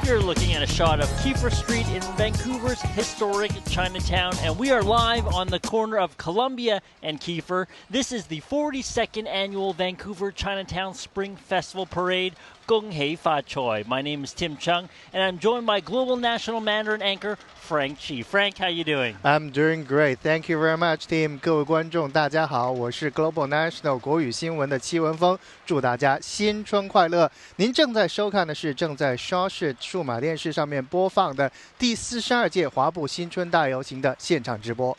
You're looking at a shot of Kiefer Street in Vancouver's historic Chinatown, and we are live on the corner of Columbia and Kiefer. This is the 42nd annual Vancouver Chinatown Spring Festival Parade. Gong Hei Fa Choi. My name is Tim Chung, and I'm joined by Global National Mandarin anchor Frank Chi. Frank, how you doing? I'm doing great. Thank you very much, Tim. 各位观众，大家好，我是 Global National 国语新闻的戚文峰，祝大家新春快乐。您正在收看的是正在 Shaolin 数码电视上面播放的第42届华埠新春大游行的现场直播。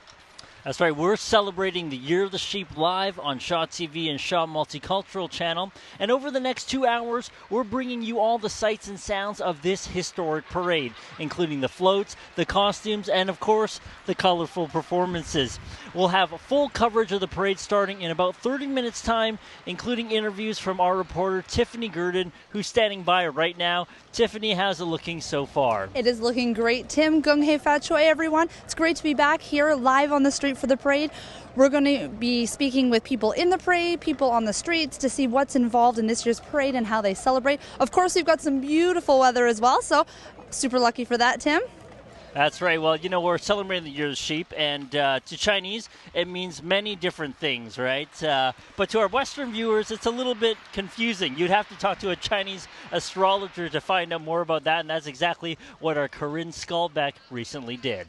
That's right, we're celebrating the Year of the Sheep live on Shaw TV and Shaw Multicultural channel. And over the next 2 hours, we're bringing you all the sights and sounds of this historic parade, including the floats, the costumes, and of course, the colorful performances. We'll have full coverage of the parade starting in about 30 minutes time, including interviews from our reporter Tiffany Gurdon, who's standing by right now. Tiffany, how's it looking so far? It is looking great, Tim. Gong Hei Fa Choi, everyone. It's great to be back here live on the street for the parade. We're going to be speaking with people in the parade, people on the streets to see what's involved in this year's parade and how they celebrate. Of course, we've got some beautiful weather as well, so super lucky for that, Tim. That's right. Well, you know, we're celebrating the Year of the Sheep, and to Chinese, it means many different things, right? But to our Western viewers, it's a little bit confusing. You'd have to talk to a Chinese astrologer to find out more about that, and that's exactly what our Corinne Skalbeck recently did.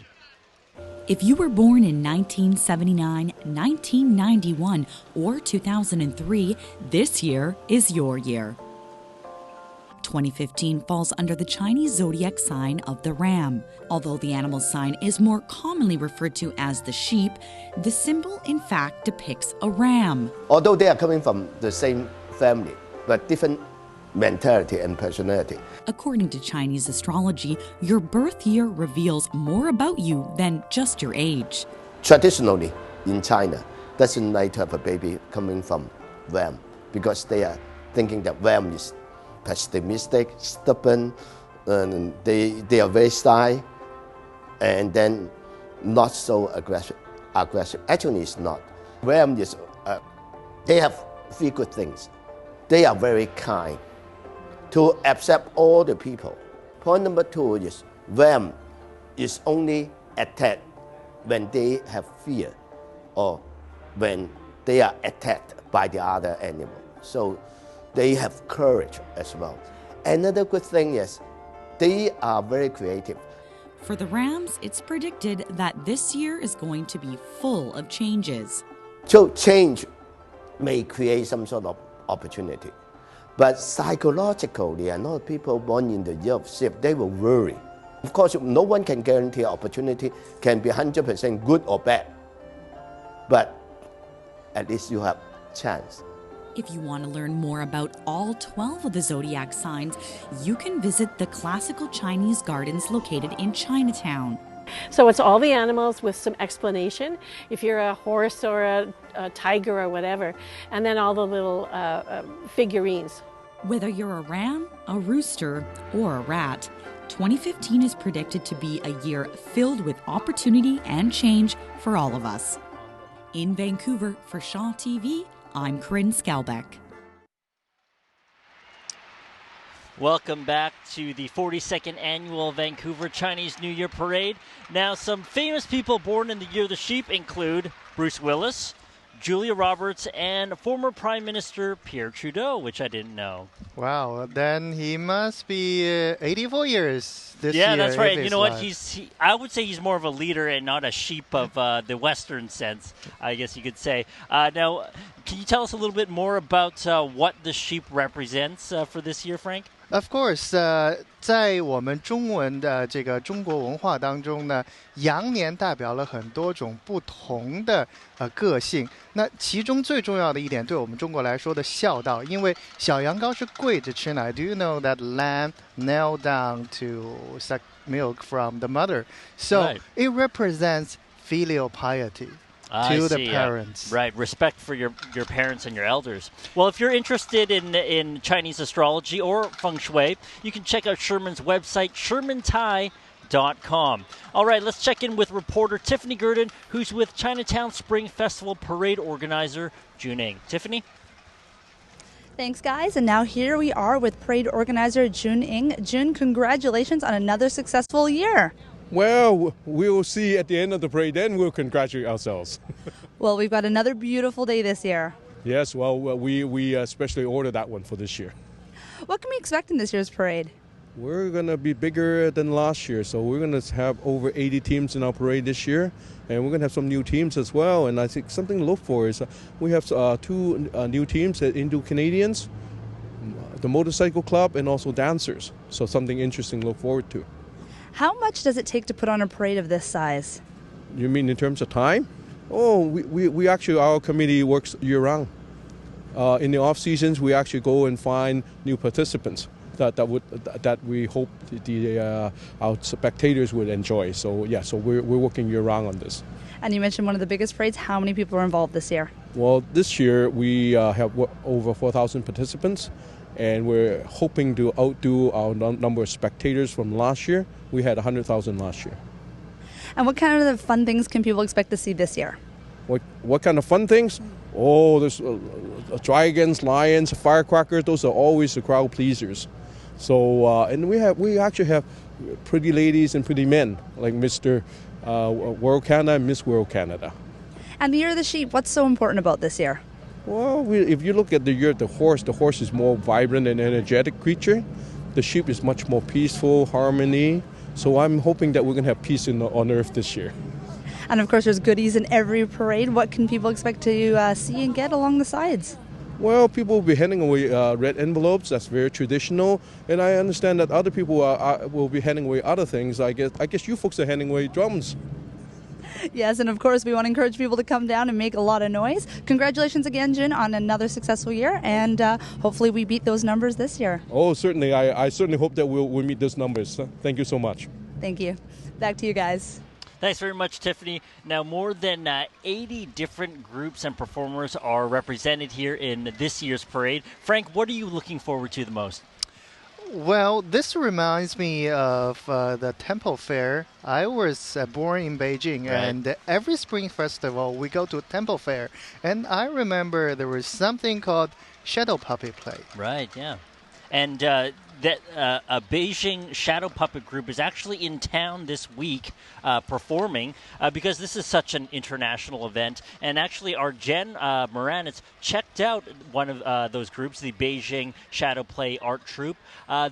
If you were born in 1979, 1991, or 2003, this year is your year. 2015 falls under the Chinese zodiac sign of the ram. Although the animal sign is more commonly referred to as the sheep, the symbol in fact depicts a ram. Although they are coming from the same family, but different mentality and personality. According to Chinese astrology, your birth year reveals more about you than just your age. Traditionally, in China, doesn't like to have a baby coming from ram because they are thinking that ram is pessimistic, stubborn, and they are very shy, and then not so aggressive. Actually, it's not. Ram is, they have 3 good things. They are very kind to accept all the people. Point number 2 is ram is only attacked when they have fear or when they are attacked by the other animal. So they have courage as well. Another good thing is they are very creative. For the Rams, it's predicted that this year is going to be full of changes. So change may create some sort of opportunity. But psychologically, a lot of people born in the year of sheep, they will worry. Of course, no one can guarantee opportunity can be 100% good or bad. But at least you have chance. If you want to learn more about all 12 of the zodiac signs, you can visit the classical Chinese gardens located in Chinatown. So it's all the animals with some explanation, if you're a horse or a tiger or whatever, and then all the little figurines. Whether you're a ram, a rooster, or a rat, 2015 is predicted to be a year filled with opportunity and change for all of us. In Vancouver for Shaw TV, I'm Corinne Skalbeck. Welcome back to the 42nd annual Vancouver Chinese New Year Parade. Now, some famous people born in the Year of the Sheep include Bruce Willis, Julia Roberts, and former Prime Minister Pierre Trudeau, which I didn't know. Wow, then he must be 84 years this year. Yeah, that's right. You know what? I would say he's more of a leader and not a sheep of the Western sense, I guess you could say. Now, can you tell us a little bit more about what the sheep represents for this year, Frank? Of course, 在我们中文的这个中国文化当中呢，羊年代表了很多种不同的个性。那其中最重要的一点，对我们中国来说的孝道，因为小羊羔是跪着吃奶。Do you know that lamb knelt down to suck milk from the mother? So it represents filial piety. To the parents. Right, respect for your parents and your elders. Well, if you're interested in Chinese astrology or feng shui, you can check out Sherman's website, shermantai.com. All right, let's check in with reporter Tiffany Gurdon, who's with Chinatown Spring Festival Parade organizer Juning. Tiffany? Thanks, guys. And now here we are with parade organizer Jun Ing. Jun, congratulations on another successful year. Well, we'll see at the end of the parade, then we'll congratulate ourselves. Well, we've got another beautiful day this year. Yes, well, we especially ordered that one for this year. What can we expect in this year's parade? We're going to be bigger than last year, so we're going to have over 80 teams in our parade this year, and we're going to have some new teams as well. And I think something to look for is we have two new teams, Indo-Canadians, the motorcycle club, and also dancers. So something interesting to look forward to. How much does it take to put on a parade of this size? You mean in terms of time? Oh, we actually, our committee works year-round. In the off seasons, we actually go and find new participants that we hope our spectators would enjoy. So yeah, so we're working year-round on this. And you mentioned one of the biggest parades. How many people are involved this year? Well, this year we have over 4,000 participants, and we're hoping to outdo our number of spectators from last year. We had 100,000 last year. And what kind of fun things can people expect to see this year? What kind of fun things? Oh, there's dragons, lions, firecrackers. Those are always the crowd pleasers. So and we actually have pretty ladies and pretty men like Mr. World Canada and Miss World Canada. And the Year of the Sheep, what's so important about this year? Well, if you look at the year of the horse is more vibrant and energetic creature. The sheep is much more peaceful, harmony. So I'm hoping that we're going to have peace on Earth this year. And of course, there's goodies in every parade. What can people expect to see and get along the sides? Well, people will be handing away red envelopes. That's very traditional. And I understand that other people will be handing away other things. I guess you folks are handing away drums. Yes, and of course, we want to encourage people to come down and make a lot of noise. Congratulations again, Jun, on another successful year, and hopefully we beat those numbers this year. Oh, certainly. I certainly hope that we'll meet those numbers. Thank you so much. Thank you. Back to you guys. Thanks very much, Tiffany. Now, more than 80 different groups and performers are represented here in this year's parade. Frank, what are you looking forward to the most? Well, this reminds me of the Temple Fair. I was born in Beijing, Right. and every spring festival we go to Temple Fair. And I remember there was something called shadow puppet play. Right, yeah. And that a Beijing shadow puppet group is actually in town this week performing because this is such an international event. And actually, our Jen Moran has checked out one of those groups, the Beijing Shadow Play Art Troupe.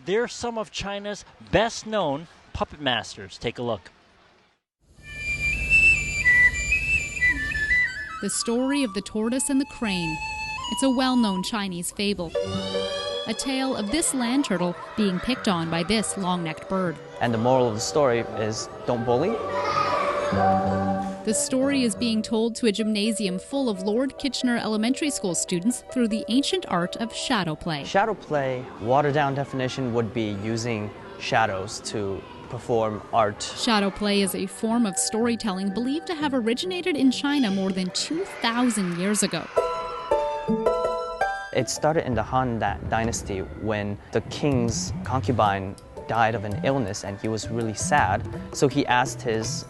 They're some of China's best-known puppet masters. Take a look. The Story of the Tortoise and the Crane. It's a well-known Chinese fable. A tale of this land turtle being picked on by this long-necked bird. And the moral of the story is don't bully. The story is being told to a gymnasium full of Lord Kitchener Elementary School students through the ancient art of shadow play. Shadow play, watered-down definition would be using shadows to perform art. Shadow play is a form of storytelling believed to have originated in China more than 2,000 years ago. It started in the Han Dynasty when the king's concubine died of an illness and he was really sad. So he asked his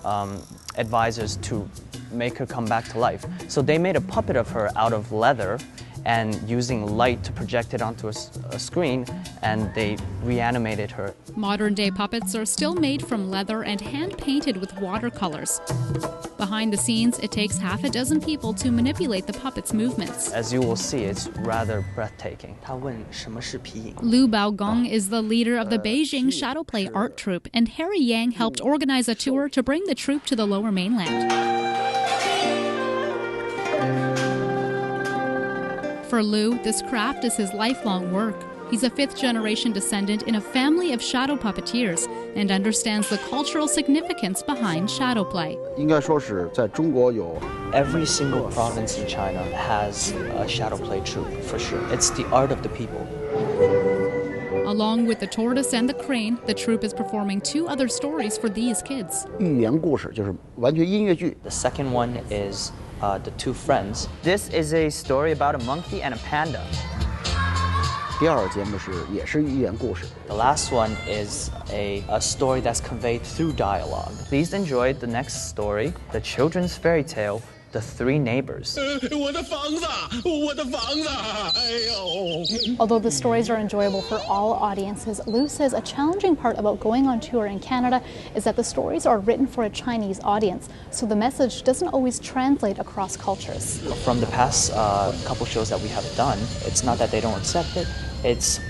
advisors to make her come back to life. So they made a puppet of her out of leather and using light to project it onto a screen, and they reanimated her. Modern-day puppets are still made from leather and hand-painted with watercolors. Behind the scenes, it takes half a dozen people to manipulate the puppet's movements. As you will see, it's rather breathtaking. Lu Baogong is the leader of the Beijing Shadow Play Art Troupe, and Harry Yang helped organize a tour to bring the troupe to the Lower Mainland. For Lu, this craft is his lifelong work. He's a fifth-generation descendant in a family of shadow puppeteers and understands the cultural significance behind shadow play. Every single province in China has a shadow play troupe, for sure. It's the art of the people. Along with the tortoise and the crane, the troupe is performing two other stories for these kids. The second one is The Two Friends. This is a story about a monkey and a panda. The last one is a story that's conveyed through dialogue. Please enjoy the next story, the children's fairy tale, the three neighbors. Although the stories are enjoyable for all audiences, Lu says a challenging part about going on tour in Canada is that the stories are written for a Chinese audience, so the message doesn't always translate across cultures. From the past couple shows that we have done, it's not that they don't accept it,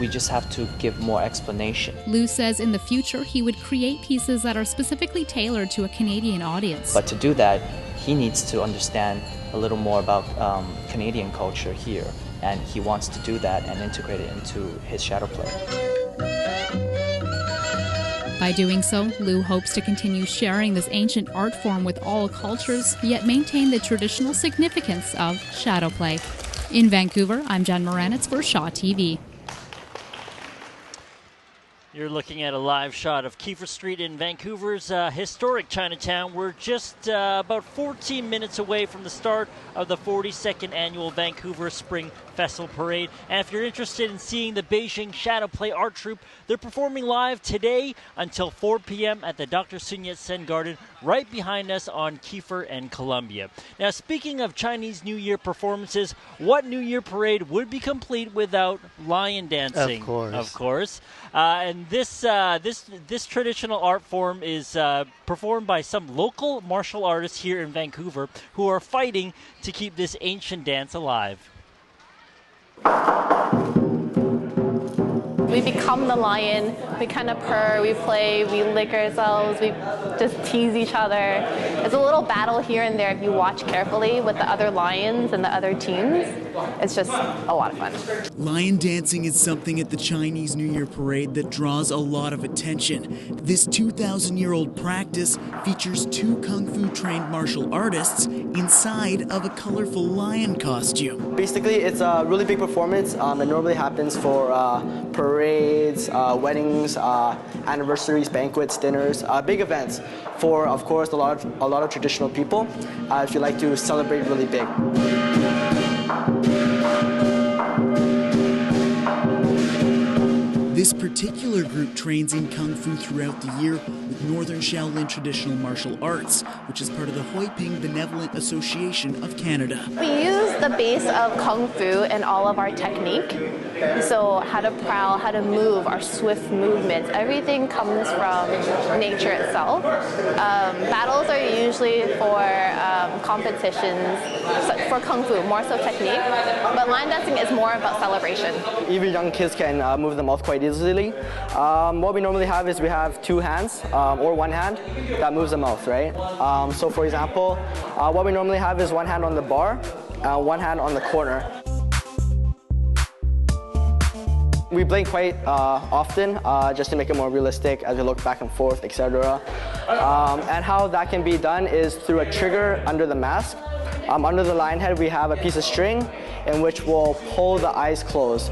we just have to give more explanation. Lu says in the future he would create pieces that are specifically tailored to a Canadian audience. But to do that, he needs to understand a little more about Canadian culture here, and he wants to do that and integrate it into his shadow play. By doing so, Lu hopes to continue sharing this ancient art form with all cultures, yet maintain the traditional significance of shadow play. In Vancouver, I'm Jen Moranitz for Shaw TV. You're looking at a live shot of Kiefer Street in Vancouver's historic Chinatown. We're just about 14 minutes away from the start of the 42nd annual Vancouver Spring Festival Parade. And if you're interested in seeing the Beijing Shadow Play Art Troupe, they're performing live today until 4 p.m. at the Dr. Sun Yat-sen Garden right behind us on Kiefer and Columbia. Now, speaking of Chinese New Year performances, what New Year parade would be complete without lion dancing? Of course. And this traditional art form is performed by some local martial artists here in Vancouver who are fighting to keep this ancient dance alive. We become the lion, we kind of purr, we play, we lick ourselves, we just tease each other. It's a little battle here and there if you watch carefully with the other lions and the other teams. It's just a lot of fun. Lion dancing is something at the Chinese New Year parade that draws a lot of attention. This 2,000-year-old practice features two kung fu trained martial artists inside of a colorful lion costume. Basically, it's a really big performance. It normally happens for parades, weddings, anniversaries, banquets, dinners, big events for, of course, a lot of traditional people if you like to celebrate really big. This particular group trains in Kung Fu throughout the year with Northern Shaolin Traditional Martial Arts, which is part of the Huiping Benevolent Association of Canada. We use the base of Kung Fu in all of our technique. So how to prowl, how to move, our swift movements, everything comes from nature itself. Battles are usually for competitions, for Kung Fu, more so technique. But line dancing is more about celebration. Even young kids can move the mouth quite easily. What we normally have is we have two hands or one hand that moves the mouth, right? So for example, what we normally have is one hand on the bar, one hand on the corner. We blink quite often just to make it more realistic as we look back and forth, etc. And how that can be done is through a trigger under the mask. Under the lion head, we have a piece of string in which we'll pull the eyes closed.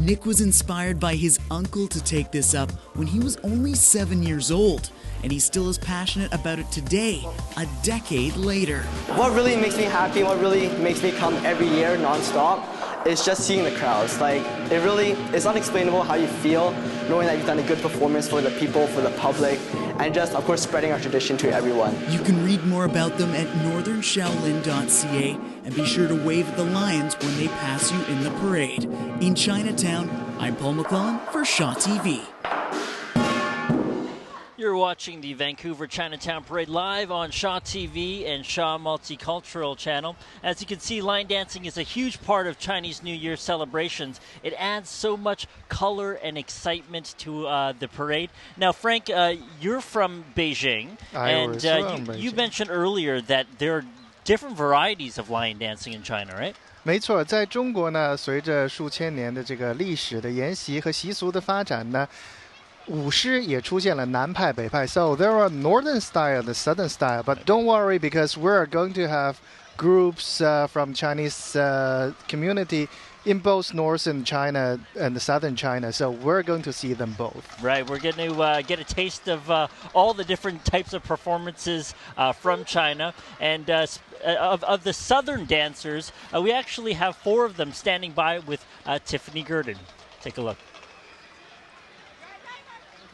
Nick was inspired by his uncle to take this up when he was only 7 years old, and he's still as passionate about it today, a decade later. What really makes me happy, what really makes me come every year non-stop, is just seeing the crowds. Like, it's unexplainable how you feel knowing that you've done a good performance for the people, for the public, and just, of course, spreading our tradition to everyone. You can read more about them at northernshaolin.ca and be sure to wave at the lions when they pass you in the parade. In Chinatown, I'm Paul McClellan for Shaw TV. You're watching the Vancouver Chinatown Parade live on Shaw TV and Shaw Multicultural channel. As you can see, line dancing is a huge part of Chinese New Year celebrations. It adds so much color and excitement to the parade. Now, Frank, you're from Beijing, you mentioned earlier that there are different varieties of lion dancing in China, right? 没错，在中国呢，随着数千年的这个历史的沿袭和习俗的发展呢，舞狮也出现了南派北派。So there are northern style and the southern style, but don't worry because we're going to have groups from Chinese community in both northern China and the southern China. So we're going to see them both. Right, we're going to get a taste of all the different types of performances from China. And of the southern dancers, we actually have 4 of them standing by with Tiffany Gurdon. Take a look.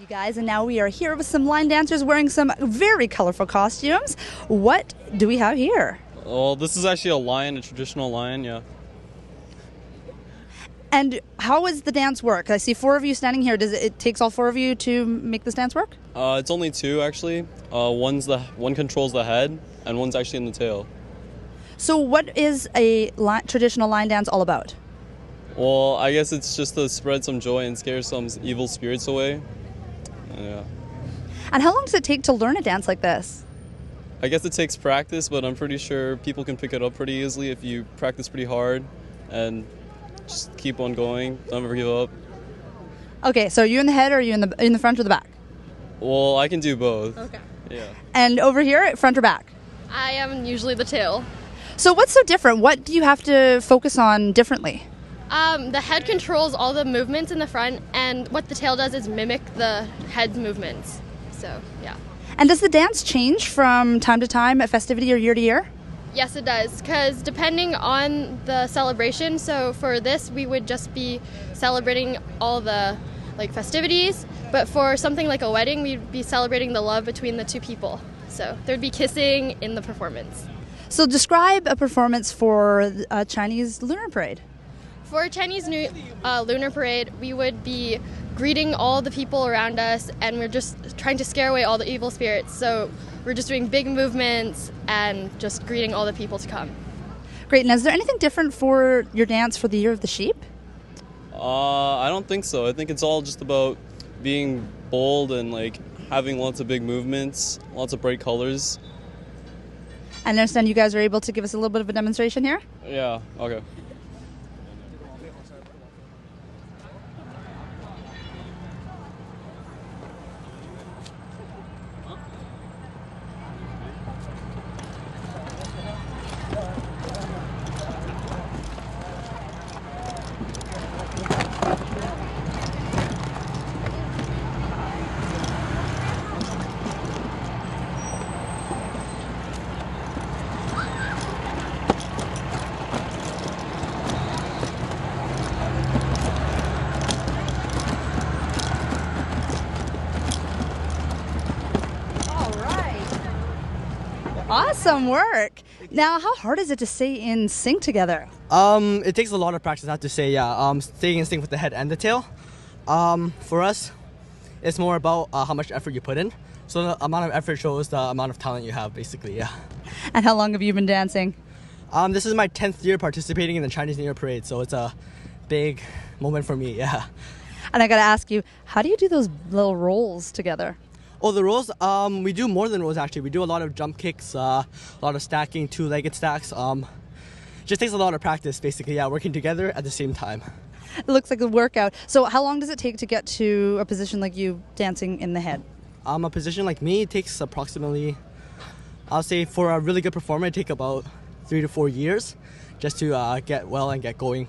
You guys, and now we are here with some line dancers wearing some very colorful costumes. What do we have here? Well, this is actually a lion, a traditional lion, yeah. And how does the dance work? I see 4 of you standing here. Does it takes all 4 of you to make this dance work? It's only 2 actually. One controls the head, and one's actually in the tail. So, what is a traditional line dance all about? Well, I guess it's just to spread some joy and scare some evil spirits away. Yeah. And how long does it take to learn a dance like this? I guess it takes practice, but I'm pretty sure people can pick it up pretty easily if you practice pretty hard and just keep on going. Don't ever give up. Okay, so are you in the head or are you in the front or the back? Well, I can do both. Okay. Yeah. And over here, front or back? I am usually the tail. So what's so different? What do you have to focus on differently? The head controls all the movements in the front, and what the tail does is mimic the head's movements. So, yeah. And does the dance change from time to time, at festivity or year to year? Yes, it does, because depending on the celebration, so for this we would just be celebrating all the festivities, but for something like a wedding we'd be celebrating the love between the 2 people. So there'd be kissing in the performance. So describe a performance for a Chinese Lunar Parade. For a Chinese Lunar Parade, we would be greeting all the people around us, and we're just trying to scare away all the evil spirits. So we're just doing big movements and just greeting all the people to come. Great. And is there anything different for your dance for the Year of the Sheep? I don't think so. I think it's all just about being bold and having lots of big movements, lots of bright colors. I understand you guys are able to give us a little bit of a demonstration here? Yeah, okay. Awesome work. Now, how hard is it to stay in sync together? It takes a lot of practice, I have to say, yeah. Staying in sync with the head and the tail. For us, it's more about how much effort you put in. So the amount of effort shows the amount of talent you have, basically, yeah. And how long have you been dancing? This is my 10th year participating in the Chinese New Year Parade, so it's a big moment for me, yeah. And I gotta ask you, how do you do those little rolls together? Oh, the rolls, we do more than rolls actually. We do a lot of jump kicks, a lot of stacking, 2-legged stacks. Just takes a lot of practice, basically, yeah, working together at the same time. It looks like a workout. So how long does it take to get to a position like you dancing in the head? A position like me takes approximately, I'll say for a really good performer, it takes about 3 to 4 years just to get well and get going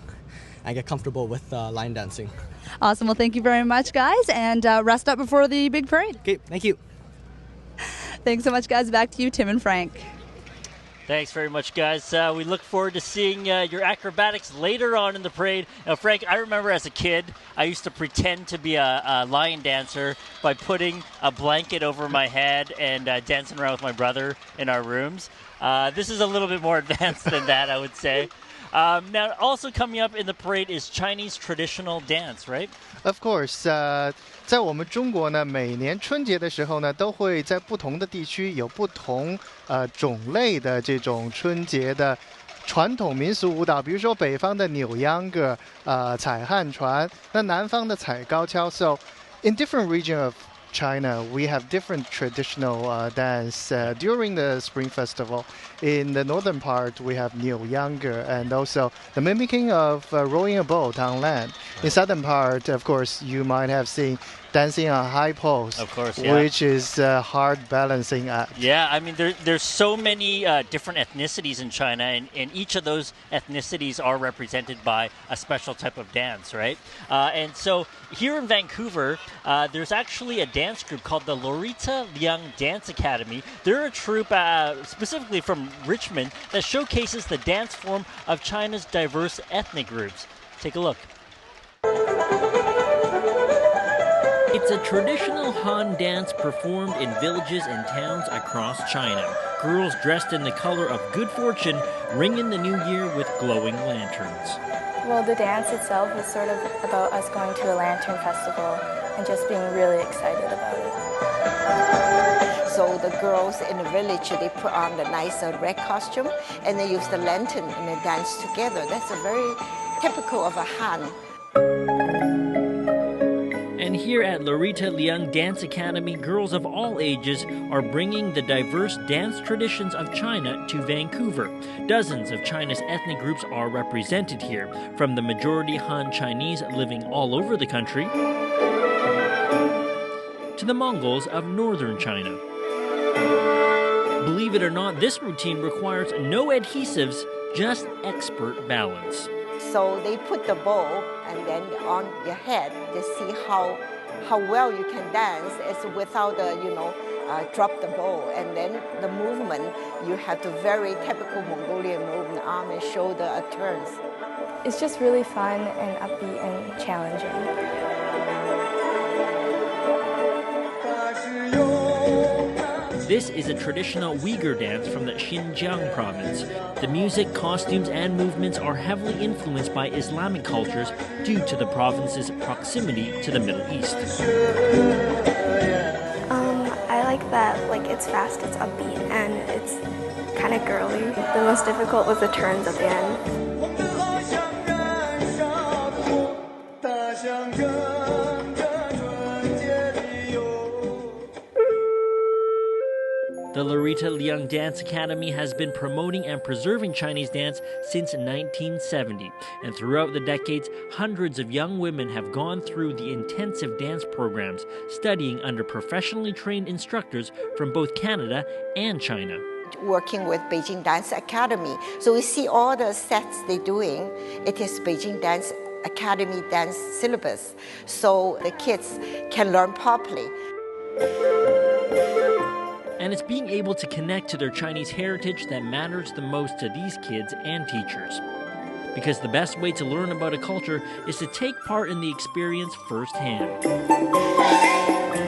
and get comfortable with line dancing. Awesome. Well, thank you very much, guys, and rest up before the big parade. Okay, thank you. Thanks so much, guys. Back to you, Tim and Frank. Thanks very much, guys. We look forward to seeing your acrobatics later on in the parade. Now, Frank, I remember as a kid, I used to pretend to be a lion dancer by putting a blanket over my head and dancing around with my brother in our rooms. This is a little bit more advanced than that, I would say. Now, also coming up in the parade is Chinese traditional dance, right? Of course, 在我们中国呢，每年春节的时候呢，都会在不同的地区有不同种类的这种春节的传统民俗舞蹈，比如说北方的扭秧歌，踩旱船，那南方的踩高跷。So, in different region of China, we have different traditional dance during the Spring Festival. In the northern part, we have Niu Younger and also the mimicking of rowing a boat on land. In southern part, of course, you might have seen dancing on high poles, of course, yeah. Which is a hard balancing act. Yeah, I mean, there's so many different ethnicities in China, and each of those ethnicities are represented by a special type of dance, right? And so here in Vancouver, there's actually a dance group called the Lorita Liang Dance Academy. They're a troupe specifically from Richmond that showcases the dance form of China's diverse ethnic groups. Take a look. It's a traditional Han dance performed in villages and towns across China. Girls dressed in the color of good fortune ring in the new year with glowing lanterns. Well, the dance itself is sort of about us going to a lantern festival and just being really excited about it. So the girls in the village, they put on the nice red costume and they use the lantern and they dance together. That's a very typical of a Han. And here at Lorita Liang Dance Academy, girls of all ages are bringing the diverse dance traditions of China to Vancouver. Dozens of China's ethnic groups are represented here, from the majority Han Chinese living all over the country to the Mongols of northern China. Believe it or not, this routine requires no adhesives, just expert balance. So they put the bow and then on your head to see how well you can dance. It's without the, drop the bow. And then the movement, you have the very typical Mongolian movement, arm and shoulder turns. It's just really fun and upbeat and challenging. This is a traditional Uyghur dance from the Xinjiang province. The music, costumes, and movements are heavily influenced by Islamic cultures due to the province's proximity to the Middle East. I like that, it's fast, it's upbeat, and it's kind of girly. The most difficult was the turns at the end. The Lorita Liang Dance Academy has been promoting and preserving Chinese dance since 1970. And throughout the decades, hundreds of young women have gone through the intensive dance programs, studying under professionally trained instructors from both Canada and China. Working with Beijing Dance Academy. So we see all the sets they're doing. It is Beijing Dance Academy dance syllabus. So the kids can learn properly. And it's being able to connect to their Chinese heritage that matters the most to these kids and teachers. Because the best way to learn about a culture is to take part in the experience firsthand.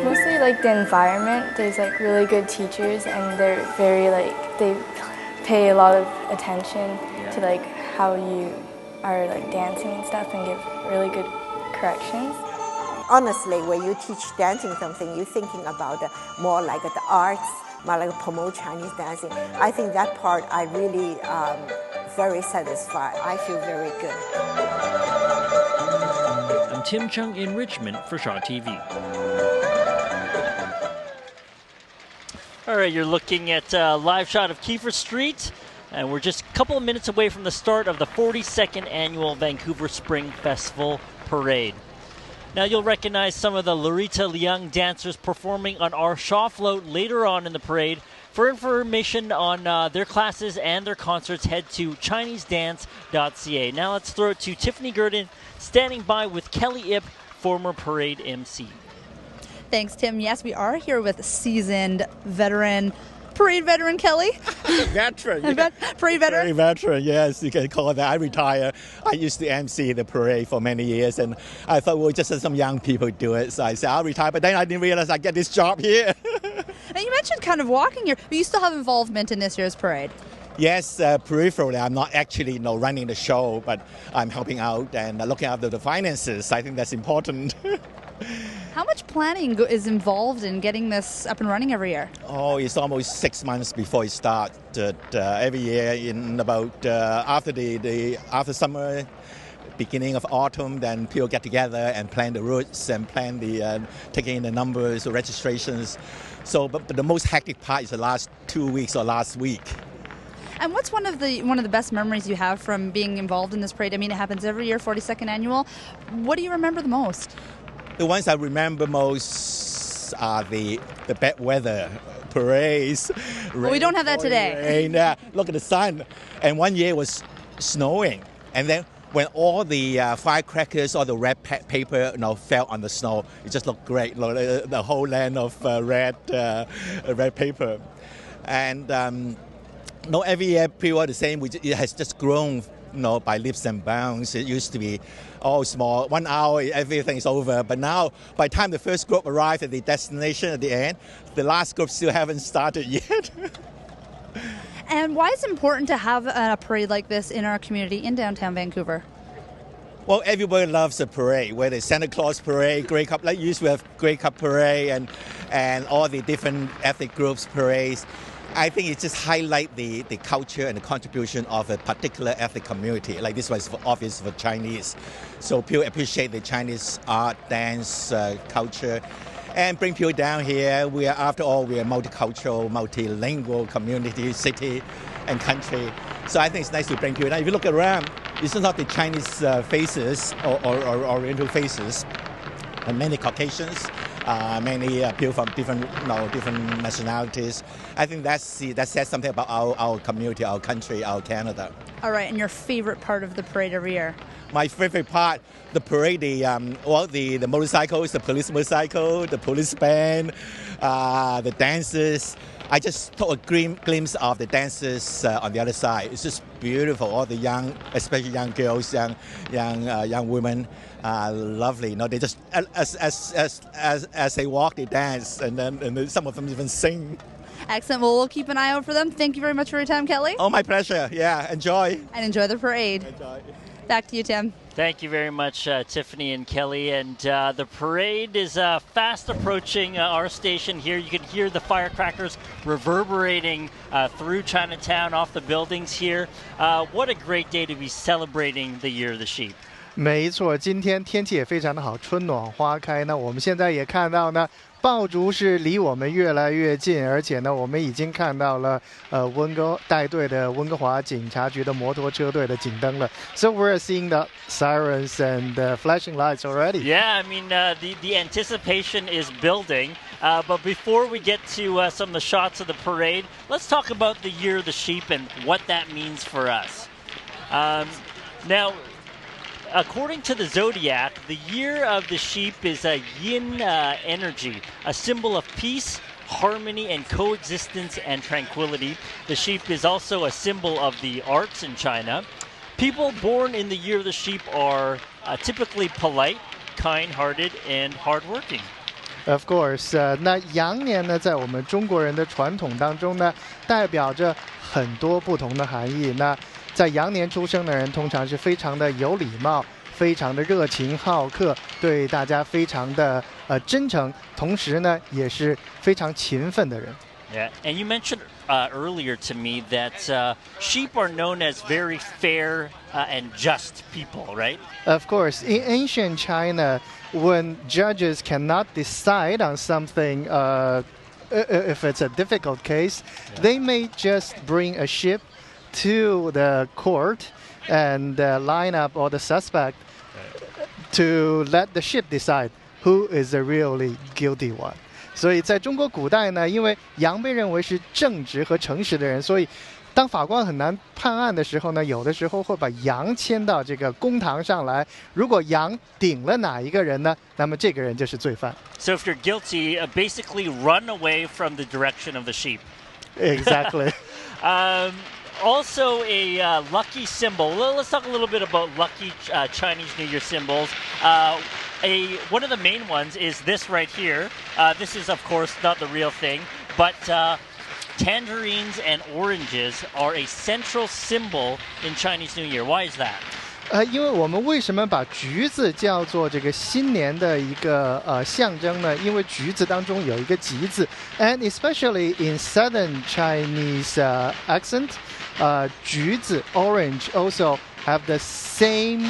Mostly the environment. There's really good teachers and they're very they pay a lot of attention to how you are dancing and stuff and give really good corrections. Honestly, when you teach dancing something, you're thinking about more like the arts, more like promote Chinese dancing. I think that part I really very satisfied. I feel very good. I'm Tim Chung in Richmond for Shaw TV. All right, you're looking at a live shot of Kiefer Street, and we're just a couple of minutes away from the start of the 42nd annual Vancouver Spring Festival Parade. Now you'll recognize some of the Lorita Liang dancers performing on our Shaw float later on in the parade. For information on their classes and their concerts, head to ChineseDance.ca. Now let's throw it to Tiffany Gurdon, standing by with Kelly Ip, former parade MC. Thanks, Tim. Yes, we are here with seasoned parade veteran Kelly. Veteran. Yeah. Parade veteran? Parade veteran, yes, you can call it that. I retired. I used to MC the parade for many years, and I thought, well, just let some young people do it. So I said, I'll retire, but then I didn't realize I'd get this job here. Now, you mentioned kind of walking here, but you still have involvement in this year's parade. Yes, peripherally. I'm not actually running the show, but I'm helping out and looking after the finances. I think that's important. How much planning is involved in getting this up and running every year? Oh, it's almost 6 months before it starts. Every year, in about after summer, beginning of autumn, then people get together and plan the routes and plan the taking in the numbers, the registrations. So, but the most hectic part is the last 2 weeks or last week. And what's one of the best memories you have from being involved in this parade? I mean, it happens every year, 42nd annual. What do you remember the most? The ones I remember most are the bad weather parades. Well, we don't have that today. Rain, look at the sun. And one year it was snowing. And then when all the firecrackers or the red paper fell on the snow, it just looked great. The whole land of red paper. And every year people are the same. It has just grown by leaps and bounds. It used to be all small. 1 hour, everything is over. But now, by the time the first group arrived at the destination at the end, the last group still haven't started yet. And why is it important to have a parade like this in our community in downtown Vancouver? Well, everybody loves a parade, whether it's Santa Claus parade, Grey Cup, like used to have Grey Cup parade and all the different ethnic groups parades. I think it just highlight the culture and the contribution of a particular ethnic community. Like this was obvious for Chinese. So people appreciate the Chinese art, dance, culture, and bring people down here. After all, we are multicultural, multilingual community, city and country. So I think it's nice to bring people down. If you look around, it's not the Chinese faces or Oriental faces, and many Caucasians, many people from different nationalities. I think that says something about our community, our country, our Canada. All right, and your favorite part of the parade every year? My favorite part, the parade, the motorcycles, the police motorcycle, the police band, the dancers. I just took a glimpse of the dancers on the other side. It's just beautiful. All the young, especially young girls, young women, lovely. You know, they just as they walk, they dance, and then some of them even sing. Excellent. Well, we'll keep an eye out for them. Thank you very much for your time, Kelly. Oh, my pleasure. Yeah, enjoy. And enjoy the parade. Enjoy. Back to you, Tim. Thank you very much, Tiffany and Kelly. And the parade is fast approaching our station here. You can hear the firecrackers reverberating through Chinatown off the buildings here. What a great day to be celebrating the Year of the Sheep. 没错，今天天气也非常的好，春暖花开。那我们现在也看到呢，爆竹是离我们越来越近，而且呢，我们已经看到了温哥带队的温哥华警察局的摩托车队的警灯了。So we're seeing the sirens and flashing lights already. Yeah, I mean the anticipation is building. But before we get to some of the shots of the parade, let's talk about the Year of the Sheep and what that means for us. Now, according to the Zodiac, the Year of the Sheep is a yin energy, a symbol of peace, harmony, and coexistence and tranquility. The sheep is also a symbol of the arts in China. People born in the Year of the Sheep are typically polite, kind-hearted, and hardworking. Of course， 那羊年呢，在我们中国人的传统当中呢，代表着很多不同的含义。那在羊年出生的人，通常是非常的有礼貌，非常的热情好客，对大家非常的真诚，同时呢，也是非常勤奋的人。Yeah, and you mentioned earlier to me that sheep are known as very fair and just people, right? Of course, in ancient China, when judges cannot decide on something, if it's a difficult case, they may just bring a sheep to the court and line up all the suspect to let the sheep decide who is the really guilty one. 所以在中国古代呢，因为羊被认为是正直和诚实的人，所以当法官很难判案的时候呢，有的时候会把羊牵到这个公堂上来。如果羊顶了哪一个人呢，那么这个人就是罪犯。So if you're guilty, basically run away from the direction of the sheep. Exactly. Also a lucky symbol. Let's talk a little bit about lucky Chinese New Year symbols. One of the main ones is this right here. This is, of course, not the real thing, but tangerines and oranges are a central symbol in Chinese New Year. Why is that? 因为我们为什么把橘子叫做这个新年的一个象征呢？因为橘子当中有一个吉字 ，and especially in southern Chinese accent, 橘子 orange also have the same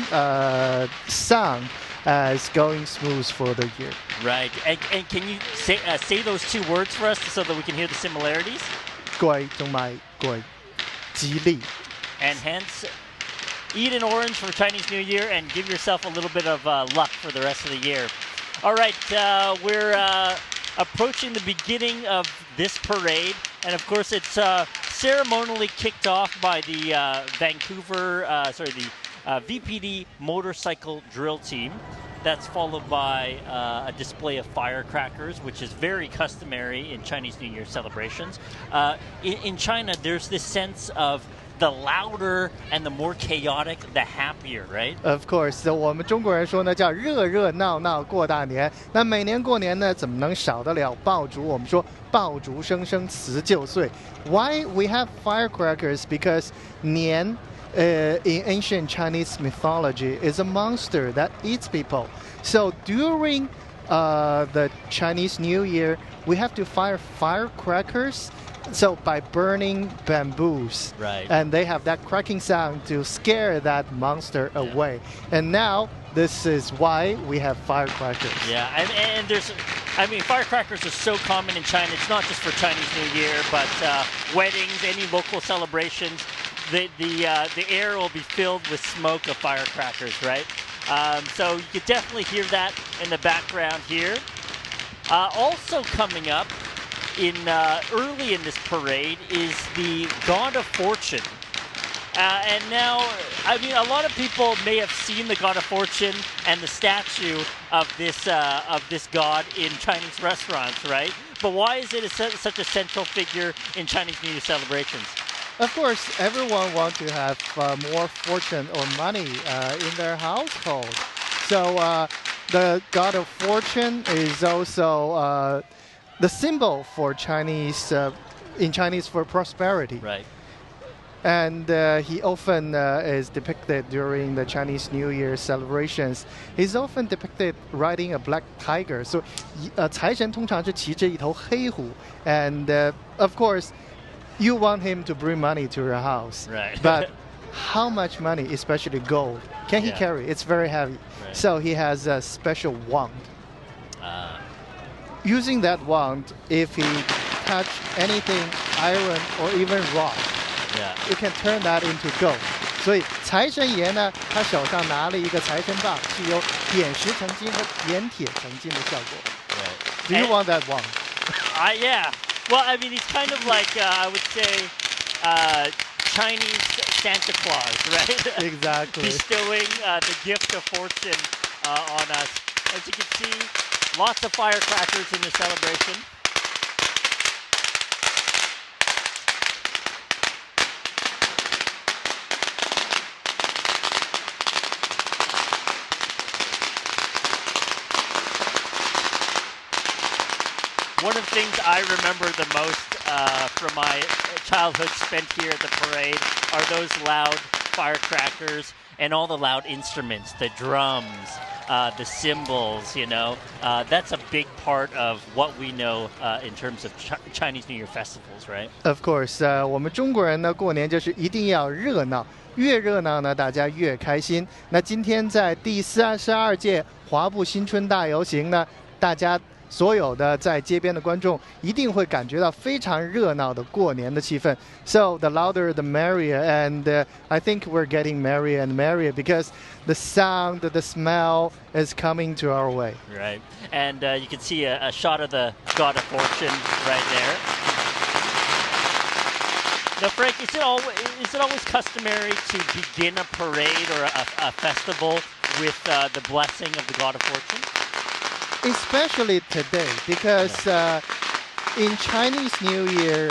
sound as going smooth for the year. Right, and can you say those two words for us so that we can hear the similarities? 貴同埋貴，吉利。 And hence, eat an orange for Chinese New Year and give yourself a little bit of luck for the rest of the year. All right, we're approaching the beginning of this parade, and of course it's ceremonially kicked off by the VPD motorcycle drill team. That's followed by a display of firecrackers, which is very customary in Chinese New Year celebrations. In China, there's this sense of the louder and the more chaotic, the happier, right? Of course， 我们中国人说呢，叫热热闹闹过大年。那每年过年呢，怎么能少得了爆竹？我们说爆竹声声辞旧岁。Why we have firecrackers? Because 年in ancient Chinese mythology is a monster that eats people. So during the Chinese New Year, we have to fire firecrackers. So by burning bamboos, right, and they have that cracking sound to scare that monster away. And now this is why we have firecrackers. Yeah, and firecrackers are so common in China. It's not just for Chinese New Year, but weddings, any local celebrations. The air will be filled with smoke of firecrackers, right? So you could definitely hear that in the background here. Also coming up early in this parade is the God of Fortune. And now, a lot of people may have seen the God of Fortune and the statue of this god in Chinese restaurants, right? But why is it such a central figure in Chinese New Year celebrations? Of course, everyone wants to have more fortune or money in their household. So the God of Fortune is also the symbol for Chinese, in Chinese for prosperity. Right. And he often is depicted during the Chinese New Year celebrations. He's often depicted riding a black tiger. So 财神通常是骑着一头黑虎. And of course, you want him to bring money to your house. Right. But how much money, especially gold, can he carry? It's very heavy. Right. So he has a special wand. Using that wand, if he touch anything iron or even rock, you can turn that into gold. 所以财神爷呢，他手上拿了一个财神棒，是由点石成金和点铁成金的效果。Do you want that wand? Yeah. Well, he's kind of like I would say Chinese Santa Claus, right? Exactly. Bestowing the gift of fortune on us. As you can see, lots of firecrackers in the celebration. One of the things I remember the most from my childhood spent here at the parade are those loud firecrackers and all the loud instruments, the drums, the cymbals, that's a big part of what we know in terms of Chinese New Year festivals, right? Of course, 我们中国人呢，过年就是一定要热闹，越热闹呢，大家越开心。那今天在第32届华埠新春大游行呢，大家所有的在街边的观众一定会感觉到非常热闹的过年的气氛。So the louder the merrier, and I think we're getting merrier and merrier because the sound, the smell is coming to our way. Right, and you can see a shot of the God of Fortune right there. Now, Frank, is it always customary to begin a parade or a festival with the blessing of the God of Fortune? Especially today, because in Chinese New Year,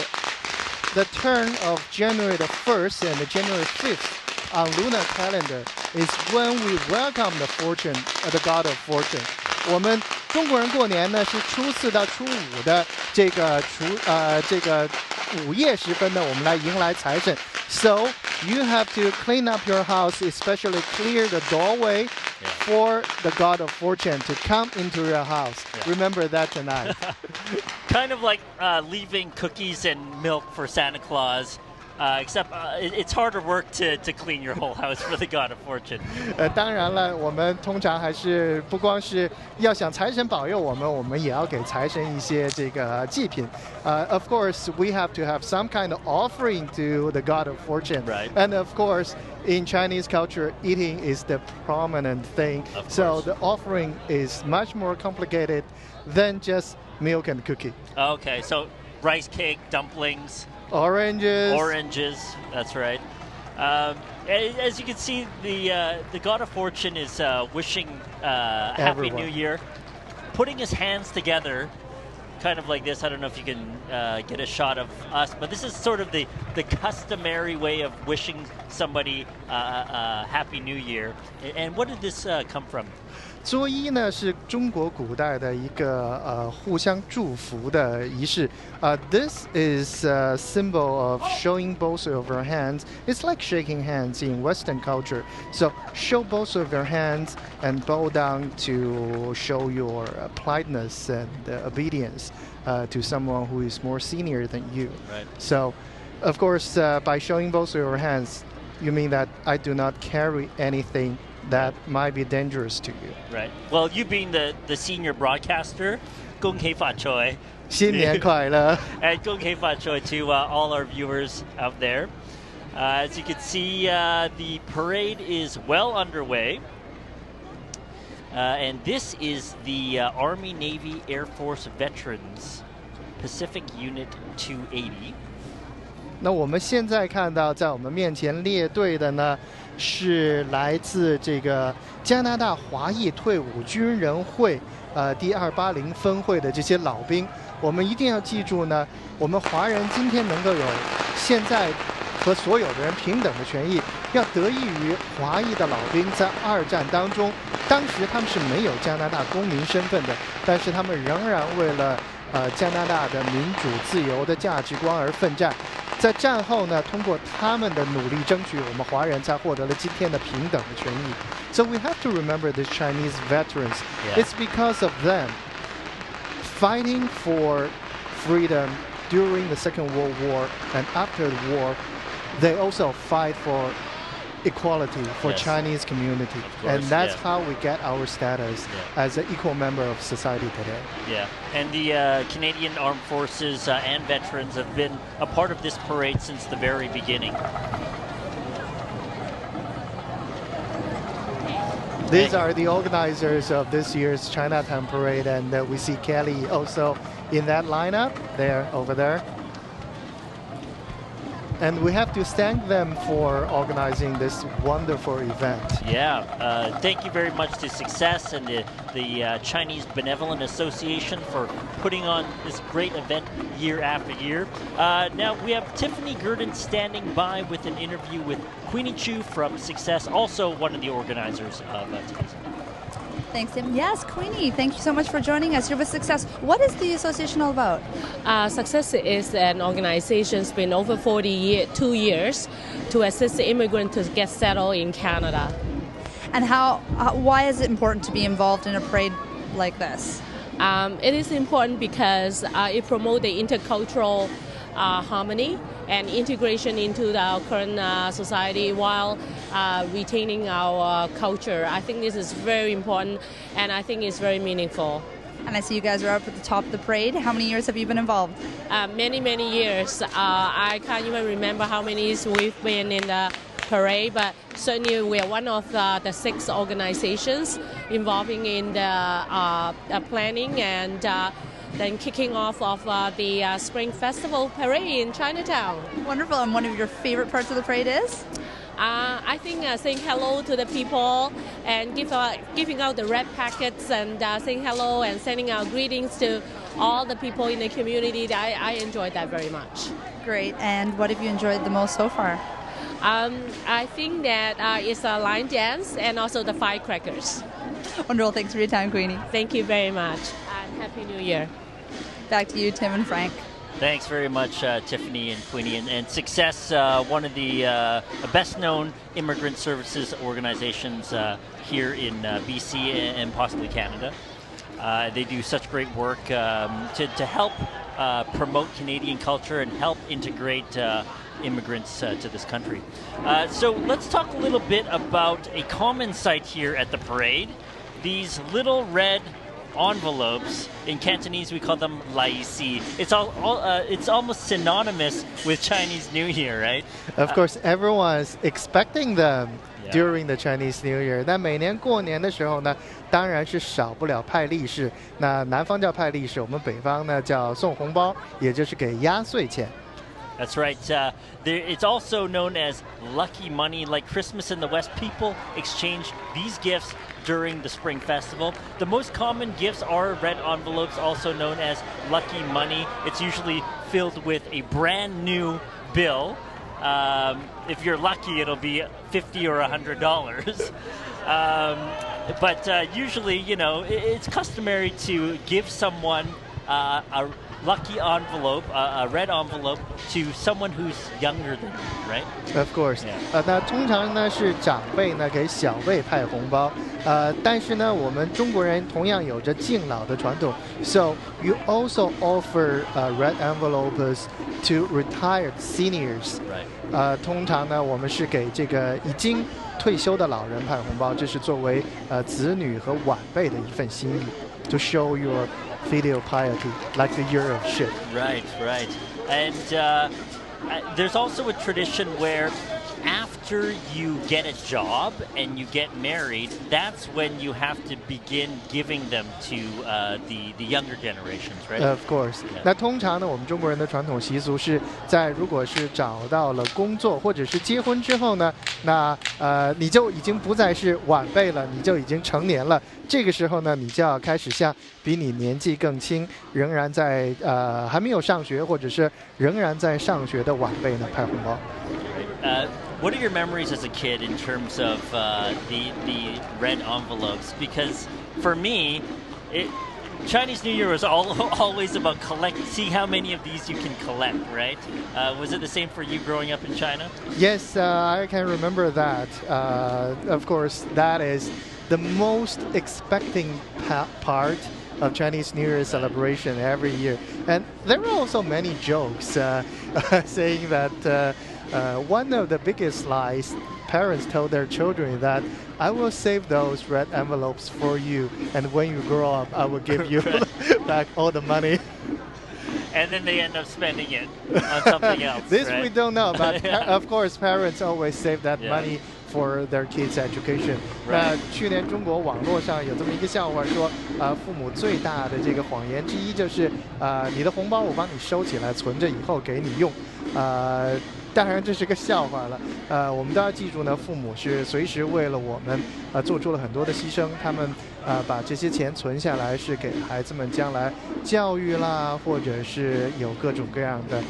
the turn of January the 1st and the January 5th on Lunar calendar is when we welcome the fortune, the God of Fortune. 我们中国人过年呢是初4到初5的这个午夜时分呢，我们来迎来财神。So you have to clean up your house, especially clear the doorway for the God of Fortune to come into your house. Remember that tonight. Kind of like leaving cookies and milk for Santa Claus. Except it's harder work to clean your whole house for the God of Fortune. 当然了，我们通常还是不光是要想财神保佑我们，我们也要给财神一些这个祭品。Of course, we have to have some kind of offering to the God of Fortune. Right. And of course, in Chinese culture, eating is the prominent thing. So the offering is much more complicated than just milk and cookie. Okay, so rice cake, dumplings. Oranges, that's right. As you can see, the God of Fortune is wishing Happy New Year, putting his hands together, kind of like this. I don't know if you can get a shot of us, but this is sort of the customary way of wishing somebody a Happy New Year. And what did this come from? 作揖呢是中国古代的一个互相祝福的仪式。This is a symbol of showing both of your hands. It's like shaking hands in Western culture. So show both of your hands and bow down to show your politeness and obedience to someone who is more senior than you. Right. So, of course, by showing both of your hands, you mean that I do not carry anything that might be dangerous to you. Right. Well, you being the senior broadcaster, 恭喜发财. 新年快乐. And 恭喜发财 to all our viewers out there. As you can see, the parade is well underway. And this is the Army, Navy, Air Force Veterans Pacific Unit 280. 那我们现在看到在我们面前列队的呢，是来自这个加拿大华裔退伍军人会第280分会的这些老兵。我们一定要记住呢，我们华人今天能够有现在和所有的人平等的权益，要得益于华裔的老兵在2战当中，当时他们是没有加拿大公民身份的，但是他们仍然为了加拿大的民主自由的价值观而奋战。在战后呢，通过他们的努力争取，我们华人才获得了今天的平等的权益。So we have to remember the Chinese veterans. Yeah. It's because of them fighting for freedom during the Second World War and after the war. They also fight for equality for Yes. Chinese community, course, and that's yeah. how we get our status as an equal member of society today. Yeah, and the Canadian Armed Forces and veterans have been a part of this parade since the very beginning. These are the organizers of this year's Chinatown Parade, and we see Kelly also in that lineup there, over there. And we have to thank them for organizing this wonderful event. Yeah, thank you very much to Success and the Chinese Benevolent Association for putting on this great event year after year. Now we have Tiffany Gurdon standing by with an interview with Queenie Chu from Success, also one of the organizers of today's event. Thanks, Tim. Yes, Queenie, thank you so much for joining us. You're with Success. What is the association all about? Success is an organization that's been over 2 years to assist the immigrant to get settled in Canada. And why is it important to be involved in a parade like this? It is important because it promotes the intercultural harmony and integration into our current society while retaining our culture. I think this is very important, and I think it's very meaningful. And I see you guys are up at the top of the parade. How many years have you been involved? Many years. I can't even remember how many years we've been in the parade, but certainly we are one of the 6 organizations involving in the planning and then kicking off of the Spring Festival Parade in Chinatown. Wonderful. And one of your favorite parts of the parade is? I think saying hello to the people and giving out the red packets and saying hello and sending out greetings to all the people in the community. I enjoyed that very much. Great. And what have you enjoyed the most so far? I think that it's a line dance and also the firecrackers. Wonderful. Thanks for your time, Queenie. Thank you very much. And Happy New Year. Back to you, Tim and Frank. Thanks very much, Tiffany and Queenie. And Success, one of the best-known immigrant services organizations here in BC and possibly Canada. They do such great work to help promote Canadian culture and help integrate immigrants to this country. So let's talk a little bit about a common sight here at the parade. These little red envelopes. In Cantonese we call them laisi. It's almost synonymous with Chinese New Year, right? Of course, everyone's expecting them during the Chinese New Year. 但每年过年的时候呢，当然是少不了派利是。那南方叫派利是，我们北方呢叫送红包，也就是给压岁钱。That's right. It's also known as lucky money. Like Christmas in the West, people exchange these gifts during the Spring Festival. The most common gifts are red envelopes, also known as lucky money. It's usually filled with a brand new bill. If you're lucky, it'll be $50 or $100. But usually, it's customary to give someone a lucky envelope, a red envelope, to someone who's younger than you, right? Of course. 那通常呢是长辈呢给小辈派红包，但是呢我们中国人同样有着敬老的传统 ，so you also offer red envelopes to retired seniors. Right. 通常呢我们是给这个已经退休的老人派红包，这是作为子女和晚辈的一份心意 ，to show your filial piety, like the year of ship. Right. And there's also a tradition where after you get a job and you get married, that's when you have to begin giving them to the younger generations, right? Of course. 那通常呢，我们中国人的传统习俗是在如果是找到了工作或者是结婚之后呢，那你就已经不再是晚辈了，你就已经成年了。这个时候呢，你就要开始向比你年纪更轻、仍然在还没有上学或者是仍然在上学的晚辈呢派红包。What are your memories as a kid in terms of the red envelopes? Because for me, Chinese New Year was always about see how many of these you can collect, right? Was it the same for you growing up in China? Yes, I can remember that. Of course, that is the most expecting part of Chinese New Year celebration every year. And there are also many jokes saying that one of the biggest lies parents told their children that I will save those red envelopes for you, and when you grow up, I will give you back all the money. And then they end up spending it on something else. This right? we don't know, but of course, parents always save that money for their kids' education. 那去年中国网络上有这么一个笑话说，父母最大的这个谎言之一就是，你的红包我帮你收起来，存着以后给你用，当然这是个笑话了，我们都要记住呢，父母是随时为了我们做出了很多的牺牲，他们把这些钱存下来是给孩子们将来教育啦，或者是有各种各样的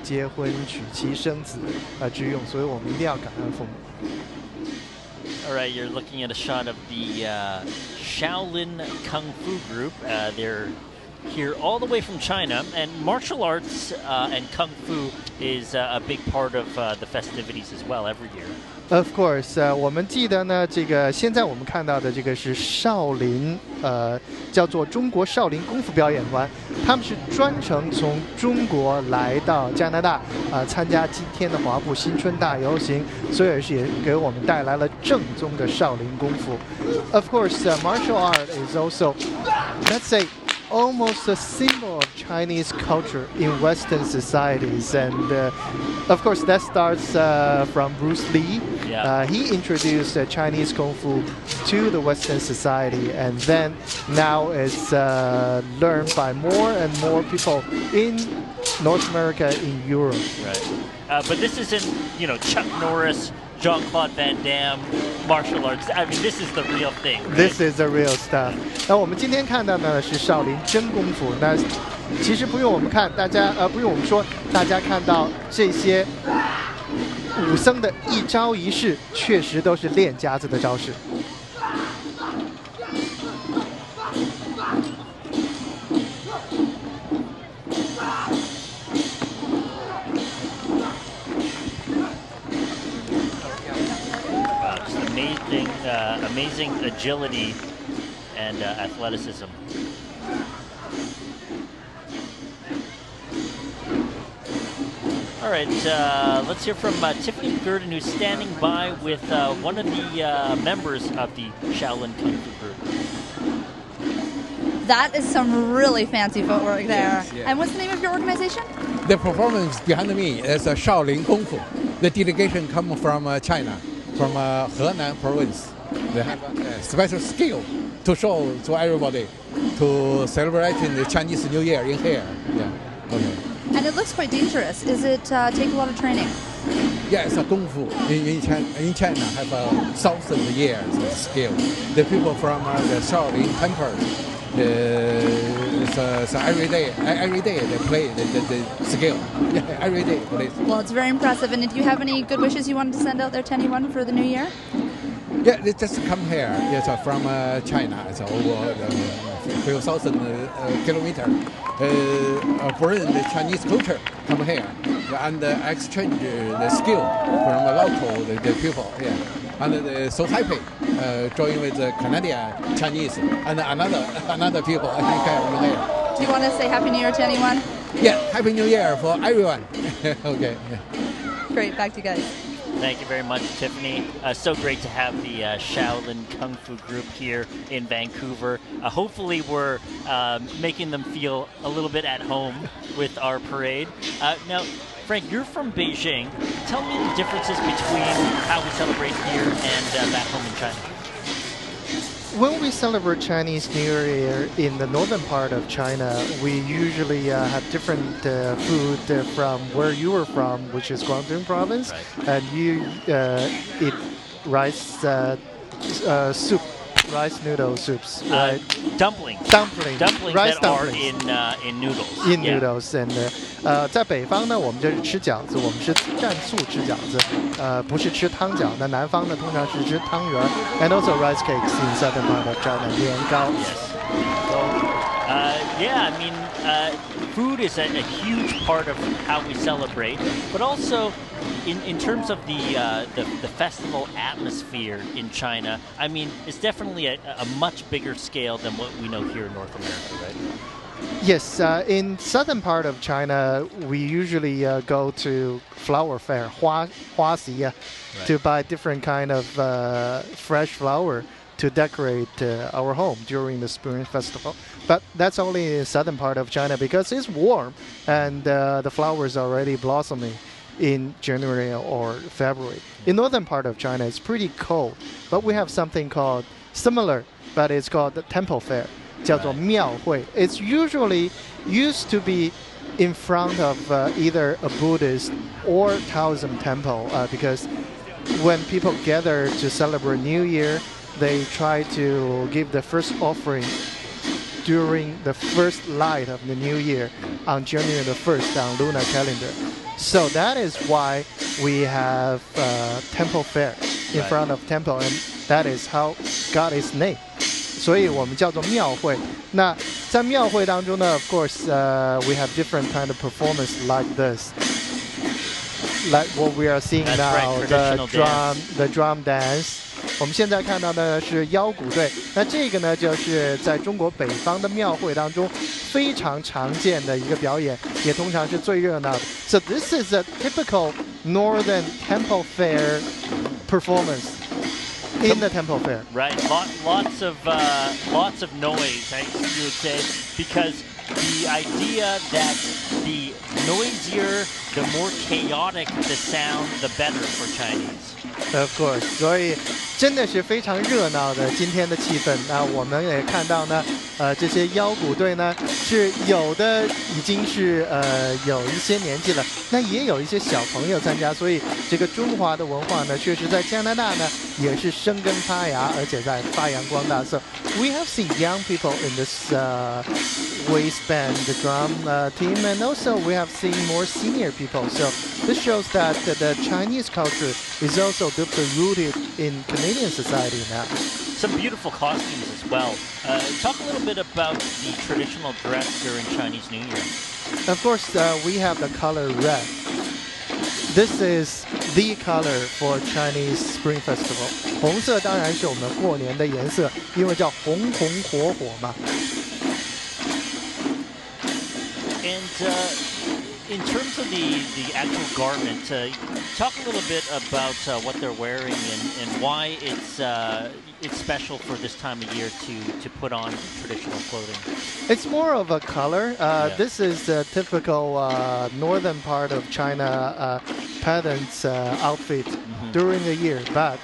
结婚、娶妻、生子之用，所以我们一定要感恩父母。All right, you're looking at a shot of the Shaolin Kung Fu group. They're here all the way from China, and martial arts and Kung Fu is a big part of the festivities as well every year. Of course, 我们记得呢，这个现在我们看到的这个是少林，叫做中国少林功夫表演团，他们是专程从中国来到加拿大，参加今天的华埠新春大游行，所以也给我们带来了正宗的少林功夫。Of course, martial art is also, let's say, almost a symbol of Chinese culture in Western societies, and of course that starts from Bruce Lee. He introduced Chinese Kung Fu to the Western society, and then now it's learned by more and more people in North America, in Europe. Right, but this isn't, Chuck Norris, Jean-Claude Van Damme, martial arts. I mean, this is the real thing. Right? This is the real stuff. 那我们今天看到呢是少林真功夫。那其实不用我们看，不用我们说，大家看到这些武僧的一招一式，确实都是练家子的招式。Amazing agility and athleticism. All right, let's hear from Tiffany Gurdon, who's standing by with one of the members of the Shaolin Kung Fu group. That is some really fancy footwork there. Yes, yes. And what's the name of your organization? The performance behind me is Shaolin Kung Fu. The delegation comes from China, from Henan province. They have a special skill to show to everybody to celebrate the Chinese New Year in here. Yeah. Okay. And it looks quite dangerous. Is it take a lot of training? Yeah, it's a kung fu. In China, have 1,000 years of skill. The people from the Shaolin temple, so every day they play the skill. Yeah, every day, please. Well, it's very impressive. And do you have any good wishes you wanted to send out there to anyone for the new year? Yeah, they just come here. Yes, from China. It's over a few thousand kilometers. Bring the Chinese culture come here and exchange the skill from the local the people. Yeah, and they're so happy join with the Canadian Chinese and another people here. Do you want to say Happy New Year to anyone? Yeah, Happy New Year for everyone. Okay. Great, back to you guys. Thank you very much, Tiffany. So great to have the Shaolin Kung Fu group here in Vancouver. Hopefully we're making them feel a little bit at home with our parade. Now, Frank, you're from Beijing. Tell me the differences between how we celebrate here and back home in China. When we celebrate Chinese New Year in the northern part of China, we usually have different food from where you were from, which is Guangdong province, and you eat rice soup, rice noodle soups, right? Dumplings rice that are in noodles. In noodles, and 在北方呢，我们就是吃饺子，我们是蘸醋吃饺子，不是吃汤饺。那南方呢，通常是吃汤圆 ，and also rice cakes in southern part of China, 年糕。Yeah, I mean, food is a huge part of how we celebrate, but also in terms of the festival atmosphere in China, I mean, it's definitely a much bigger scale than what we know here in North America, right? Yes, in southern part of China, we usually go to flower fair, 花xi, to buy different kind of fresh flower to decorate our home during the Spring Festival. But that's only in the southern part of China because it's warm and the flowers are already blossoming in January or February. In northern part of China, it's pretty cold, but we have something called similar, but it's called the temple fair. 叫做庙会. It's usually used to be in front of either a Buddhist or Taoism temple because when people gather to celebrate New Year, they try to give the first offering during the first light of the New Year on January the 1st on Lunar calendar. So that is why we have temple fair in front of temple, and that is how God is named. 所以我们叫做庙会。那在庙会当中呢 of course, we have different kind of performance like this, like what we are seeing now, the drum dance. 我们现在看到的是腰鼓队，那这个呢就是在中国北方的庙会当中非常常见的一个表演，也通常是最热闹的。So this is a typical northern temple fair performance. In the temple fair, right? Lots of noise, you would say, because the idea that the noisier, the more chaotic the sound, the better for Chinese. Of course, 所以真的是非常热闹的今天的气氛。那我们也看到呢，这些腰鼓队呢是有的已经是有一些年纪了，那也有一些小朋友参加，所以这个中华的文化呢，确实在加拿大呢也是生根发芽，而且在发扬光大。So we have seen young people in this waist band, the drum team, and also we have seen more senior people. So this shows that the Chinese culture is also deeply rooted in Canadian society now. Some beautiful costumes as well. Talk a little bit about the traditional dress during Chinese New Year. Of course, we have the color red. This is the color for Chinese Spring Festival. 红色当然是我们过年的颜色，因为叫红红火火嘛。And in terms of the actual garment, talk a little bit about what they're wearing and why it's special for this time of year to put on traditional clothing. It's more of a color. This is a typical northern part of China peasants outfit during the year, but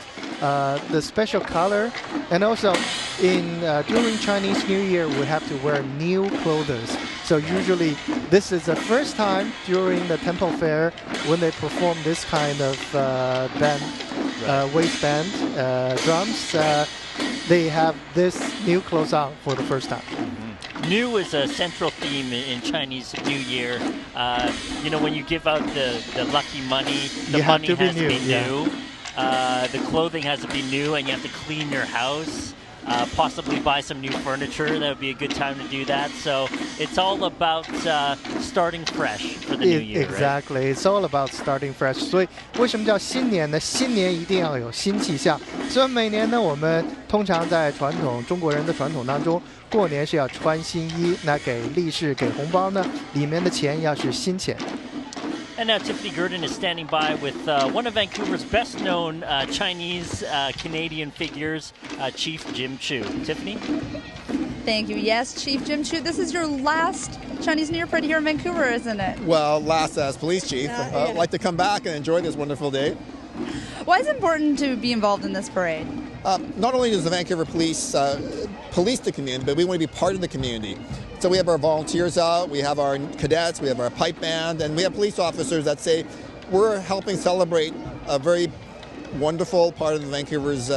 the special color, and also in during Chinese New Year we have to wear new clothes. So So usually this is the first time during the temple fair when they perform this kind of waistband drums. They have this new clothes on for the first time. New is a central theme in Chinese New Year. When you give out the lucky money, the money has to be new. The clothing has to be new, and you have to clean your house. Possibly buy some new furniture. That would be a good time to do that. So it's all about starting fresh for the new year. Exactly, it's all about starting fresh. 所以为什么叫新年呢？新年一定要有新气象。所以每年呢，我们通常在中国人的传统当中，过年是要穿新衣，那给利是给红包呢，里面的钱要是新钱。And now Tiffany Gurdon is standing by with one of Vancouver's best-known Chinese-Canadian figures, Chief Jim Chu. Tiffany? Thank you. Yes, Chief Jim Chu, this is your last Chinese New Year parade here in Vancouver, isn't it? Well, last as police chief. I'd like to come back and enjoy this wonderful day. Why is it important to be involved in this parade? Not only does the Vancouver Police police the community, but we want to be part of the community. So we have our volunteers out, we have our cadets, we have our pipe band, and we have police officers that say we're helping celebrate a very wonderful part of Vancouver's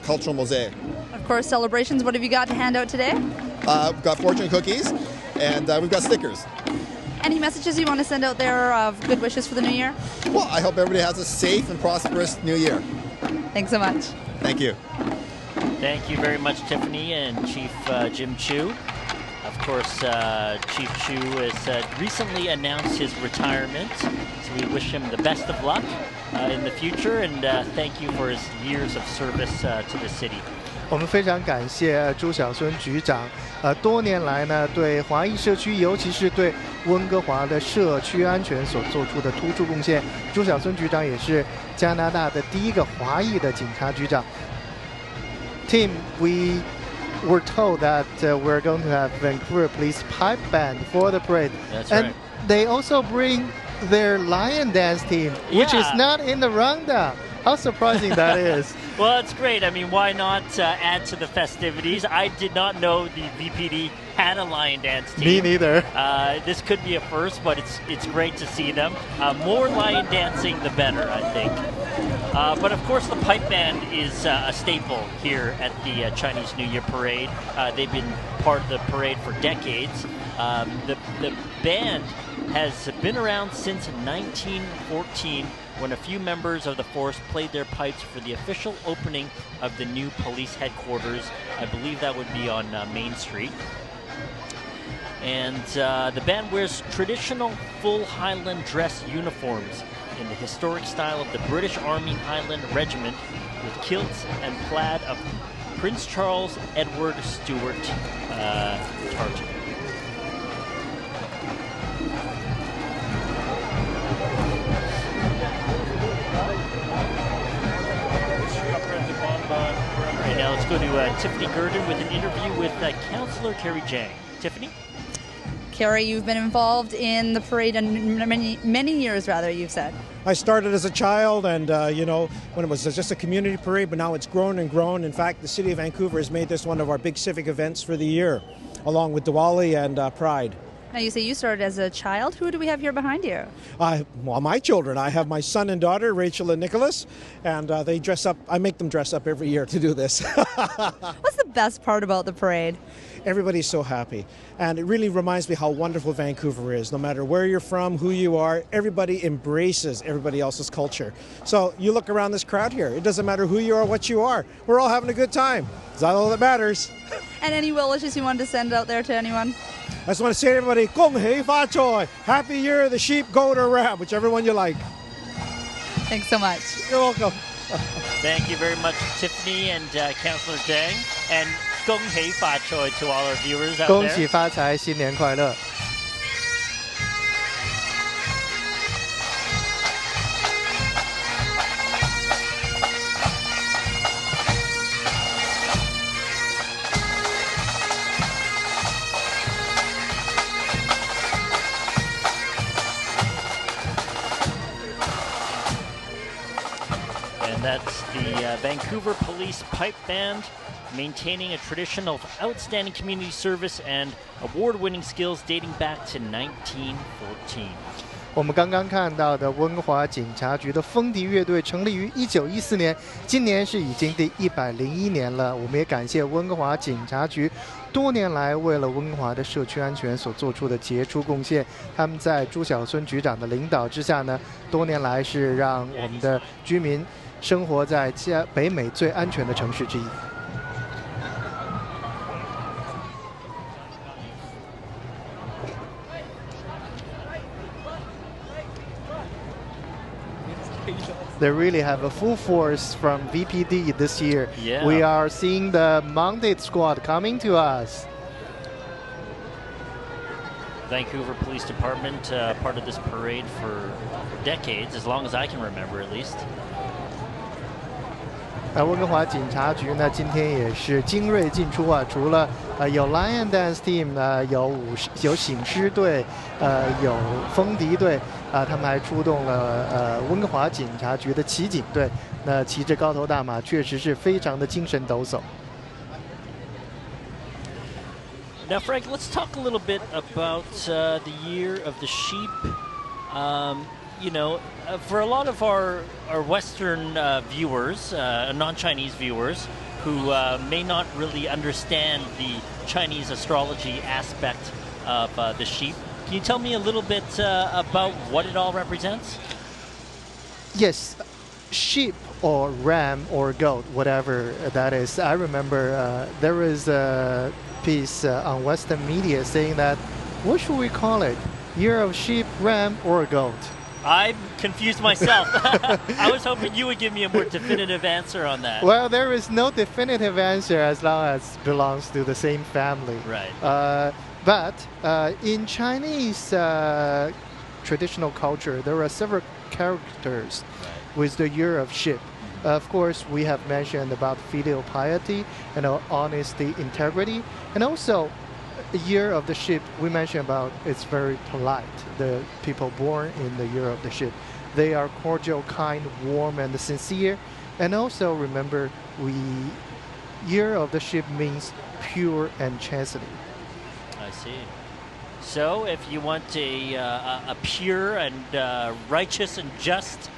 cultural mosaic. Of course, celebrations. What have you got to hand out today? We've got fortune cookies, and we've got stickers. Any messages you want to send out there of good wishes for the new year? Well, I hope everybody has a safe and prosperous new year. Thanks so much. Thank you. Thank you very much, Tiffany and Chief Jim Chu. Of course, Chief Chu has recently announced his retirement, so we wish him the best of luck in the future, and thank you for his years of service to the city. 我们非常感谢朱小孙局长，多年来呢，对华裔社区，尤其是对温哥华的社区安全所做出的突出贡献。朱小孙局长也是加拿大的第一个华裔的警察局长。Tim, we were told that we're going to have Vancouver Police Pipe Band for the parade. That's and right. They also bring their lion dance team, which is not in the rundown. How surprising that is. Well, it's great. I mean, why not add to the festivities? I did not know the VPD had a lion dance team. Me neither. This could be a first, but it's great to see them. More lion dancing, the better, I think. But of course, the pipe band is a staple here at the Chinese New Year parade. They've been part of the parade for decades. The band has been around since 1914, when a few members of the force played their pipes for the official opening of the new police headquarters. I believe that would be on Main Street. And the band wears traditional full Highland dress uniforms in the historic style of the British Army Highland Regiment, with kilts and plaid of Prince Charles Edward Stuart tartan. Right, now let's go to Tiffany Gurdon with an interview with Councillor Carrie Jang. Tiffany? Carrie, you've been involved in the parade many years, rather, you've said. I started as a child and, when it was just a community parade, but now it's grown and grown. In fact, the City of Vancouver has made this one of our big civic events for the year, along with Diwali and Pride. Now, you say you started as a child. Who do we have here behind you? Well, my children. I have my son and daughter, Rachel and Nicholas, and they dress up. I make them dress up every year to do this. What's the best part about the parade? Everybody's so happy, and it really reminds me how wonderful Vancouver is. No matter where you're from, who you are, everybody embraces everybody else's culture. So you look around this crowd here, it doesn't matter who you are, what you are. We're all having a good time. That's all that matters. And any well wishes you wanted to send out there to anyone? I just want to say to everybody, Gong Hei Fa Choi, Happy Year of the Sheep, Goat, or Ram, whichever one you like. Thanks so much. You're welcome. Thank you very much, Tiffany and Councillor Jang. And Gong Hei Fa Choi to all our viewers out there. 恭喜发财，新年快乐。And that's the Vancouver Police Pipe Band maintaining a tradition of outstanding community service and award-winning skills dating back to 1914. 我们刚刚看到的温华警察局的风笛乐队成立于1914年，今年是已经第101年了。我们也感谢温华警察局多年来为了温华的社区安全所做出的杰出贡献。他们在朱小孙局长的领导之下呢，多年来是让我们的居民生活在北美最安全的城市之一。They really have a full force from VPD this year. Yeah. We are seeing the mounted squad coming to us. Vancouver Police Department, part of this parade for decades, as long as I can remember at least. 温哥华警察局呢，今天也是精锐进出啊！除了有 Lion Dance Team 有醒狮队，有风笛队他们还出动了温哥华警察局的骑警队。那骑着高头大马，确实是非常的精神抖擞。Now, Frank, let's talk a little bit about the year of the sheep. You know, for a lot of our Western viewers, non-Chinese viewers, who may not really understand the Chinese astrology aspect of the sheep, can you tell me a little bit about what it all represents? Yes, sheep or ram or goat, whatever that is. I remember there was a piece on Western media saying that, what should we call it? Year of sheep, ram, or goat? I'm confused myself. I was hoping you would give me a more definitive answer on that. Well, there is no definitive answer as long as it belongs to the same family. Right. But in Chinese traditional culture, there are several characters with the year of sheep. Of course, we have mentioned about filial piety and honesty, integrity, and also the year of the sheep, we mentioned about it's very polite. The people born in the year of the sheep, they are cordial, kind, warm, and sincere. And also remember, year of the sheep means pure and chastity. I see. So, if you want a pure and righteous and just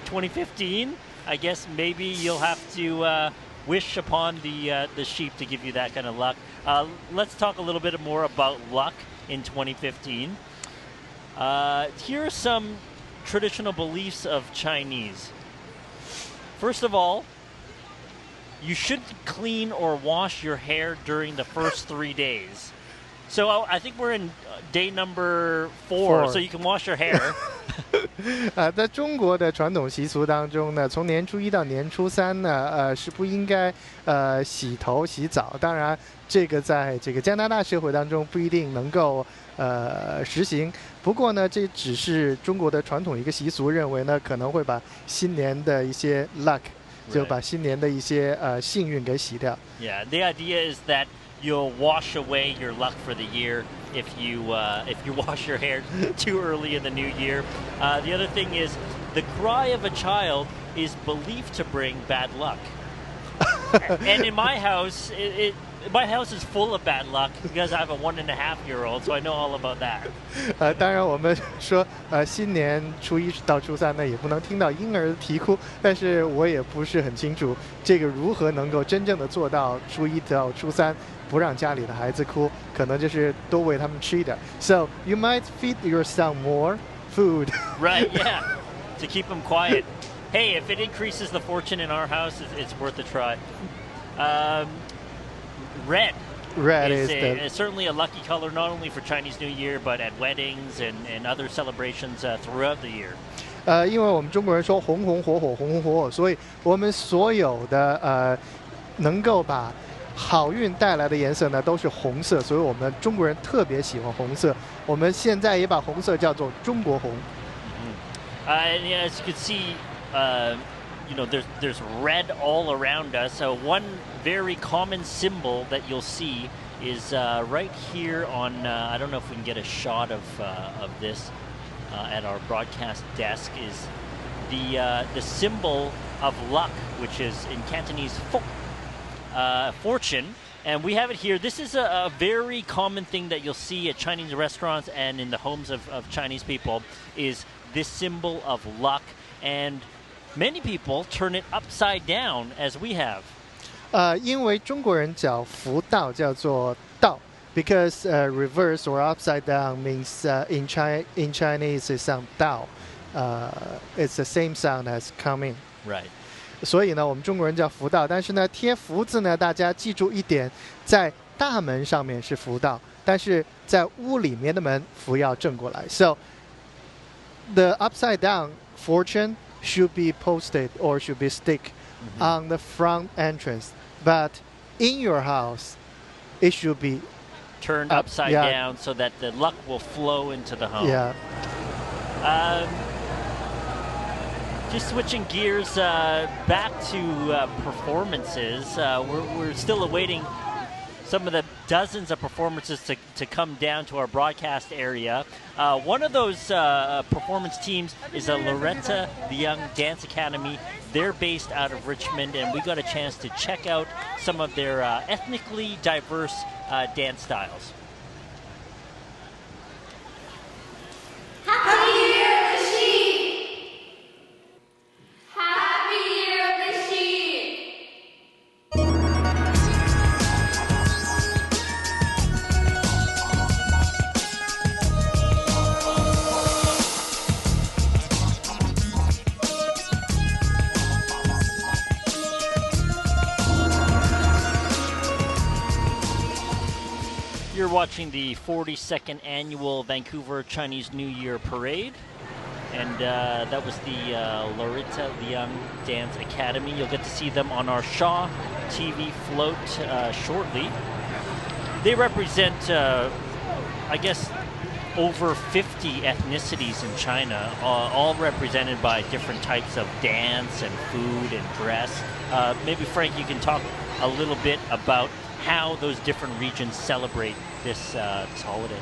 2015, I guess maybe you'll have to wish upon the sheep to give you that kind of luck. Let's talk a little bit more about luck in 2015. Here are some traditional beliefs of Chinese. First of all, you shouldn't clean or wash your hair during the first 3 days. So I think we're in day number 4, so you can wash your hair. 在中国的传统习俗当中呢，从年初1到年初3呢，是不应该洗头洗澡。当然，这个在这个加拿大社会当中不一定能够实行。不过呢，这只是中国的传统一个习俗，认为呢可能会把新年的一些 luck， 就把新年的一些幸运给洗掉。Yeah, the idea is that you'll wash away your luck for the year if you wash your hair too early in the new year. The other thing is the cry of a child is believed to bring bad luck. And in my house, my house is full of bad luck because I have a 1.5-year-old, so I know all about that. 当然我们说新年初1到初3呢，也不能听到婴儿啼哭，但是我也不是很清楚这个如何能够真正的做到初1到初3不让家里的孩子哭，可能就是多喂他们吃一点。So you might feed your son more food. Right, yeah, to keep him quiet. Hey, if it increases the fortune in our house, it's worth a try. Red. Red is certainly a lucky color, not only for Chinese New Year, but at weddings and other celebrations throughout the year. 因为我们中国人说红红火火，红红火火，所以我们所有的能够把好运带来的颜色呢，都是红色，所以我们中国人特别喜欢红色。我们现在也把红色叫做中国红。And as you can see, you know, there's red all around us. So one very common symbol that you'll see is right here on. I don't know if we can get a shot of this at our broadcast desk. Is the symbol of luck, which is in Cantonese "phúc." fortune. And we have it here. This is a very common thing that you'll see at Chinese restaurants and in the homes of Chinese people, is this symbol of luck. And many people turn it upside down, as we have. 因为中国人叫福道叫做道 because reverse or upside down means in Chinese is sound dao. It's the same sound as coming. Right. 所以呢，我们中国人叫福道，但是呢，贴福字呢，大家记住一点，在大门上面是福道，但是在屋里面的门福要正过来。So the upside down fortune should be posted or should be stick on the front entrance, but in your house, it should be turned upside down so that the luck will flow into the home. Yeah. Just switching gears back to performances. We're still awaiting some of the dozens of performances to come down to our broadcast area. One of those performance teams is a Loretta the Young Dance Academy. They're based out of Richmond, and we got a chance to check out some of their ethnically diverse dance styles. Happy Year of the Sheep! Happy Year of the Sheep! You're watching the 42nd annual Vancouver Chinese New Year Parade, and that was the Loretta the Young Dance Academy. You'll get to see them on our Shaw TV float shortly. They represent, I guess, over 50 ethnicities in China, all represented by different types of dance and food and dress. Maybe, Frank, you can talk a little bit about how those different regions celebrate this holiday.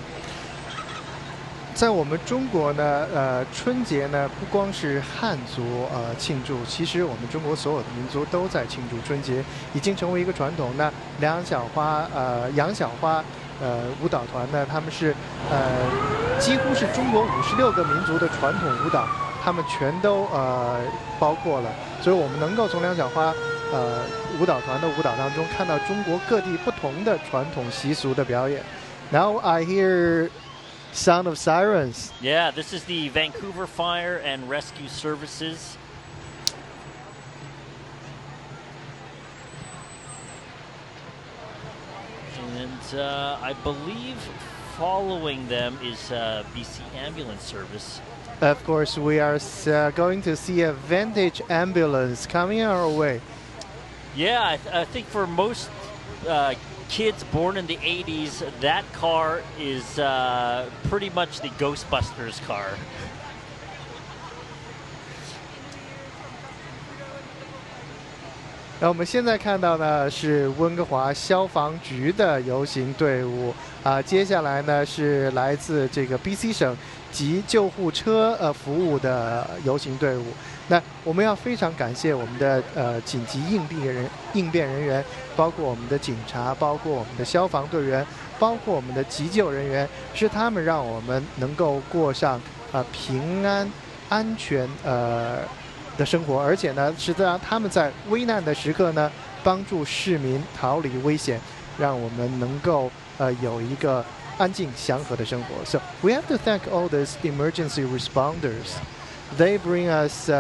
在我们中国呢，春节呢不光是汉族庆祝，其实我们中国所有的民族都在庆祝春节，已经成为一个传统。那杨小花舞蹈团呢，他们是几乎是中国56个民族的传统舞蹈，他们全都包括了，所以我们能够从杨小花舞蹈团的舞蹈当中看到中国各地不同的传统习俗的表演。Now I hear sound of sirens. Yeah, this is the Vancouver Fire and Rescue Services. And I believe following them is BC Ambulance Service. Of course, we are going to see a vintage ambulance coming our way. Yeah, I think for most kids born in the 80s, that car is pretty much the Ghostbusters car. 那我们现在看到呢是温哥华消防局的游行队伍接下来呢是来自这个 BC 省急救护车服务的游行队伍。那我们要非常感谢我们的紧急应变人员，包括我们的警察，包括我们的消防队员，包括我们的急救人员，是他们让我们能够过上平安、安全的生活，而且呢，是让他们在危难的时刻呢，帮助市民逃离危险，让我们能够有一个安静祥和的生活。So we have to thank all these emergency responders. They bring us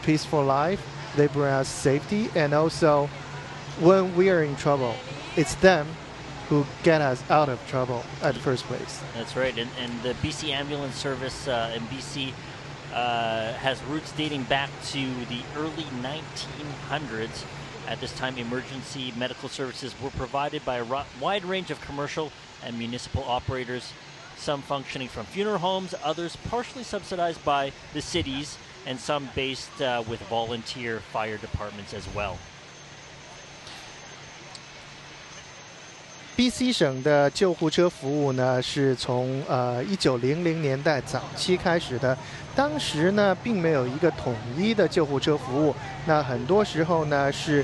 peaceful life. They bring us safety, and also when we are in trouble, it's them who get us out of trouble at the first place. That's right, and the BC Ambulance Service in BC has roots dating back to the early 1900s. At this time, emergency medical services were provided by a wide range of commercial and municipal operators, some functioning from funeral homes, others partially subsidized by the cities, and some based with volunteer fire departments as well. BC 省的救护车服务呢，是从1900年代早期开始的。当时呢，并没有一个统一的救护车服务。那很多时候呢，是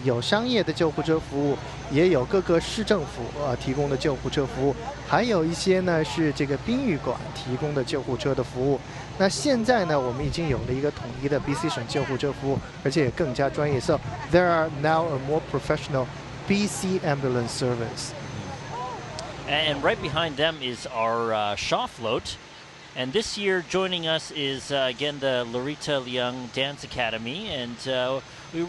有商业的救护车服务，也有各个市政府提供的救护车服务，还有一些呢是这个殡仪馆提供的救护车的服务。那现在呢，我们已经有了一个统一的 BC 省救护车服务，而且也更加专业。So there are now a more professional BC ambulance service. And right behind them is our Shaw float. And this year joining us is, again, the Larita Liang Dance Academy. And we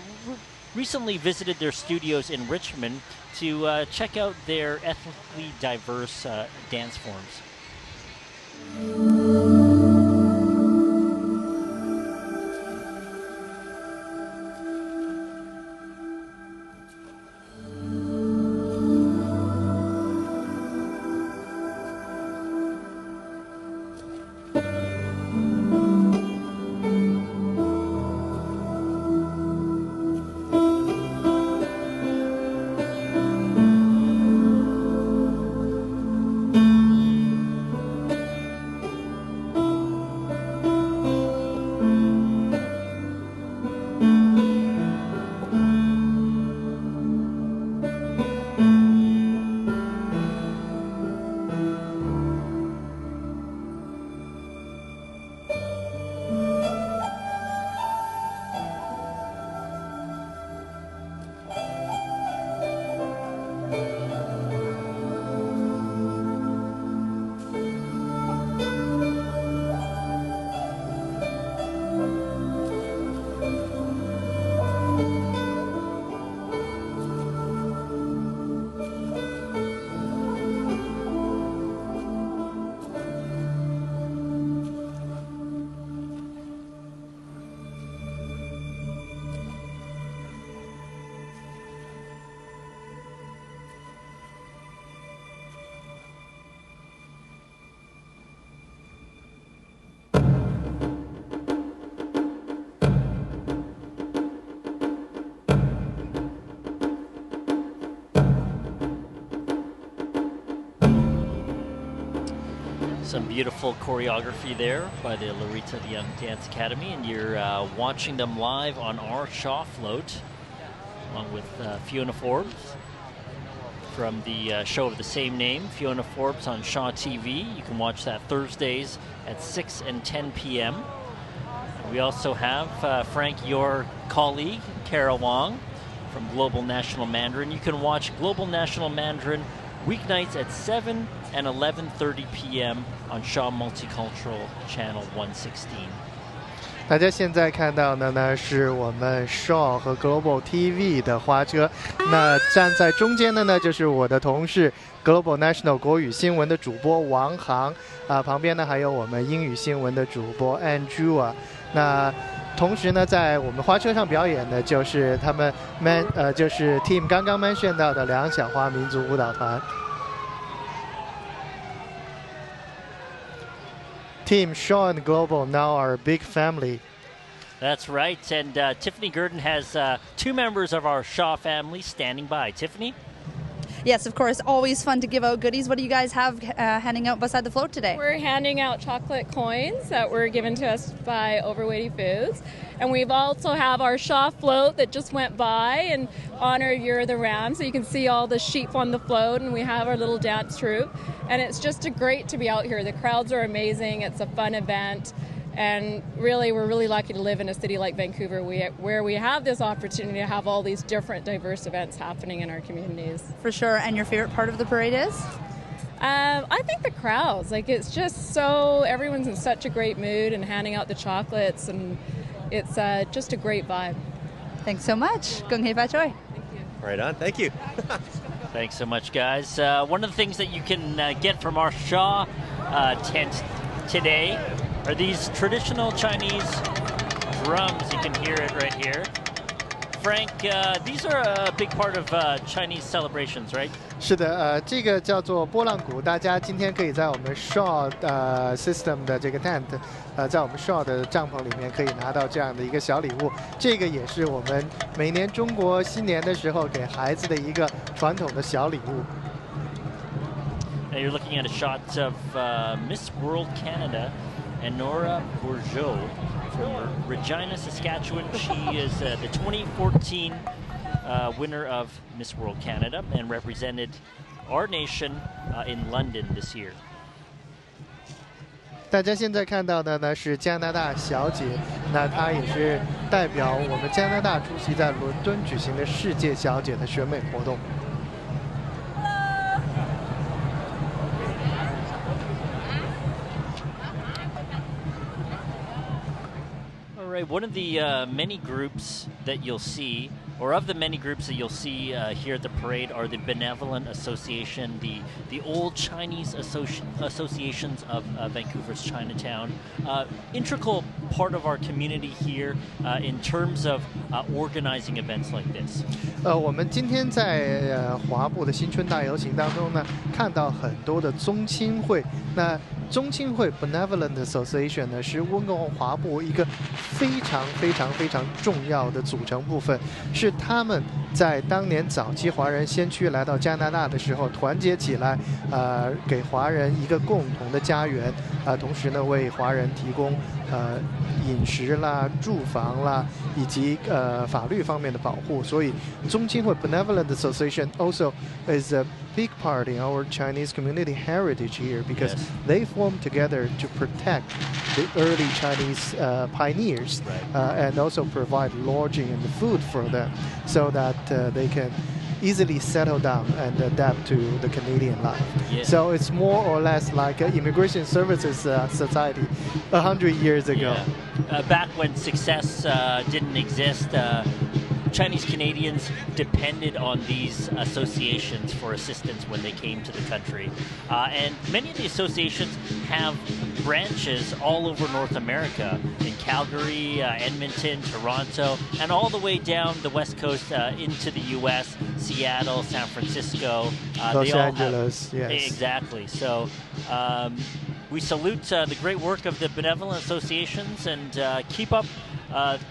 recently visited their studios in Richmond to check out their ethnically diverse dance forms. Some beautiful choreography there by the Larita Liang Dance Academy, and you're watching them live on our Shaw float, along with Fiona Forbes from the show of the same name, Fiona Forbes on Shaw TV. You can watch that Thursdays at 6 and 10 p.m. We also have Frank, your colleague, Kara Wong from Global National Mandarin. You can watch Global National Mandarin weeknights at 7 and 11:30 p.m. on Shaw Multicultural Channel 116. 大家现在看到的呢，是我们 Shaw 和 Global TV 的花车。那站在中间的呢，就是我的同事 Global National 国语新闻的主播王航旁边呢还有我们英语新闻的主播 Andrew 那同时呢，在我们花车上表演的就是他们就是 Team 刚刚 mention 到的两小花民族舞蹈团。Team Shaw and Global now are a big family. That's right, and Tiffany Gurdon has two members of our Shaw family standing by. Tiffany? Yes, of course, always fun to give out goodies. What do you guys have handing out beside the float today? We're handing out chocolate coins that were given to us by Overweighty Foods. And we've also have our Shaw float that just went by in honor of Year of the Ram. So you can see all the sheep on the float, and we have our little dance troupe. And it's just great to be out here. The crowds are amazing. It's a fun event. And really, we're really lucky to live in a city like Vancouver where we have this opportunity to have all these different diverse events happening in our communities. For sure. And your favorite part of the parade is? I think the crowds. Like, it's just so, everyone's in such a great mood and handing out the chocolates, and it's just a great vibe. Thanks so much. Gung hei fa choi. Thank you. Right on. Thank you. Thanks so much, guys. One of the things that you can get from our Shaw tent today are these traditional Chinese drums. You can hear it right here. Frank, these are a big part of Chinese celebrations, right? 是的，这个叫做波浪鼓，大家今天可以在我们 Shaw System 的这个 tent，在我们 Shaw 的帐篷里面可以拿到这样的一个小礼物。这个也是我们每年中国新年的时候给孩子的一个传统的小礼物。Now you're looking at a shot of Miss World Canada, Enora Bourgeau from Regina, Saskatchewan. She is the 2014 winner of Miss World Canada and represented our nation in London this year. 大家现在看到的呢是加拿大小姐，那她也是代表我们加拿大出席在伦敦举行的世界小姐的选美活动。All right, one of the many groups that you'll see, or of the many groups that you'll see here at the parade, are the Benevolent Association, the old Chinese associations of Vancouver's Chinatown. Integral part of our community here in terms of organizing events like this. 我们今天在华埠的新春大游行当中呢，看到很多的宗亲会。那宗亲会 Benevolent Association 呢，是温哥华埠一个非常重要的组成部分，是他们在当年早期华人先驱来到加拿大的时候团结起来，给华人一个共同的家园，同时呢为华人提供饮食啦、住房啦，以及法律方面的保护。所以宗亲会 Benevolent Association also is a big part in our Chinese community heritage here because they formed together to protect the early Chinese pioneers and also provide lodging and food for them so that they can easily settle down and adapt to the Canadian life. Yeah. So it's more or less like an immigration services society 100 years ago. Yeah. Back when success didn't exist, Chinese Canadians depended on these associations for assistance when they came to the country. And many of the associations have branches all over North America, in Calgary, Edmonton, Toronto, and all the way down the West Coast into the U.S., Seattle, San Francisco. Los Angeles, yes. Exactly. So we salute the great work of the Benevolent Associations and keep up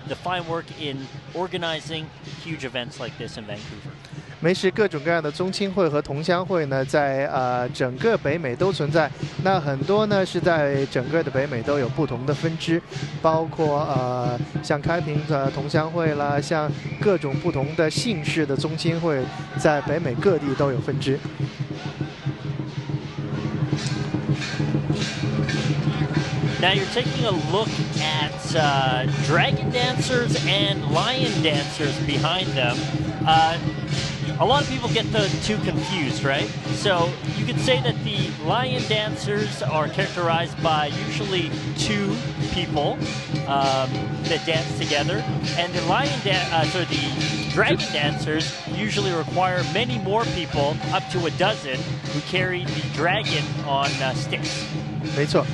the fine work in organizing huge events like this in Vancouver. 没事，各种各样的宗亲会和同乡会呢，在整个北美都存在。那很多呢是在整个的北美都有不同的分支，包括像开平的同乡会啦，像各种不同的姓氏的宗亲会，在北美各地都有分支。Now you're taking a look at dragon dancers and lion dancers behind them. A lot of people get the two confused, right? So you could say that the lion dancers are characterized by usually two people that dance together, and the the dragon dancers usually require many more people, up to a dozen, who carry the dragon on sticks. 没错，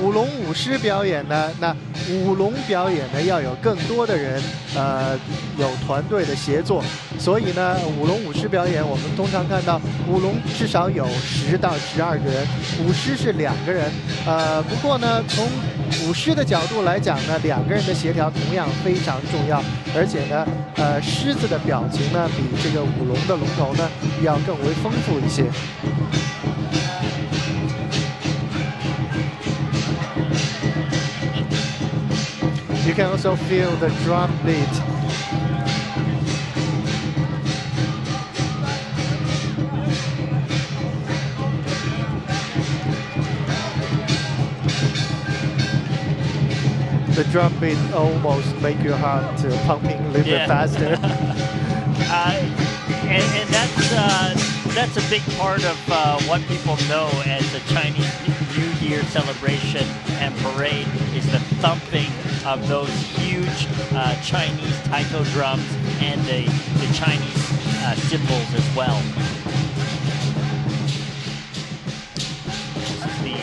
舞龙舞狮表演呢，那舞龙表演呢要有更多的人，有团队的协作，所以呢，舞龙舞狮表演我们通常看到舞龙至少有10到12个人，舞狮是2个人，不过呢，从舞狮的角度来讲呢，2个人的协调同样非常重要，而且呢，狮子的表情呢比这个舞龙的龙头呢要更为丰富一些。You can also feel the drum beat. The drum beat almost make your heart pumping a little bit faster. And that's a big part of what people know as the Chinese New Year celebration and parade is the thumping of those huge Chinese taiko drums and the Chinese cymbals as well. This is the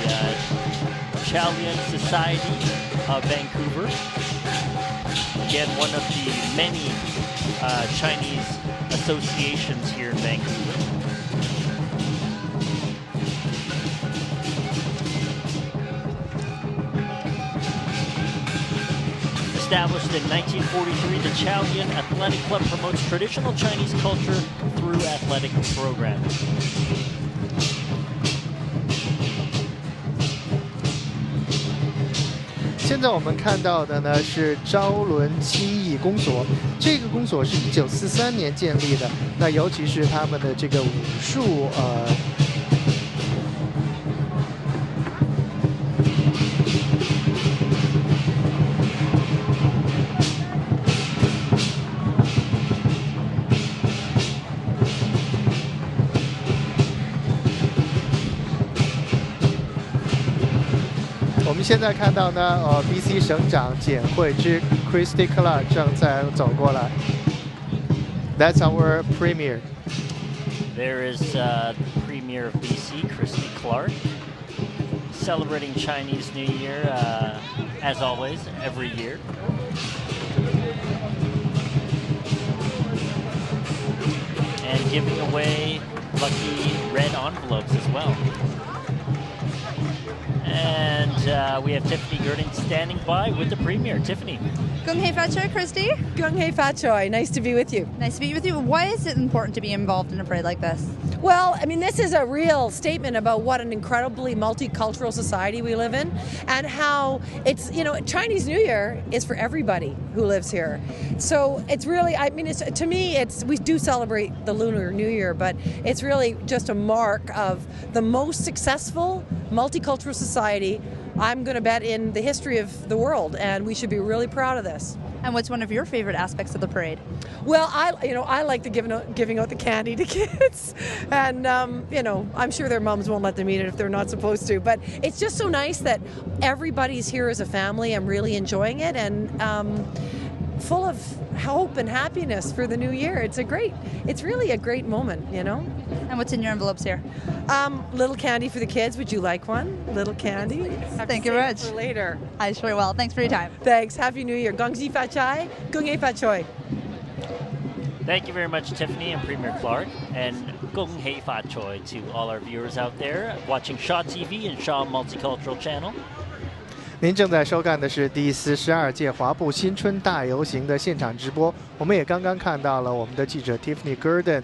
Shaolin Society of Vancouver. Again, one of the many Chinese associations here in Vancouver. Established in 1943, the Shaolin Athletic Club promotes traditional Chinese culture through athletic programs. 现在我们看到的呢是昭伦亲艺公所，这个公所是1943年建立的。那尤其是他们的这个武术我们现在看到呢，BC 省长简惠之 Christy Clark 正在走过来。That's our premier. There is the Premier of BC, Christy Clark, celebrating Chinese New Year, as always, every year. And giving away lucky red envelopes as well. And we have Tiffany Gerding standing by with the Premier. Tiffany. Gung hei fa choi, Christy. Gung hei fa choi. Nice to be with you. Nice to be with you. Why is it important to be involved in a parade like this? Well, I mean, this is a real statement about what an incredibly multicultural society we live in and how it's, Chinese New Year is for everybody who lives here. So it's really, to me, we do celebrate the Lunar New Year, but it's really just a mark of the most successful multicultural society, I'm going to bet, in the history of the world, and we should be really proud of this. And what's one of your favorite aspects of the parade? Well, I like the giving out the candy to kids, and I'm sure their mums won't let them eat it if they're not supposed to. But it's just so nice that everybody's here as a family. I'm really enjoying it, and full of hope and happiness for the new year. It's really a great moment, And what's in your envelopes here? Little candy for the kids. Would you like one? Little candy? Thank you very much. For later. I sure will. Thanks for your time. Thanks. Happy New Year. Gong Xi Fa Chai. Gung Hei Fa Choi. Thank you very much, Tiffany and Premier Clark. And Gong Hei Fa Choi to all our viewers out there watching Shaw TV and Shaw Multicultural Channel. 您正在收看的是第42届华埠新春大游行的现场直播。我们也刚刚看到了我们的记者 Tiffany Gerding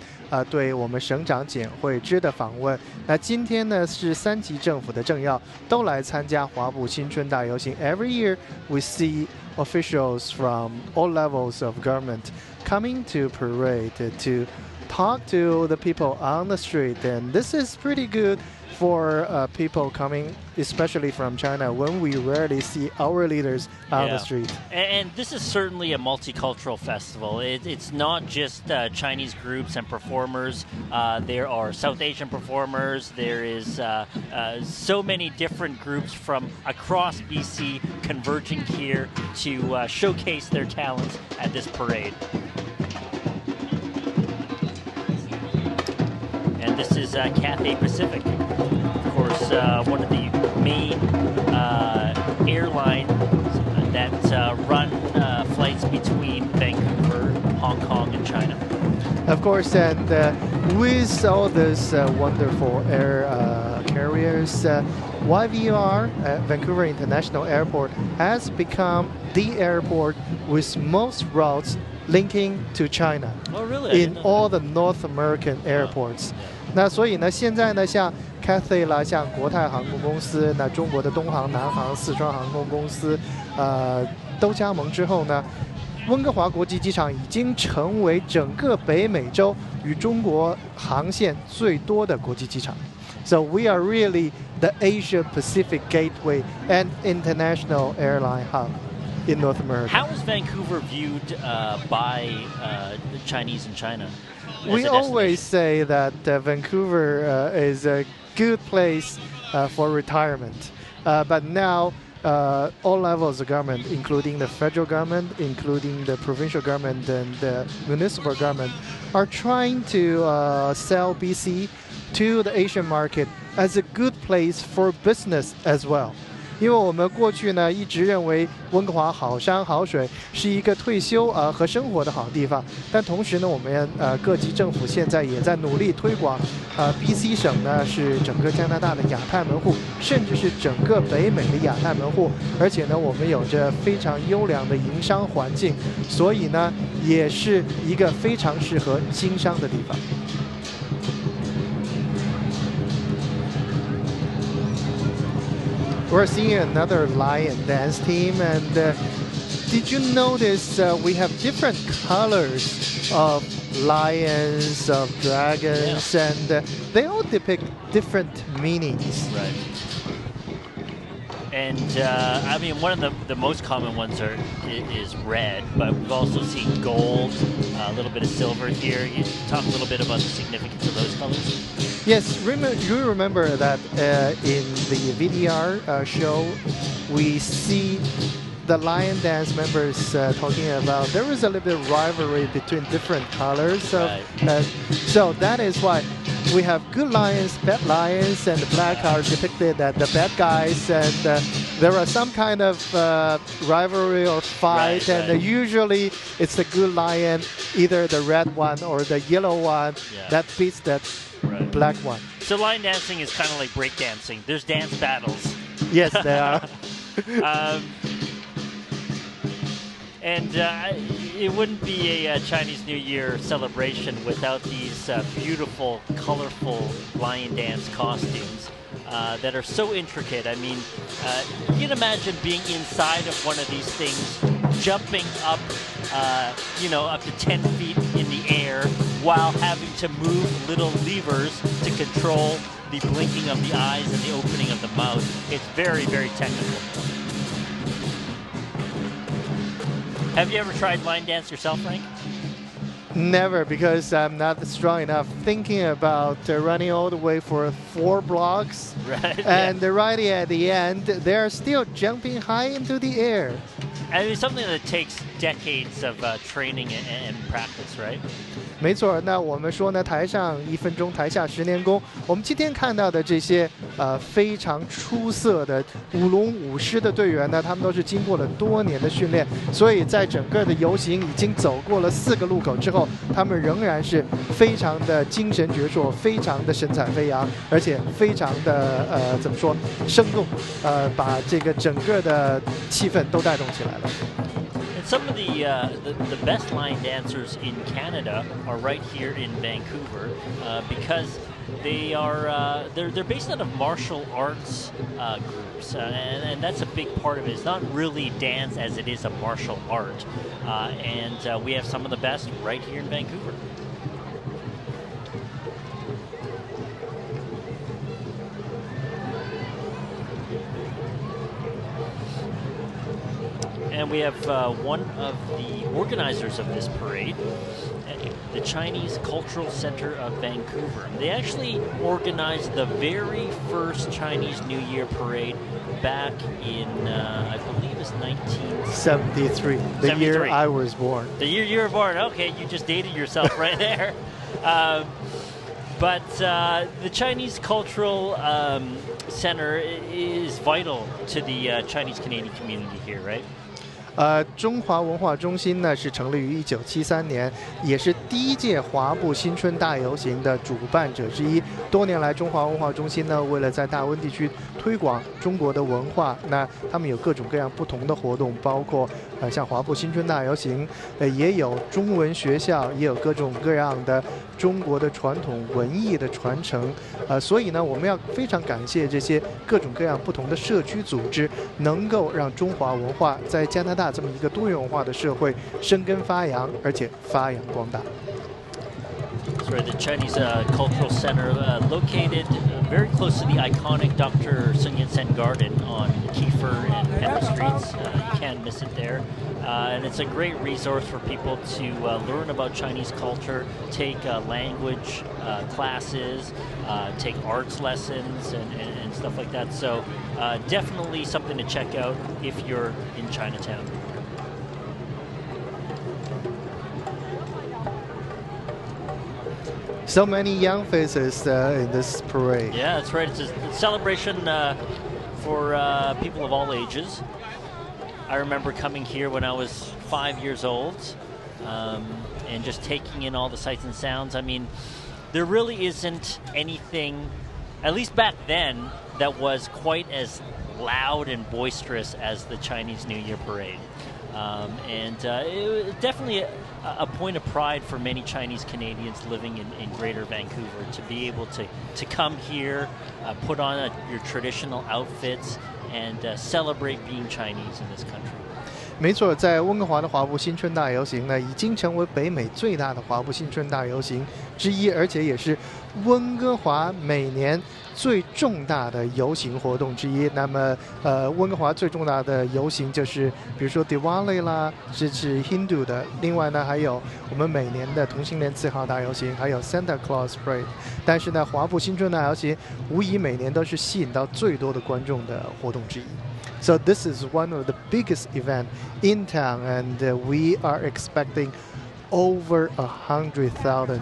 对我们省长简惠之的访问。那今天呢是3级政府的政要都来参加华埠新春大游行。Every year we see officials from all levels of government coming to parade to talk to the people on the street, and this is pretty good for people coming, especially from China, when we rarely see our leaders on the street. And this is certainly a multicultural festival. It's not just Chinese groups and performers. There are South Asian performers. There is so many different groups from across BC converging here to showcase their talents at this parade. And this is Cathay Pacific. Of course, one of the main airlines that run flights between Vancouver, Hong Kong, and China. Of course, and with all those wonderful air carriers, YVR, Vancouver International Airport, has become the airport with most routes linking to China. Oh, really? In all the North American airports. 那所以呢，现在呢，像 Cathay 啦，像国泰航空公司，那中国的东航、南航、四川航空公司，都加盟之后呢，温哥华国际机场已经成为整个北美洲与中国航线最多的国际机场。So we are really the Asia Pacific gateway and international airline hub in North America. How is Vancouver viewed by the Chinese in China? We always say that Vancouver is a good place for retirement, but now all levels of government, including the federal government, including the provincial government and the municipal government, are trying to sell BC to the Asian market as a good place for business as well. 因为我们过去呢一直认为温哥华好山好水是一个退休和生活的好地方，但同时呢，我们各级政府现在也在努力推广BC 省呢是整个加拿大的亚太门户，甚至是整个北美的亚太门户，而且呢，我们有着非常优良的营商环境，所以呢，也是一个非常适合经商的地方。we're seeing another lion dance team, and did you notice we have different colors of lions, of dragons, and they all depict different meanings. Right. And I mean, one of the most common ones is red, but we've also seen gold, a little bit of silver here. You talk a little bit about the significance of those colors. Yes, you remember that in the VDR show, we see the lion dance members talking about there was a little bit of rivalry between different colors. So that is why we have good lions, bad lions, and the black are depicted as the bad guys, and there are some kind of rivalry or fight, and usually it's the good lion, either the red one or the yellow one, that beats that black one. So lion dancing is kind of like break dancing. There's dance battles. Yes, they are. And it wouldn't be a Chinese New Year celebration without these beautiful, colorful lion dance costumes that are so intricate. I mean, you can imagine being inside of one of these things, jumping up, up to 10 feet in the air while having to move little levers to control the blinking of the eyes and the opening of the mouth. It's very, very technical. Have you ever tried line dance yourself, Frank? Never, because I'm not strong enough. Thinking about running all the way for 4 blocks, and right at the end, they're still jumping high into the air. And it's something that takes decades of training and practice, right? 没错，那我们说呢，台上1分钟，台下10年功。我们今天看到的这些非常出色的舞龙舞狮的队员呢，他们都是经过了多年的训练，所以在整个的游行已经走过了4个路口之后，他们仍然是非常的精神矍铄，非常的神采飞扬，而且非常的怎么说生动，把这个整个的气氛都带动起来了。 Some of the best line dancers in Canada are right here in Vancouver because they're based out of martial arts groups, and that's a big part of it. It's not really dance as it is a martial art, and we have some of the best right here in Vancouver. And we have one of the organizers of this parade, the Chinese Cultural Center of Vancouver. They actually organized the very first Chinese New Year parade back in, I believe it's 1973, the year I was born. The year you were born. Okay, you just dated yourself right there. But the Chinese Cultural Center is vital to the Chinese Canadian community here, right? 中华文化中心呢是成立于1973年，也是第1届华埠新春大游行的主办者之一。多年来，中华文化中心呢为了在大温地区推广中国的文化，那他们有各种各样不同的活动，包括像华埠新春大游行，也有中文学校，也有各种各样的中国的传统文艺的传承。所以呢，我们要非常感谢这些各种各样不同的社区组织，能够让中华文化在加拿大这么一个多元文化的社会生根发扬，而且发扬光大。 Sorry, the Chinese Cultural Center located very close to the iconic Dr. Sun Yat-sen Garden on Kiefer and Pepper Streets. You can't miss it there. And it's a great resource for people to learn about Chinese culture, take language classes, take arts lessons, and stuff like that. So definitely something to check out if you're in Chinatown. So many young faces in this parade. Yeah, that's right. It's a celebration for people of all ages. I remember coming here when I was 5 years old and just taking in all the sights and sounds. I mean, there really isn't anything, at least back then, that was quite as loud and boisterous as the Chinese New Year parade. Definitely a point of pride for many Chinese Canadians living in Greater Vancouver to be able to come here, put on your traditional outfits, and celebrate being Chinese in this country. 没错，在温哥华的华埠新春大游行呢，已经成为北美最大的华埠新春大游行之一，而且也是温哥华每年最重大的游行活动之一。那么，温哥华最重大的游行就是，比如说 Diwali 啦，是 Hindu 的。另外呢，还有我们每年的同性恋4号大游行，还有 Santa Claus Parade。但是呢，华埠新春大游行无疑每年都是吸引到最多的观众的活动之一。So this is one of the biggest event in town, and we are expecting over 100,000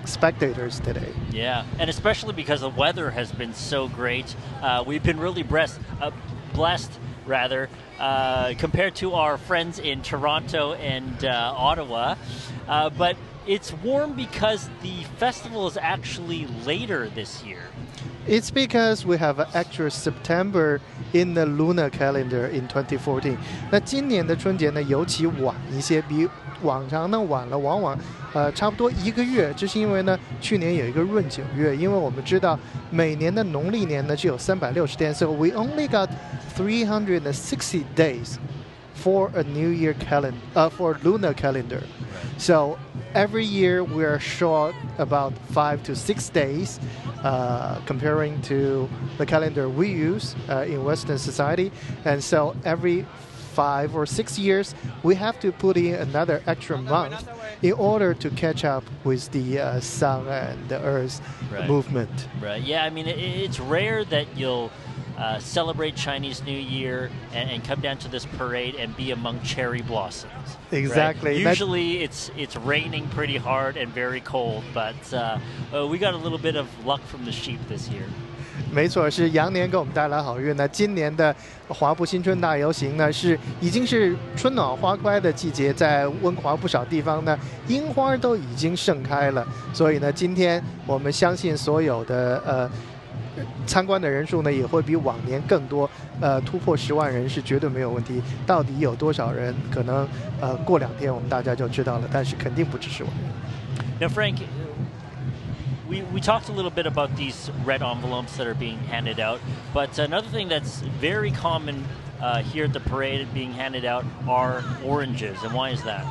spectators today. Yeah, and especially because the weather has been so great, we've been really blessed compared to our friends in Toronto and Ottawa. But it's warm because the festival is actually later this year. It's because we have an extra September in the lunar calendar in 2014. 那今年的春节呢，尤其晚一些，比往常呢晚了往往差不多1个月。这是因为呢，去年有一个闰9月，因为我们知道每年的农历年呢只有360天 ，so we only got 360 days for a New Year calendar, for lunar calendar. So every year we are short about 5 to 6 days, comparing to the calendar we use in Western society. And so every 5 or 6 years, we have to put in another extra month in order to catch up with the sun and the earth movement. Right. Yeah. I mean, it's rare that you'll celebrate Chinese New Year and come down to this parade and be among cherry blossoms. Exactly. Right? Usually it's raining pretty hard and very cold, but we got a little bit of luck from the sheep this year. 没错，是羊年给我们带来好运呢。今年的华埠新春大游行呢，已经是春暖花开的季节，在温哥华不少地方呢，樱花都已经盛开了。所以呢，今天我们相信所有的参观的人数呢，也会比往年更多，突破10万人是绝对没有问题。到底有多少人？可能过2天我们大家就知道了，但是肯定不止10万人。Now, Frank, we talked a little bit about these red envelopes that are being handed out, but another thing that's very common here at the parade being handed out are oranges, and why is that?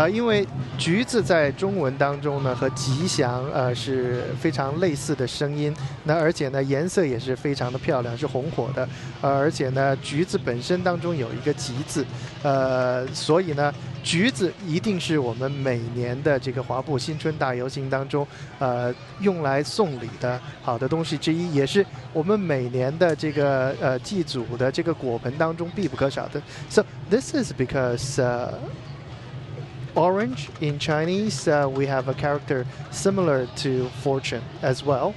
因为橘子在中文当中呢和吉祥是非常类似的声音，那而且呢颜色也是非常的漂亮，是红火的，而且呢橘子本身当中有一个吉字，所以呢橘子一定是我们每年的这个华埠新春大游行当中用来送礼的好的东西之一，也是我们每年的这个祭祖的这个果盆当中必不可少的。So this is because orange in Chinese, we have a character similar to fortune as well.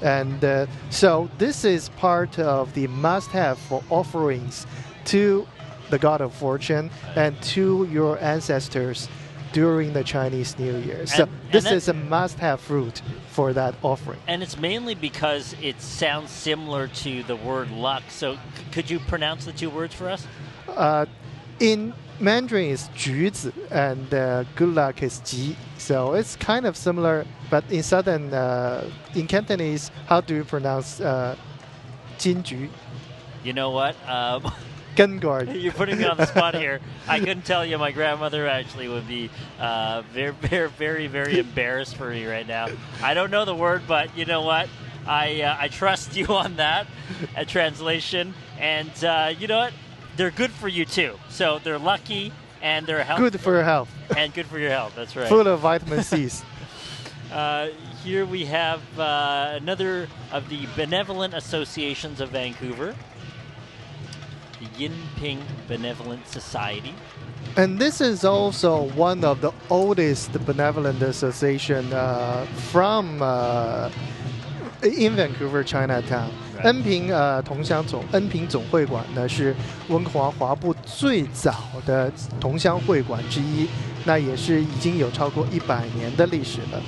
And so this is part of the must-have for offerings to the god of fortune and to your ancestors during the Chinese New Year. So this is a must-have fruit for that offering. And it's mainly because it sounds similar to the word luck. So could you pronounce the two words for us? In Mandarin is 橘子 and good luck is 吉. So it's kind of similar, but in southern, in Cantonese, how do you pronounce 金桔? You know what? You're putting me on the spot here. I couldn't tell you. My grandmother actually would be very, very, very, very embarrassed for me right now. I don't know the word, but you know what? I trust you on that translation. And you know what? They're good for you too. So they're lucky and they're healthy. Good for your health. And good for your health. That's right. Full of vitamin C's. Here we have another of the benevolent associations of Vancouver. The Yinping Benevolent Society. And this is also one of the oldest benevolent association from in Vancouver Chinatown. 恩平恩平总会馆呢是温哥华华埠最早的同乡会馆之一，那也是已经有超过100年的历史了。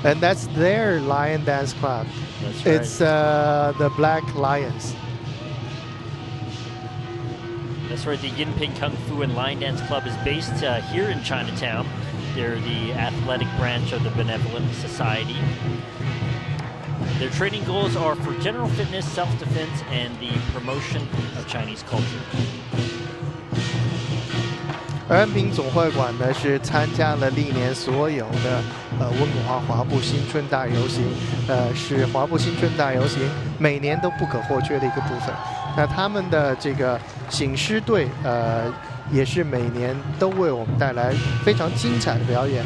And that's their lion dance club. That's right. It's the Black Lions. That's right, the Yinping Kung Fu and Line Dance Club is based here in Chinatown. They're the athletic branch of the Benevolent Society. Their training goals are for general fitness, self-defense, and the promotion of Chinese culture. 而安平总会馆呢是参加了历年所有的温哥华华埠新春大游行，是华埠新春大游行每年都不可或缺的一个部分。那他们的这个醒狮队，也是每年都为我们带来非常精彩的表演。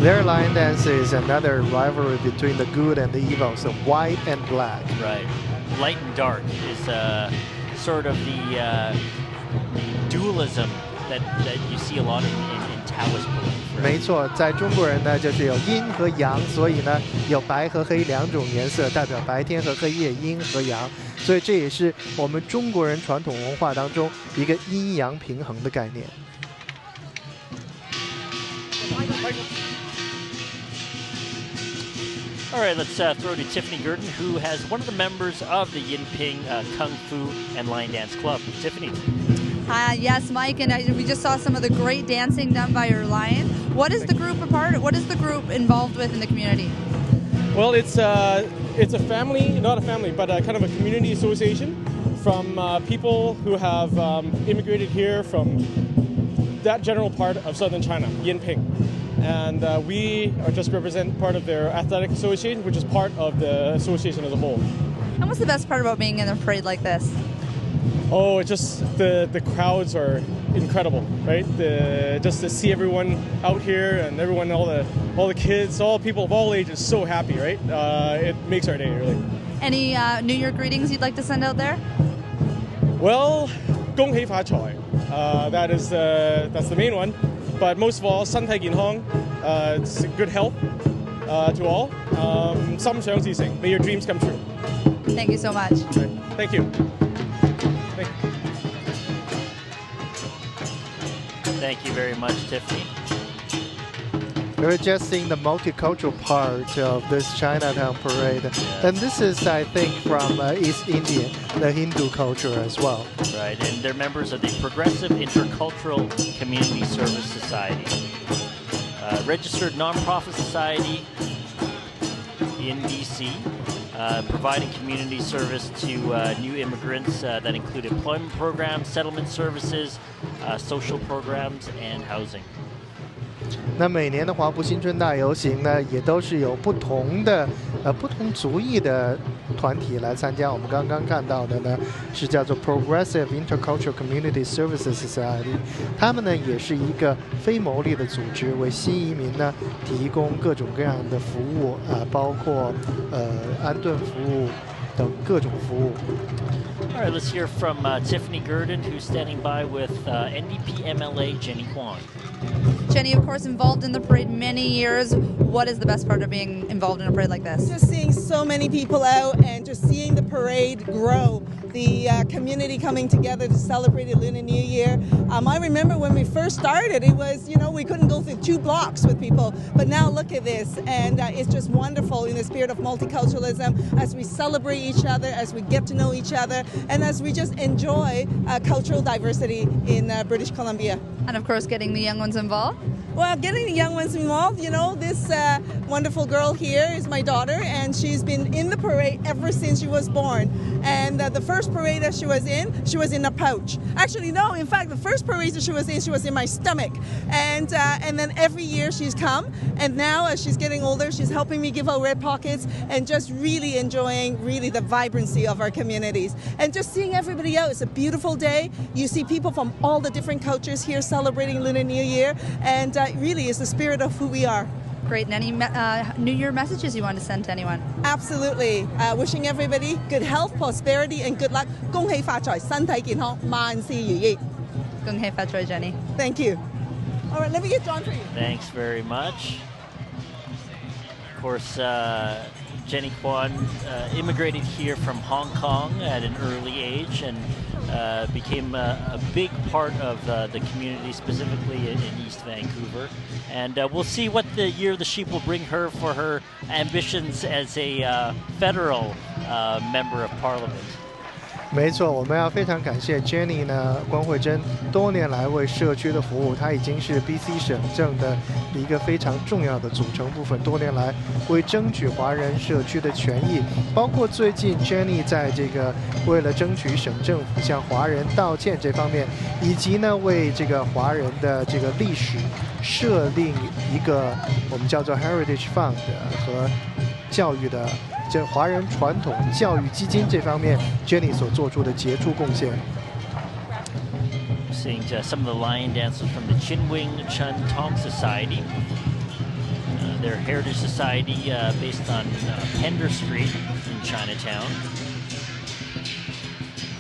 Their line dance is another rivalry between the good and the evil, so white and black. Right. Light and dark is sort of the dualism that you see a lot in Taoist belief. 没错，在中国人呢，就是有阴和阳，所以呢有白和黑两种颜色，代表白天和黑夜，阴和阳。所以这也是我们中国人传统文化当中一个阴阳平衡的概念。All right, let's throw to Tiffany Gurdon, who has one of the members of the Yinping Kung Fu and Line Dance Club. Tiffany. Yes, Mike, and we just saw some of the great dancing done by your lion. What is the group What is the group involved with in the community? Well, it's a family, not a family, but kind of a community association from people who have immigrated here from that general part of southern China, Yinping. And we are just represent part of their athletic association, which is part of the association as a whole. And what's the best part about being in a parade like this? Oh, it's just the crowds are incredible, right? Just to see everyone out here and everyone, all the kids, all people of all ages, so happy, right? It makes our day, really. Any New Year greetings you'd like to send out there? Well, 恭喜發財. That's the main one. But most of all, 身體健康, it's good health to all. 心想事成, may your dreams come true. Thank you so much. Thank you. Thank you very much, Tiffany. We're just seeing the multicultural part of this Chinatown parade. Yes. And this is, I think, from East India, the Hindu culture as well. Right, and they're members of the Progressive Intercultural Community Service Society. Registered nonprofit society in BC, providing community service to new immigrants that include employment programs, settlement services, social programs, and housing. 那每年的华埠新春大游行呢，也都是有不同族裔的团体来参加。我们刚刚看到的呢，是叫做 Progressive Intercultural Community Services Society， 他们呢也是一个非牟利的组织，为新移民呢提供各种各样的服务，包括安顿服务等各种服务。All right, let's hear from Tiffany Gurdon, who's standing by with NDP MLA Jenny Kwan. Jenny, of course, involved in the parade many years. What is the best part of being involved in a parade like this? Just seeing so many people out and just seeing the parade grow. The community coming together to celebrate the Lunar New Year. I remember when we first started, it was, we couldn't go through 2 blocks with people. But now look at this, and it's just wonderful in the spirit of multiculturalism as we celebrate each other, as we get to know each other, and as we just enjoy cultural diversity in British Columbia. And of course, getting the young ones involved. Well, getting the young ones involved, this wonderful girl here is my daughter, and she's been in the parade ever since she was born. And the first parade that she was in a pouch. Actually, no, in fact, the first parade that she was in my stomach. And then every year she's come, and now as she's getting older, she's helping me give out red pockets and just really enjoying the vibrancy of our communities. And just seeing everybody out, it's a beautiful day. You see people from all the different cultures here celebrating Lunar New Year, and it really is the spirit of who we are. Great. And any New Year messages you want to send to anyone? Absolutely. Wishing everybody good health, prosperity, and good luck. 恭喜發財，身體健康，萬事如意。恭喜發財, Jenny. Thank you. All right, let me get John for you. Thanks very much. Of course, Jenny Kwan immigrated here from Hong Kong at an early age and became a big part of the community, specifically in East Vancouver. And we'll see what the Year of the Sheep will bring her for her ambitions as a federal member of Parliament. 没错，我们要非常感谢 Jenny 呢，关慧珍多年来为社区的服务，她已经是 BC 省政的一个非常重要的组成部分。多年来为争取华人社区的权益，包括最近 Jenny 在这个为了争取省政府向华人道歉这方面，以及呢为这个华人的这个历史设立一个我们叫做 Heritage Fund 和教育的。这华人传统教育基金这方面 ，Jenny 所做出的杰出贡献。Seeing some of the lion dancers from the Chinwing Chun Tong Society, their heritage society based on Pender Street in Chinatown,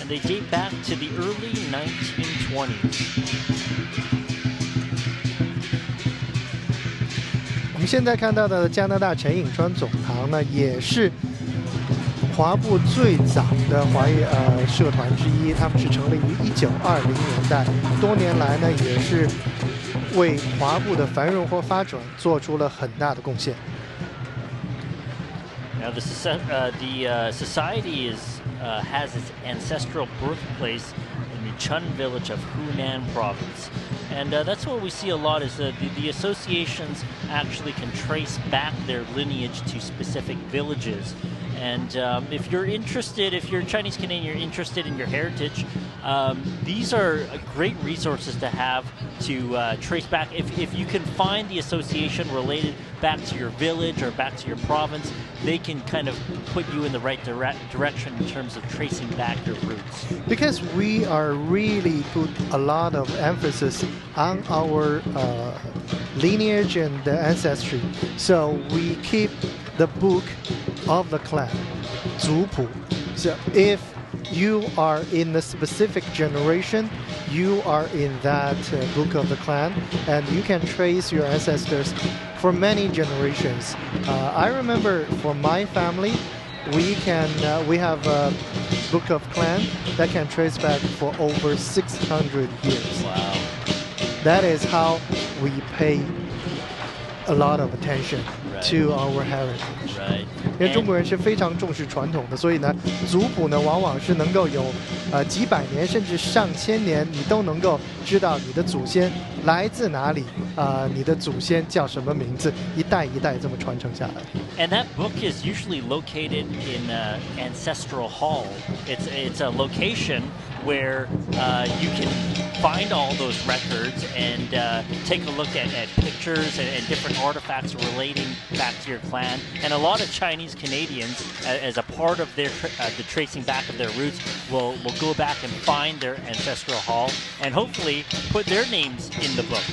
and they date back to the early 1920s. 我们现在看到的加拿大陈颖川总堂呢，也是华埠最早的华裔社团之一。他们是成立于1920年代，多年来呢，也是为华埠的繁荣和发展做出了很大的贡献。Now the society has its ancestral birthplace in the Chun village of Hunan province. And that's what we see a lot is the associations actually can trace back their lineage to specific villages. And if you're interested, if you're Chinese Canadian, you're interested in your heritage, these are great resources to have to trace back. If you can find the association related back to your village or back to your province, they can kind of put you in the right direction in terms of tracing back your roots. Because we are really put a lot of emphasis on our lineage and ancestry, so we keep the book of the clan, 族谱. So if you are in a specific generation, you are in that book of the clan, and you can trace your ancestors for many generations. I remember for my family, we have a book of clan that can trace back for over 600 years. Wow. That is how we pay a lot of attention to our heritage. Right. 因为中国人是非常重视传统的，所以呢，族谱呢往往是能够有几百年甚至上千年，你都能够知道你的祖先来自哪里，你的祖先叫什么名字，一代一代这么传承下来。And that book is usually located in ancestral hall. It's a location where you can find all those records and take a look at pictures and different artifacts relating back to your clan. And a lot of Chinese Canadians, as a part of their the tracing back of their roots, will go back and find their ancestral hall and hopefully put their names in the book.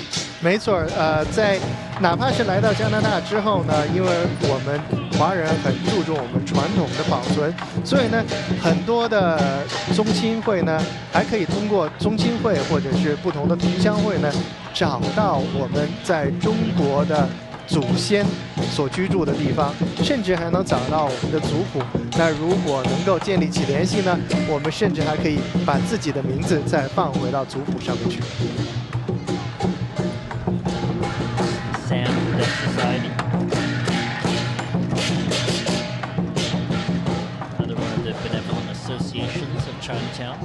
没错，在哪怕是来到加拿大之后呢，因为我们华人很注重我们传统的保存，所以呢，很多的宗亲会呢，还可以通过宗亲会或者是不同的同乡会呢，找到我们在中国的祖先所居住的地方，甚至还能找到我们的族谱。那如果能够建立起联系呢，我们甚至还可以把自己的名字再放回到族谱上面去。Society. Another one of the benevolent associations of Chinatown.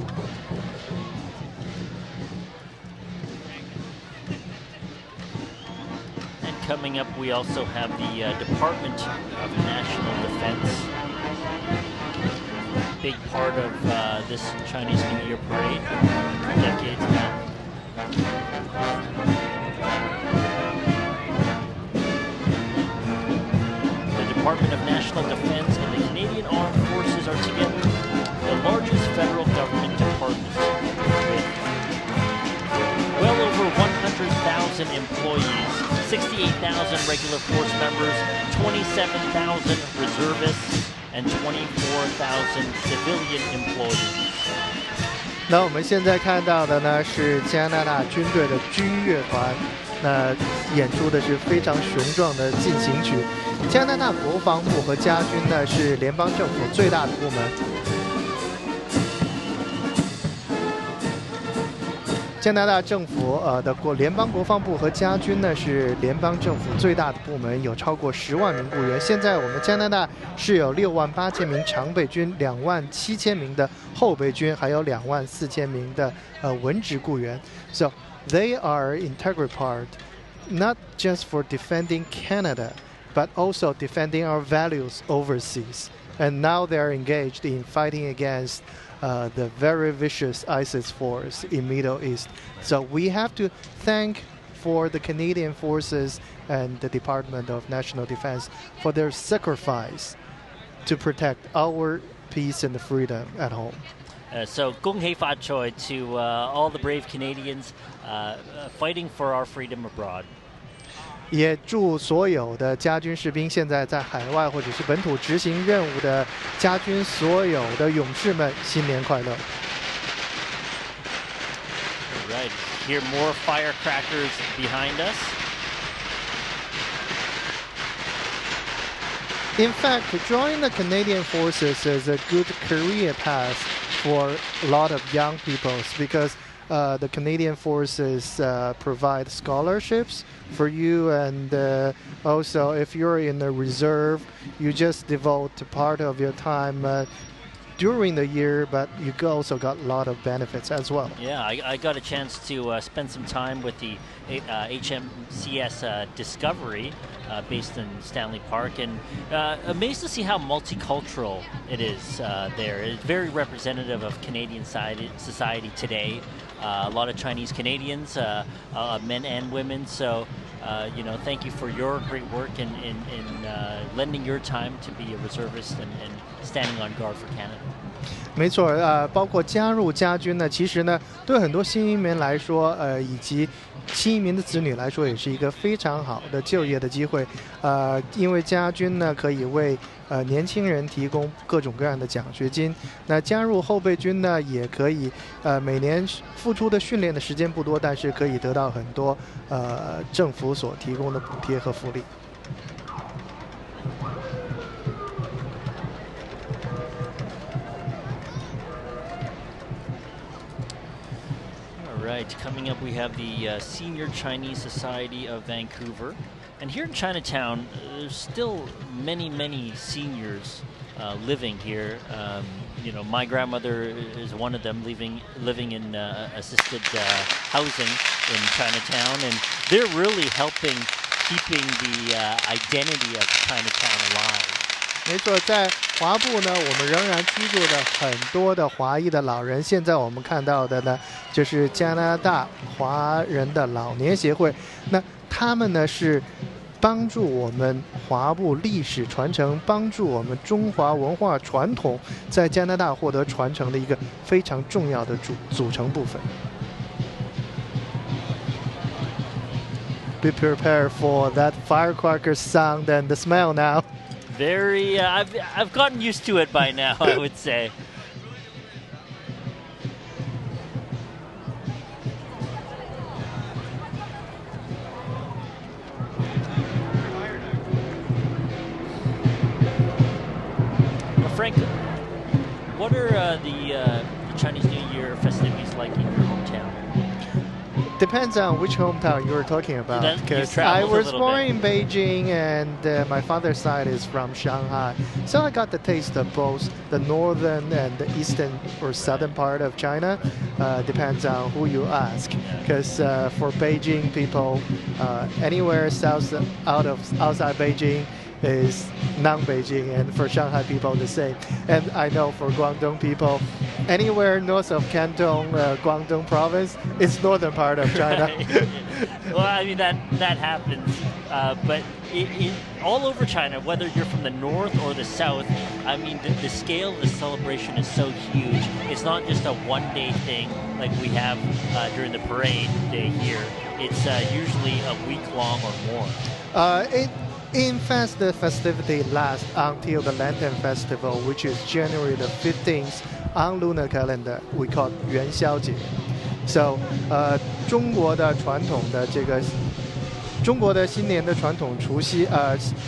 And coming up, we also have the Department of National Defense. Big part of this Chinese New Year parade for decades now. Department of National Defense and the Canadian Armed Forces are together the largest federal government department with well over 100,000 employees, 68,000 regular force members, 27,000 reservists, and 24,000 civilian employees. 那我们现在看到的呢是加拿大军队的军乐团。那演出的是非常雄壮的进行曲。加拿大国防部和家军呢是联邦政府最大的部门。加拿大政府的联邦国防部和家军呢是联邦政府最大的部门，有超过10万名雇员。现在我们加拿大是有6万8千名常备军、2万7千名的后备军，还有2万4千名的文职雇员。So they are integral part, not just for defending Canada, but also defending our values overseas. And now they are engaged in fighting against the very vicious ISIS force in Middle East. So we have to thank for the Canadian forces and the Department of National Defense for their sacrifice to protect our peace and freedom at home. So, 恭喜發財 to all the brave Canadians fighting for our freedom abroad. 也祝所有的家军士兵，现在在海外或者是本土执行任务的家军，所有的勇士们新年快乐。All right, hear more firecrackers behind us. In fact, joining the Canadian forces is a good career path for a lot of young people because the Canadian forces provide scholarships for you, and also if you're in the reserve, you just devote part of your time during the year, but you also got a lot of benefits as well. Yeah, I got a chance to spend some time with the HMCS Discovery based in Stanley Park, and amazed to see how multicultural it is there. It's very representative of Canadian society today. A lot of Chinese Canadians, men and women. So, thank you for your great work in lending your time to be a reservist and standing on guard for Canada. 没错，包括加入家军呢，其实呢，对很多新移民来说，以及新移民的子女来说，也是一个非常好的就业的机会。因为家军呢，可以为年轻人提供各种各样的奖学金。那加入后备军呢，也可以每年付出的训练的时间不多，但是可以得到很多政府所提供的补贴和福利。Right, coming up we have the Senior Chinese Society of Vancouver. And here in Chinatown, there's still many seniors living here. My grandmother is one of them living in assisted housing in Chinatown. And they're really helping keeping the identity of Chinatown alive. 没错，在华埠呢，我们仍然居住着很多的华裔的老人。现在我们看到的呢，就是加拿大华人的老年协会。那他们呢是帮助我们华埠历史传承，帮助我们中华文化传统在加拿大获得传承的一个非常重要的组成部分。Be prepared for that firecracker sound and the smell now. Very, I've gotten used to it by now, I would say. Frank, what are the Chinese New Year festivities like in your hometown? Depends on which hometown you're talking about, because I was born in Beijing and my father's side is from Shanghai. So I got the taste of both the northern and the eastern or southern part of China. Depends on who you ask, because for Beijing people, anywhere outside Beijing is non-Beijing, and for Shanghai people the same. And I know for Guangdong people, anywhere north of Canton, Guangdong province, is northern part of China. Well, I mean that happens, but all over China, whether you're from the north or the south, I mean the scale of the celebration is so huge. It's not just a one-day thing like we have during the parade day here. It's usually a week long or more. In fact, the festivity lasts until the Lantern Festival, which is January the 15th on lunar calendar. We call 元宵节. So, 中国的传统的这个中国的新年的传统除夕，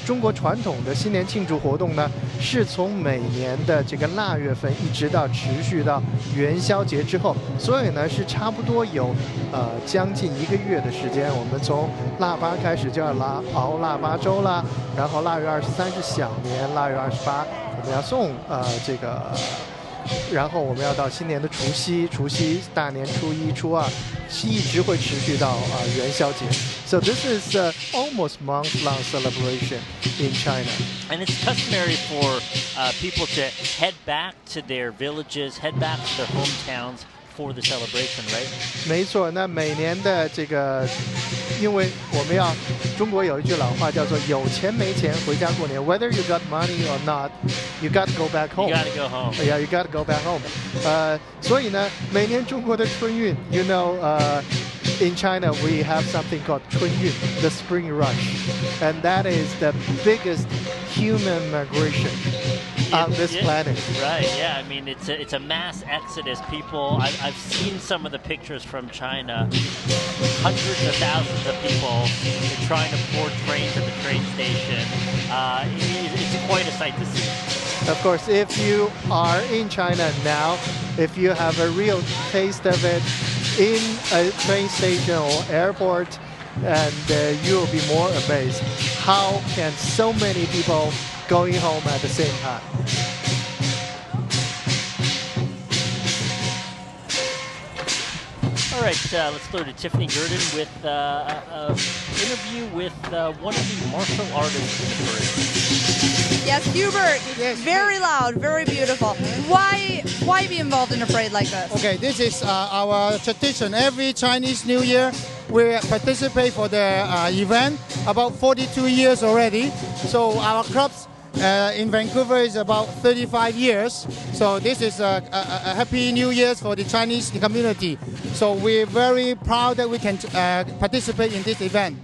中国传统的新年庆祝活动呢，是从每年的这个腊月份一直到持续到元宵节之后，所以呢是差不多有将近1个月的时间。我们从腊八开始就要熬腊八粥啦，然后腊月23是小年，腊月28我们要送这个。然后我们要到新年的除夕、大年初1、初2，一直会持续到元宵节。So this is almost month-long celebration in China. And it's customary for people to head back to their villages, head back to their hometowns for the celebration, right? 没错，那每年的这个，因为我们要，中国有一句老话叫做"有钱没钱回家过年 "，Whether you got money or not, you got to go back home. You got to go home. Yeah, you got to go back home. 所以呢，每年中国的春运 ，you know, in China we have something called 春运 the spring rush, and that is the biggest human migration on this planet. Right, yeah. I mean, it's a mass exodus. People, I've seen some of the pictures from China. Hundreds of thousands of people trying to board trains at the train station. It's quite a sight to see. Of course, if you are in China now, if you have a real taste of it in a train station or airport, and you will be more amazed. How can so many people going home at the same time? All right, let's go to Tiffany Gurdon with an interview with one of the martial artists in the parade. Yes, Hubert. Yes. Very loud, very beautiful. Why be involved in a parade like this? Okay, this is our tradition. Every Chinese New Year, we participate for the event. About 42 years already. So our clubs in Vancouver is about 35 years. So this is a happy New Year's for the Chinese community. So we're very proud that we can participate in this event.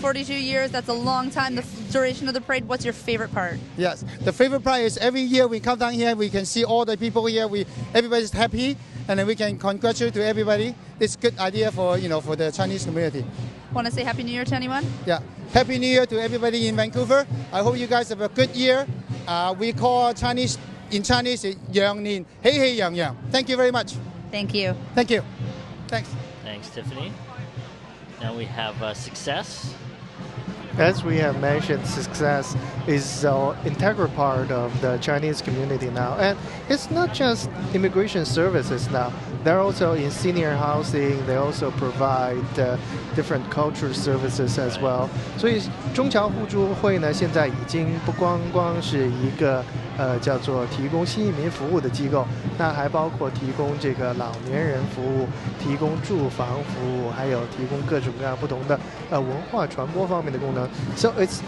42 years, that's a long time. The duration of the parade, what's your favorite part? Yes, the favorite part is every year we come down here, we can see all the people here, everybody's happy, and then we can congratulate to everybody. It's a good idea for, for the Chinese community. Want to say Happy New Year to anyone? Yeah, Happy New Year to everybody in Vancouver. I hope you guys have a good year. We call Chinese, in Chinese, 羊年喜气洋洋. Thank you very much. Thank you. Thank you. Thanks. Thanks, Tiffany. Now we have success. As we have mentioned, success is an integral part of the Chinese community now. And it's not just immigration services now. They're also in senior housing. They also provide different cultural services as well. 所以中侨互助会呢，现在已经不光是一个叫做提供新移民服务的机构，那还包括提供这个老年人服务、提供住房服务，还有提供各种各样不同的文化传播方面的功能。So it's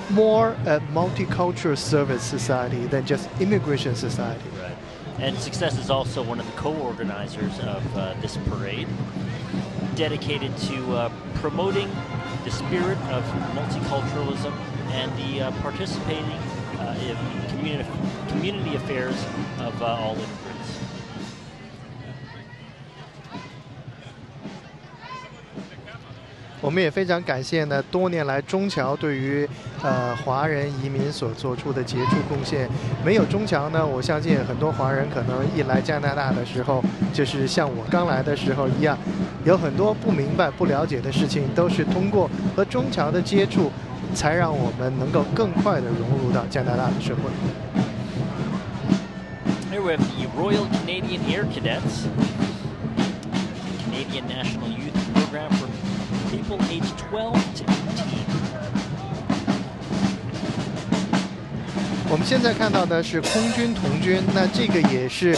more a multicultural service society than just immigration society. Right. And Success is also one of the co-organizers of this parade, dedicated to promoting the spirit of multiculturalism and the participating in community affairs of all immigrants. 我们也非常感谢呢，多年来中侨对于华人移民所做出的杰出贡献。没有中侨呢，我相信很多华人可能一来加拿大的时候，就是像我刚来的时候一样，有很多不明白、不了解的事情，都是通过和中侨的接触，才让我们能够更快地融入到加拿大的社会。Here we have the Royal Canadian Air Cadets, Canadian National Youth Program for people aged 12 to 18. 我们现在看到的是空军童军，那这个也是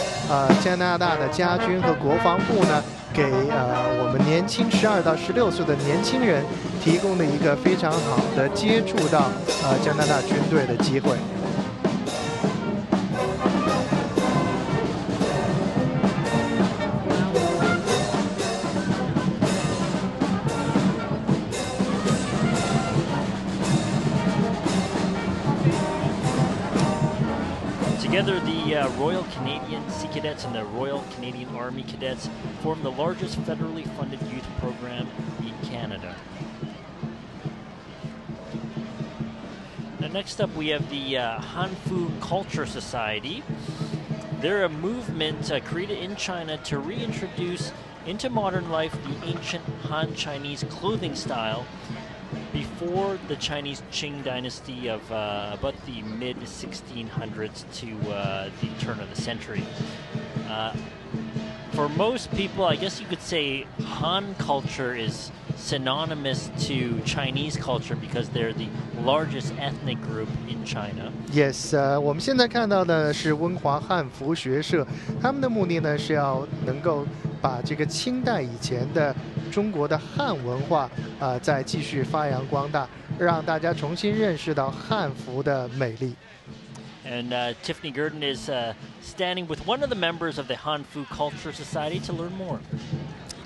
加拿大的家军和国防部呢，给我们年轻12到16岁的年轻人提供的一个非常好的接触到加拿大军队的机会。Together, the Royal Canadian Sea Cadets and the Royal Canadian Army Cadets form the largest federally funded youth program in Canada. Now, next up, we have the Hanfu Culture Society. They're a movement created in China to reintroduce into modern life the ancient Han Chinese clothing style before the Chinese Qing dynasty of about the mid-1600s to the turn of the century. For most people, I guess you could say Han culture is synonymous to Chinese culture because they're the largest ethnic group in China. Yes，我们现在看到的是温华汉服学社，他们的目的呢是要能够把这个清代以前的中国的汉文化再继续发扬光大，让大家重新认识到汉服的美丽。And Tiffany Gurdon is standing with one of the members of the Hanfu Culture Society to learn more.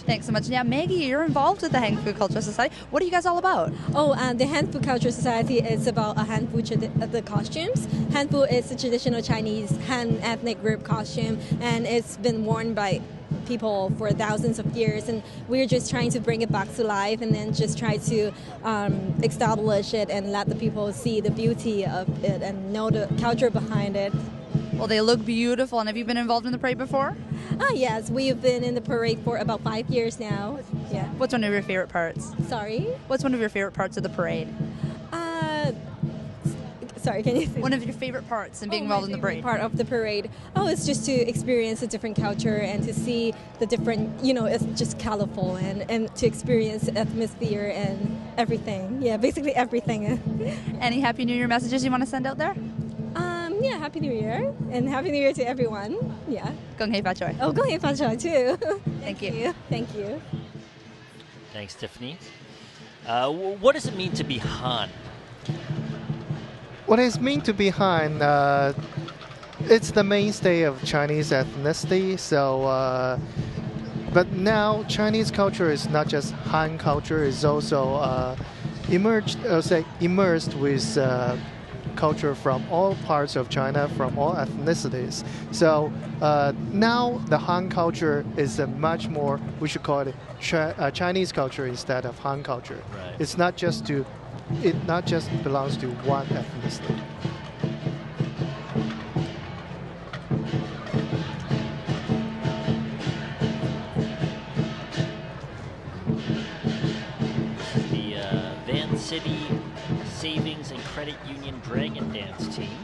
Thanks so much. Now, Maggie, you're involved with the Hanfu Culture Society. What are you guys all about? Oh, the Hanfu Culture Society is about Hanfu the costumes. Hanfu is a traditional Chinese Han ethnic group costume, and it's been worn by people for thousands of years, and we're just trying to bring it back to life and then just try to establish it and let the people see the beauty of it and know the culture behind it. Well, they look beautiful. And have you been involved in the parade before? Yes, we've been in the parade for about 5 years now. Yeah. What's one of your favorite parts? Sorry? What's one of your favorite parts of the parade? Sorry, can you say? One of your favorite parts in being involved in the parade? Part of the parade. Oh, it's just to experience a different culture and to see the different, it's just colorful and to experience the atmosphere and everything. Yeah, basically everything. Any Happy New Year messages you want to send out there? Yeah, Happy New Year. And Happy New Year to everyone. Yeah. Gong hei fa choi. Oh, gong hei fa choi too. Thank you. Thank you. Thanks, Tiffany. What does it mean to be Han? What it means to be Han, it's the mainstay of Chinese ethnicity. So, but now Chinese culture is not just Han culture; it's also immersed with culture from all parts of China, from all ethnicities. So now the Han culture is a much more, we should call it Chinese culture instead of Han culture. Right. It's not just to. It not just belongs to one ethnicity. The Van City Savings and Credit Union Dragon Dance team.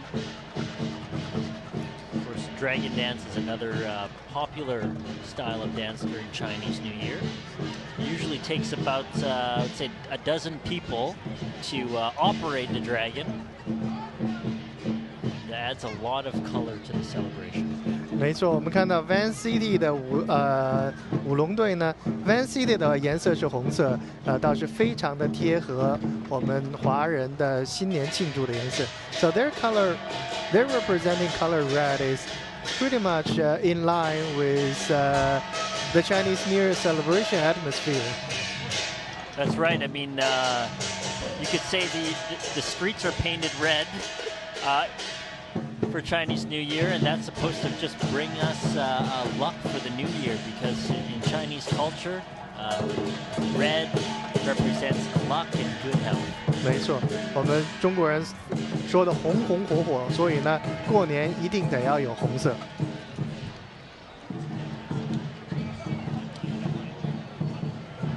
Of course, Dragon Dance is another popular style of dance during Chinese New Year. Usually takes about, I would say, a dozen people to operate the dragon. It adds a lot of color to the celebration. 没错，我们看到 Van City 的舞龙队呢 ，Van City 的颜色是红色，倒是非常的贴合我们华人的新年庆祝的颜色。So their representing color red is pretty much in line with the Chinese New Year celebration atmosphere. That's right. I mean, you could say the streets are painted red for Chinese New Year, and that's supposed to just bring us luck for the new year, because in Chinese culture, red represents luck and good health. 没错，我们中国人说的红红火火，所以呢，过年一定得要有红色。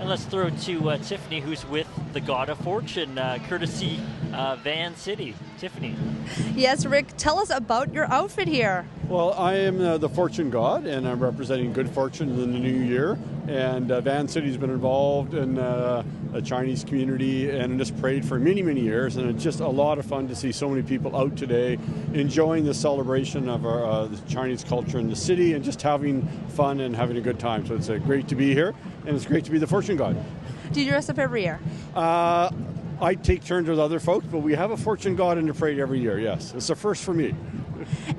And let's throw to Tiffany, who's with the God of Fortune, courtesy Van City. Tiffany. Yes, Rick, tell us about your outfit here. Well, I am the Fortune God, and I'm representing good fortune in the new year. And Van City's been involved in a Chinese community and in this parade for many, many years. And it's just a lot of fun to see so many people out today enjoying the celebration of our the Chinese culture in the city and just having fun and having a good time. So it's great to be here, and it's great to be the Fortune God. Do you dress up every year? I take turns with other folks, but we have a Fortune God in the parade every year, yes. It's a first for me.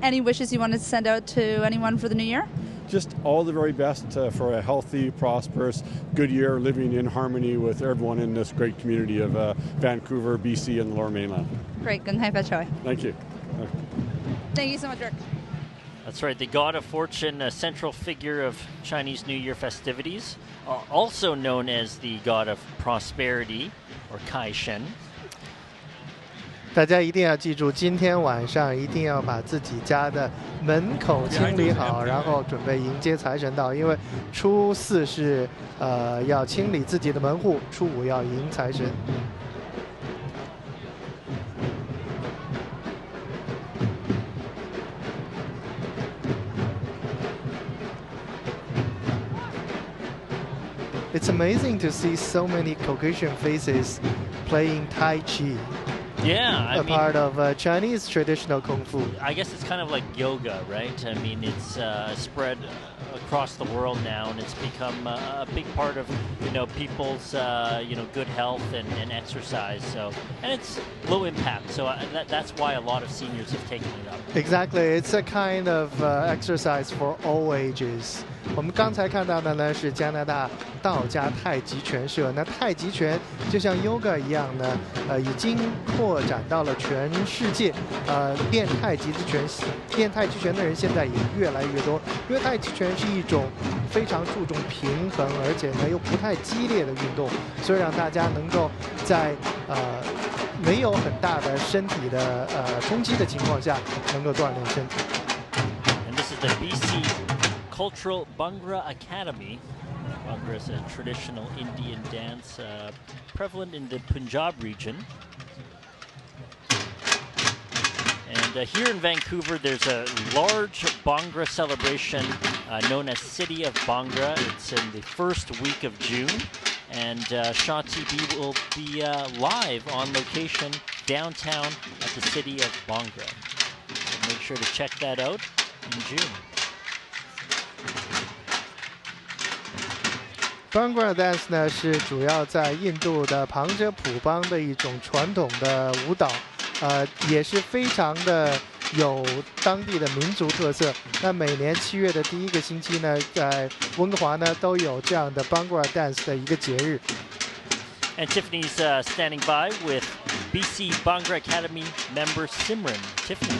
Any wishes you want to send out to anyone for the new year? Just all the very best for a healthy, prosperous, good year, living in harmony with everyone in this great community of Vancouver, BC, and the Lower Mainland. Great. Gung hai fa choi. Thank you. Thank you so much, Rick. That's right. The God of Fortune, a central figure of Chinese New Year festivities, also known as the God of Prosperity, or Kai Shen. 大家一定要记住，今天晚上一定要把自己家的门口清理好，然后准备迎接财神到。因为初4是要清理自己的门户，初5要迎财神。It's amazing to see so many Caucasian faces playing Tai Chi. Yeah, a part of Chinese traditional Kung Fu. I guess it's kind of like yoga, right? I mean, it's spread across the world now, and it's become a big part of people's good health and exercise. So, and it's low impact, so that's why a lot of seniors have taken it up. Exactly, it's a kind of exercise for all ages. 我们刚才看到的呢是加拿大道家太极拳社。那太极拳就像 yoga 一样呢，已经扩展到了全世界。练太极拳的人现在也越来越多，因为太极拳是一种非常注重平衡，而且呢又不太激烈的运动，所以让大家能够在没有很大的身体的冲击的情况下，能够锻炼身体。And this is the BC Cultural Bhangra Academy. Bhangra is a traditional Indian dance prevalent in the Punjab region. And here in Vancouver, there's a large Bhangra celebration known as City of Bhangra. It's in the first week of June. And Shaw TV will be live on location downtown at the city of Bhangra. So make sure to check that out in June. Bhangra dance 呢是主要在印度的旁遮普邦的一种传统的舞蹈，也是非常的有当地的民族特色。那每年7月的第1个星期呢，在温哥华呢都有这样的 Bhangra dance 的一个节日。And Tiffany's standing by with BC Bhangra Academy member Simran. Tiffany.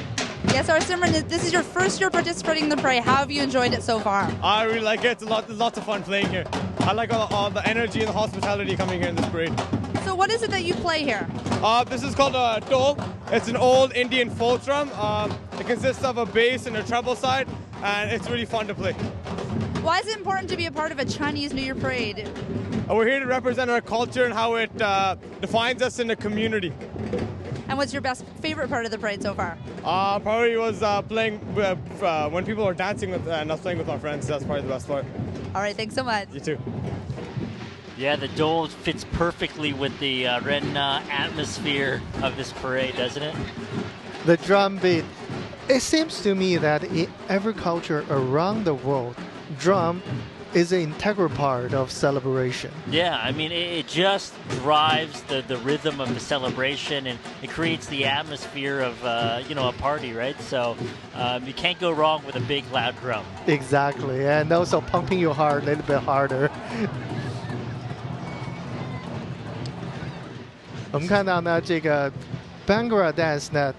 Yes, our Simran, this is your first year participating in the parade. How have you enjoyed it so far? I really like it. It's lots of fun playing here. I like all the energy and the hospitality coming here in this parade. So what is it that you play here? This is called a dole. It's an old Indian folk drum. It consists of a bass and a treble side, and it's really fun to play. Why is it important to be a part of a Chinese New Year parade? We're here to represent our culture and how it defines us in the community. And what's your favorite part of the parade so far? Probably was playing when people are dancing with and us playing with our friends. That's probably the best part. All right, thanks so much. You too. Yeah, the dole fits perfectly with the Ren atmosphere of this parade, doesn't it? The drum beat. It seems to me that in every culture around the world, drum is an integral part of celebration. Yeah, I mean, it just drives the rhythm of the celebration, and it creates the atmosphere of, a party, right? So you can't go wrong with a big, loud drum. Exactly, and also pumping your heart a little bit harder. 我们看到呢，这个 Bhangra dance 呢，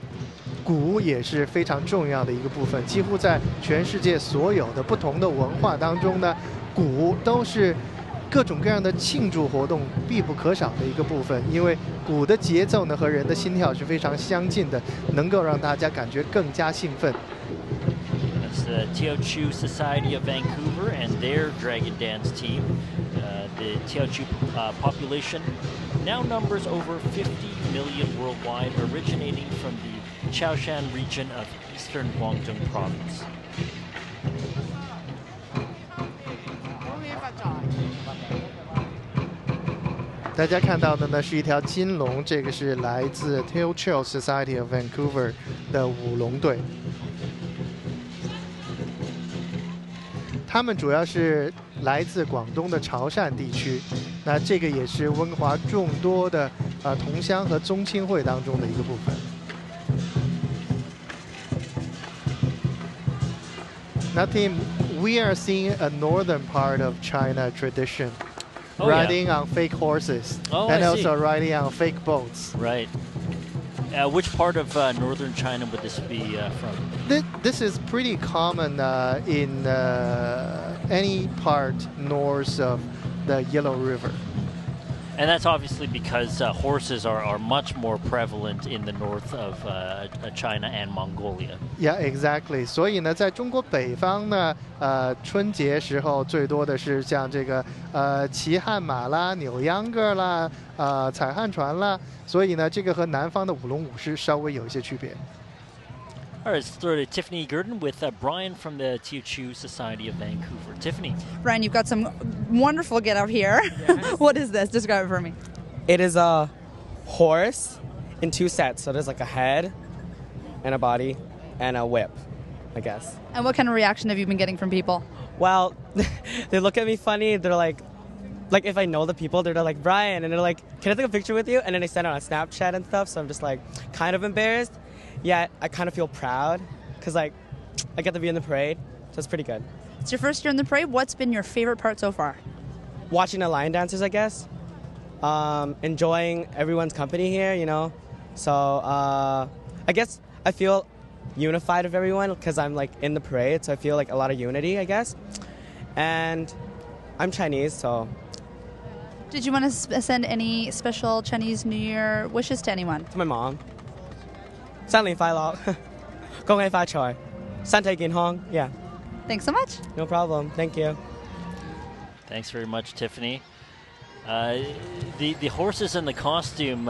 鼓也是非常重要的一个部分。几乎在全世界所有的不同的文化当中呢，鼓都是各种各样的庆祝活动必不可少的一个部分。因为鼓的节奏呢和人的心跳是非常相近的，能够让大家感觉更加兴奋。That's the Teochew Society of Vancouver and their dragon dance team. The Teochew population now numbers over 50 million worldwide, originating from the Chaoshan region of eastern Guangdong province. 大家看到的呢是一条金龙，这个是来自 Multicultural Society of Vancouver 的舞龙队。他们主要是来自广东的潮汕地区，那这个也是温哥华众多的同乡和宗亲会当中的一个部分。Now, Tim, we are seeing a northern part of China tradition, riding on fake horses, and also riding on fake boats. Right. Which part of northern China would this be from? This is pretty common in any part north of the Yellow River. And that's obviously because horses are much more prevalent in the north of China and Mongolia. Yeah, exactly. 所以呢，在中国北方呢，春节时候最多的是像这个骑悍马啦、扭秧歌啦、踩旱船啦。所以呢，这个和南方的舞龙舞狮稍微有一些区别。All right, let's throw to Tiffany Gurdon with Brian from the Teochew Society of Vancouver. Tiffany. Brian, you've got some wonderful get up here. Yes. What is this? Describe it for me. It is a horse in 2 sets. So there's like a head and a body and a whip, I guess. And what kind of reaction have you been getting from people? Well, they look at me funny. They're like if I know the people, they're like, Brian, and they're like, can I take a picture with you? And then they send it on Snapchat and stuff. So I'm just like kind of embarrassed. Yeah, I kind of feel proud because I get to be in the parade, so it's pretty good. It's your first year in the parade. What's been your favorite part so far? Watching the line dancers, I guess. Enjoying everyone's company here, you know. So I guess I feel unified with everyone because I'm like in the parade, so I feel like a lot of unity, I guess. And I'm Chinese, so. Did you want to send any special Chinese New Year wishes to anyone? To my mom. 新年快樂，恭喜發財，身體健康。Yeah. Thanks so much. No problem. Thank you. Thanks very much, Tiffany. The horses and the costume.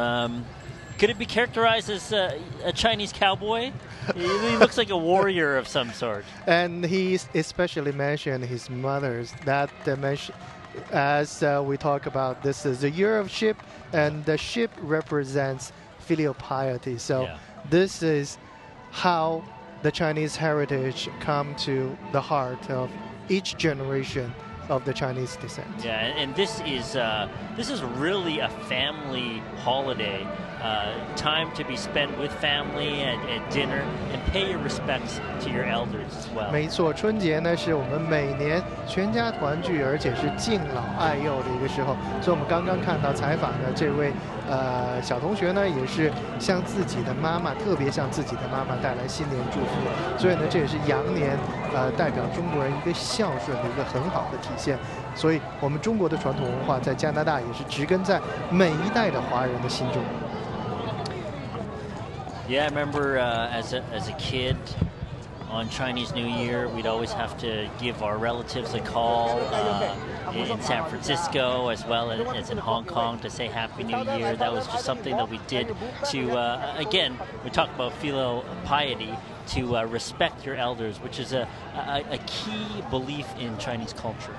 Could it be characterized as a Chinese cowboy? He looks like a warrior of some sort. And he especially mentioned his mother's. That mention, as we talk about, this is the year of ship, and the ship represents filial piety. So. Yeah. This is how the Chinese heritage come to the heart of each generation of the Chinese descent. Yeah, and this is really a family holiday. Time to be spent with family at dinner and pay your respects to your elders as well. 没错，春节呢是我们每年全家团聚，而且是敬老爱幼的一个时候。所以我们刚刚看到采访的这位小同学呢，也是向自己的妈妈，特别向自己的妈妈带来新年祝福。所以呢，这也是羊年代表中国人一个孝顺的一个很好的体现。所以我们中国的传统文化在加拿大也是植根在每一代的华人的心中。Yeah, I remember as a kid on Chinese New Year, we'd always have to give our relatives a call in San Francisco as well as in Hong Kong to say Happy New Year. That was just something that we did to, again, we talk about filial piety, to respect your elders, which is a key belief in Chinese culture.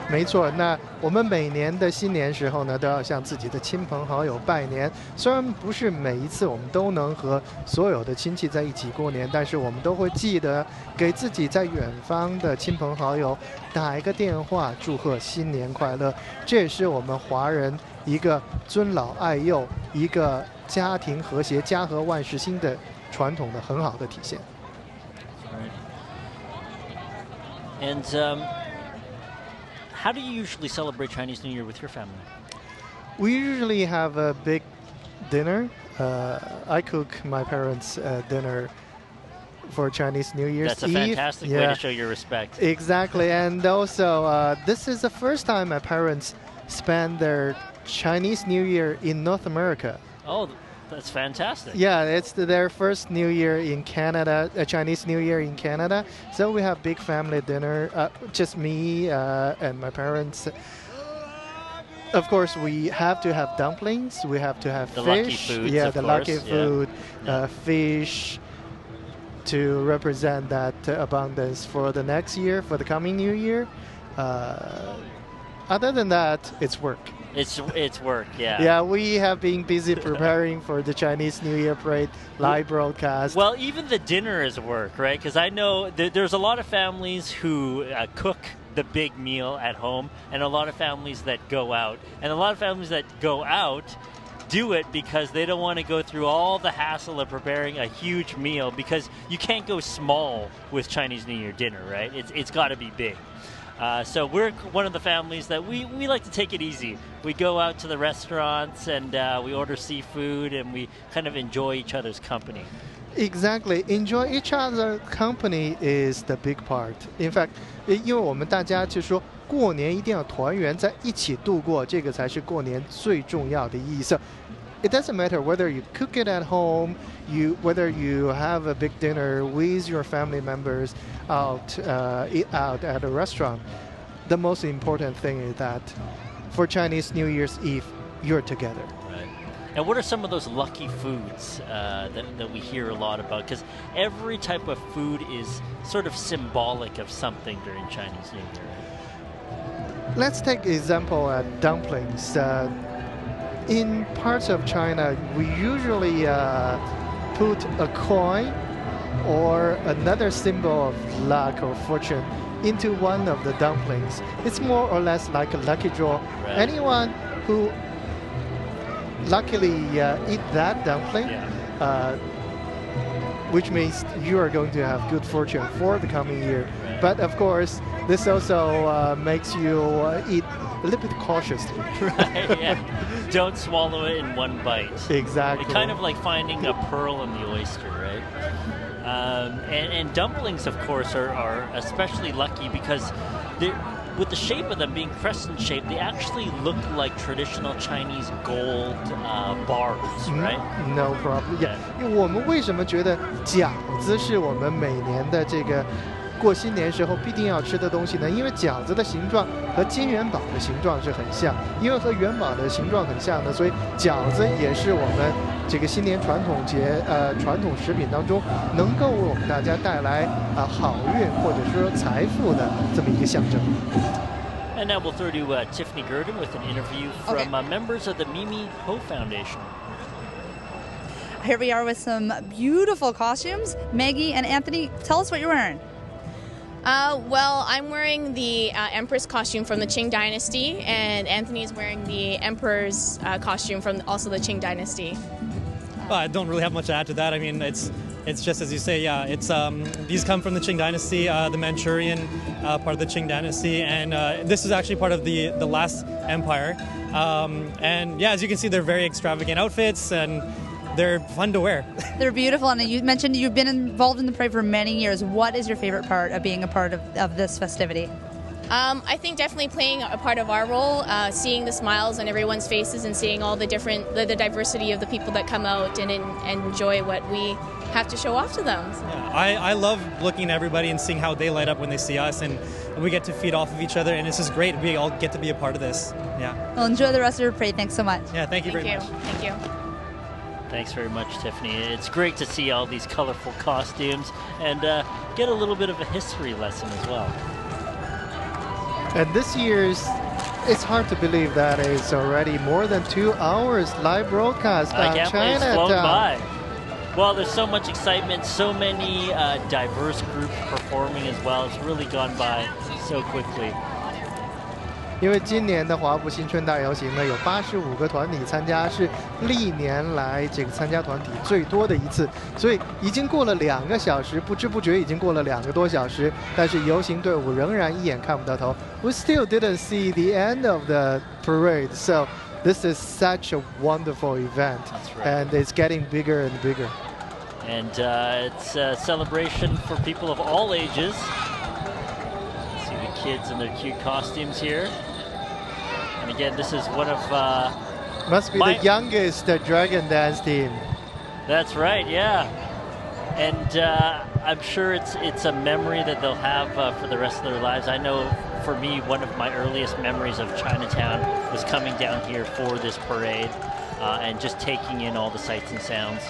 没错，那我们每年的新年时候呢，都要向自己的亲朋好友拜年。虽然不是每一次我们都能和所有的亲戚在一起过年，但是我们都会记得给自己在远方的亲朋好友打一个电话，祝贺新年快乐。这也是我们华人一个尊老爱幼、一个家庭和谐、家和万事兴的传统的很好的体现。And how do you usually celebrate Chinese New Year with your family? We usually have a big dinner. I cook my parents' dinner for Chinese New Year's Eve. That's a fantastic way to show your respect. Exactly. And also, this is the first time my parents spend their Chinese New Year in North America. Oh, that's fantastic. Yeah, it's their first New Year in Canada, Chinese New Year in Canada. So we have big family dinner, just me and my parents. Of course, we have to have dumplings. We have to have the fish. Lucky foods, yeah, of the course. lucky food, fish, to represent that abundance for the next year, for the coming New Year. Other than that, it's work. It's work, yeah. Yeah, we have been busy preparing for the Chinese New Year parade live broadcast. Well, even the dinner is work, right? Because I know there's a lot of families who cook the big meal at home, and a lot of families that go out. And a lot of families that go out do it because they don't want to go through all the hassle of preparing a huge meal, because you can't go small with Chinese New Year dinner, right? It's got to be big. So we're one of the families that we like to take it easy. We go out to the restaurants and we order seafood and we kind of enjoy each other's company. Exactly. Enjoy each other's company is the big part. In fact, 因为我们大家就说过年一定要团圆在一起度过，这个才是过年最重要的意义。So it doesn't matter whether you cook it at home, whether you have a big dinner with your family members eat out at a restaurant. The most important thing is that for Chinese New Year's Eve, you're together. And what are some of those lucky foods that we hear a lot about? Because every type of food is sort of symbolic of something during Chinese New Year. Let's take example at dumplings. In parts of China, we usually put a coin or another symbol of luck or fortune into one of the dumplings. It's more or less like a lucky draw. Right. Anyone who luckily eat that dumpling, which means you are going to have good fortune for the coming year. Right. But of course, this also makes you eat a little bit cautiously. Right, yeah. Don't swallow it in one bite. Exactly. It's kind of like finding a pearl in the oyster, right? And dumplings, of course, are especially lucky because with the shape of them being crescent shaped, they actually look like traditional Chinese gold bars, right? No problem. Yeah. 我们为什么觉得饺子是我们每年的这个过新年时候必定要吃的东西呢？因为饺子的形状和金元宝的形状是很像，因为和元宝的形状很像呢，所以饺子也是我们这个新年传统食品当中能够为我们大家带来好运或者说财富的这么一个象征。And now we'll throw to Tiffany Gurdon with an interview from members of the Mimi Ho Foundation. Here we are with some beautiful costumes. Maggie and Anthony, tell us what you're wearing. Well, I'm wearing the Empress costume from the Qing Dynasty, and Anthony is wearing the Emperor's costume from also the Qing Dynasty. Well, I don't really have much to add to that. I mean, it's just as you say. Yeah, it's these come from the Qing Dynasty, the Manchurian part of the Qing Dynasty, and this is actually part of the last empire. And yeah, as you can see, they're very extravagant outfits and they're fun to wear. They're beautiful, and you mentioned you've been involved in the parade for many years. What is your favorite part of being a part of this festivity? I think definitely playing a part of our role, seeing the smiles on everyone's faces and seeing all the the diversity of the people that come out and enjoy what we have to show off to them. Yeah, I love looking at everybody and seeing how they light up when they see us, and we get to feed off of each other, and it's just great. We all get to be a part of this. Yeah. Well, enjoy the rest of your parade. Thanks so much. Yeah, thank you very much. Thank you. Thanks very much, Tiffany. It's great to see all these colorful costumes and get a little bit of a history lesson as well. And this year's, it's hard to believe that it's already more than 2 hours live broadcast on I can't believe it's Chinatown. flown by. Well, there's so much excitement, so many diverse groups performing as well. It's really gone by so quickly. 因为今年的华埠新春大游行呢，有85个团体参加，是历年来这个参加团体最多的一次，所以已经过了2个小时，不知不觉已经过了2个多小时，但是游行队伍仍然一眼看不到头。We still didn't see the end of the parade, so this is such a wonderful event, and it's getting bigger and bigger. And it's a celebration for people of all ages. See the kids in their cute costumes here. And again, this is one of must be the youngest dragon dance team. That's right, yeah. And I'm sure it's a memory that they'll have for the rest of their lives. I know for me, one of my earliest memories of Chinatown was coming down here for this parade and just taking in all the sights and sounds.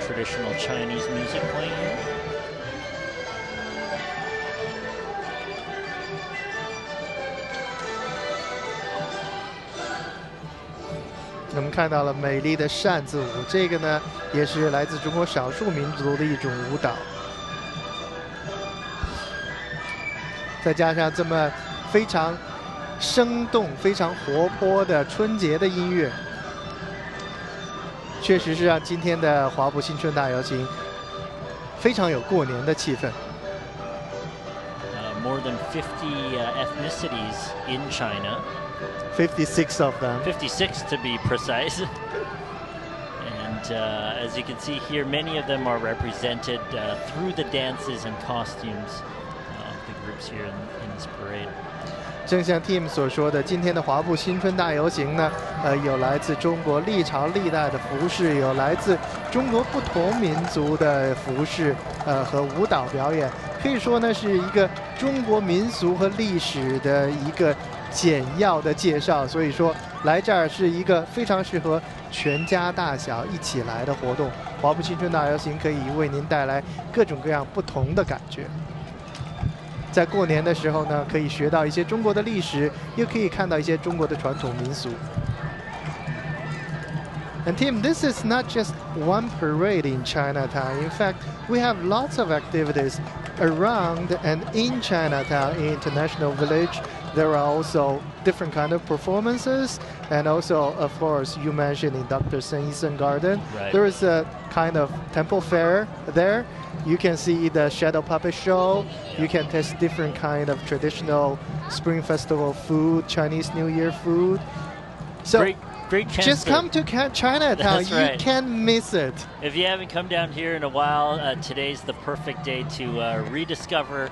Traditional Chinese music playing here. We 我们看到了美丽的扇子舞，这个呢也是来自中国少数民族的一种舞蹈，再加上这么非常生动、非常活泼的春节的音乐。 确实是让今天的华埠新春大游行非常有过年的气氛。More more than 50 ethnicities in China. 56 of them. 56 to be precise. And as you can see here, many of them are represented through the dances and costumes of the groups here in this parade. 正像 Tim 所说的，今天的华埠新春大游行呢，有来自中国历朝历代的服饰，有来自中国不同民族的服饰，和舞蹈表演，可以说呢是一个中国民俗和历史的一个简要的介绍。所以说，来这儿是一个非常适合全家大小一起来的活动。华埠新春大游行可以为您带来各种各样不同的感觉。在过年的时候呢，可以学到一些中国的历史，又可以看到一些中国的传统民俗。And Tim, this is not just one parade in Chinatown. In fact, we have lots of activities around and in Chinatown, in International Village. There are also different kind of performances, and also, of course, you mentioned in Dr. Sun Yat-sen Garden, Right. there is a kind of temple fair there. You can see the shadow puppet show. You can taste different kind of traditional Spring Festival food, Chinese New Year food. So Great chance just to- come to Chinatown. That's right. You can't miss it. If you haven't come down here in a while, today's the perfect day to rediscover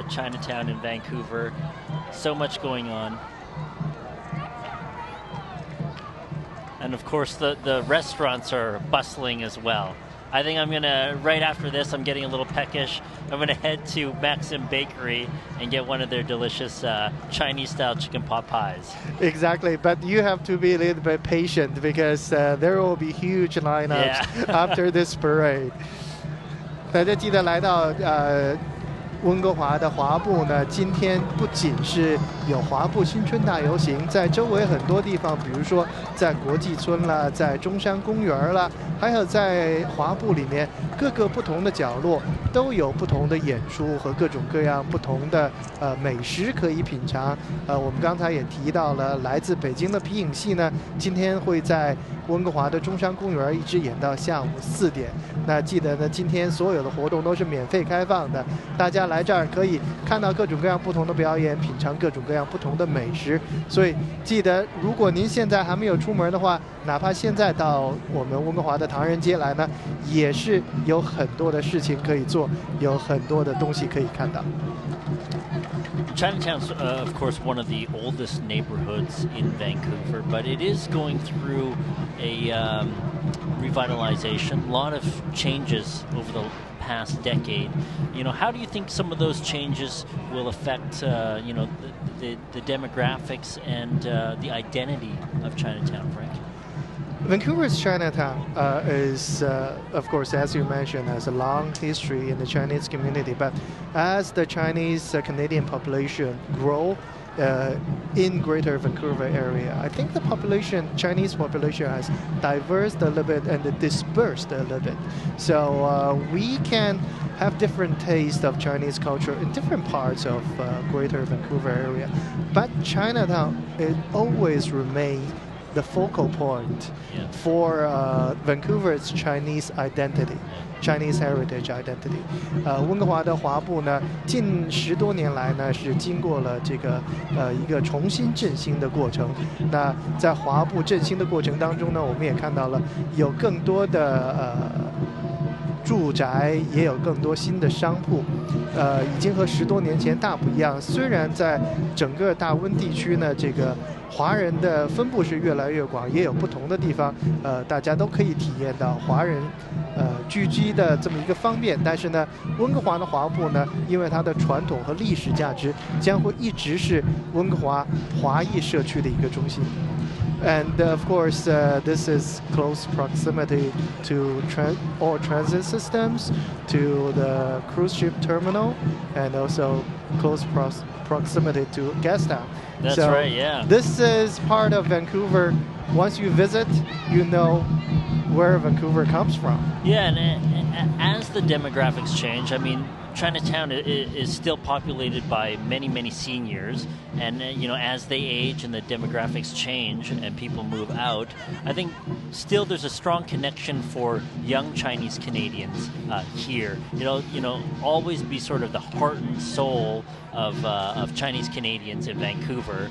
Chinatown in Vancouver. So much going on. And of course, the restaurants are bustling as well. I think I'm going to, right after this, I'm getting a little peckish. I'm going to head to Maxim Bakery and get one of their delicious Chinese-style chicken pot pies. Exactly, but you have to be a little bit patient because there will be huge lineups after this parade. 大家记得来到温哥华的华埠呢，今天不仅是有华埠新春大游行，在周围很多地方，比如说在国际村啦，在中山公园啦，还有在华埠里面各个不同的角落都有不同的演出和各种各样不同的美食可以品尝。我们刚才也提到了，来自北京的皮影戏呢，今天会在温哥华的中山公园一直演到下午4点。那记得呢，今天所有的活动都是免费开放的，大家来这儿可以看到各种各样不同的表演，品尝各种各样不同的美食。所以记得，如果您现在还没有出门的话，哪怕现在到我们温哥华的唐人街来呢，也是有很多的事情可以做，有很多的东西可以看到。Chinatown's, of course, one of the oldest neighborhoods in Vancouver, but it is going through a revitalization. A lot of changes over the past decade. You know, how do you think some of those changes will affect, you know, the demographics and the identity of Chinatown, Frank? Vancouver's Chinatown is, of course, as you mentioned, has a long history in the Chinese community. But as the Chinese Canadian population grow in Greater Vancouver area, I think the Chinese population has diversed a little bit and dispersed a little bit. So we can have different tastes of Chinese culture in different parts of Greater Vancouver area. But Chinatown, it always remains the focal point for Vancouver's Chinese identity, Chinese heritage identity. 温哥华的华埠呢，近10多年来呢，是经过了这个一个重新振兴的过程。那在华埠振兴的过程当中呢，我们也看到了有更多的住宅，也有更多新的商铺，已经和10多年前大不一样。虽然在整个大温地区呢，这个华人的分布是越来越广，也有不同的地方，大家都可以体验到华人聚居的这么一个方便。但是呢，温哥华的华埠呢，因为它的传统和历史价值，将会一直是温哥华华裔社区的一个中心。And of course, this is close proximity to all transit systems, to the cruise ship terminal, and also close proximity to Gastown. That's so right, yeah. This is part of Vancouver. Once you visit, you know where Vancouver comes from. Yeah, and as the demographics change, I mean, Chinatown is still populated by many seniors, and as they age and the demographics change and people move out, I think still there's a strong connection for young Chinese Canadians here. Always be sort of the heart and soul of Chinese Canadians in Vancouver,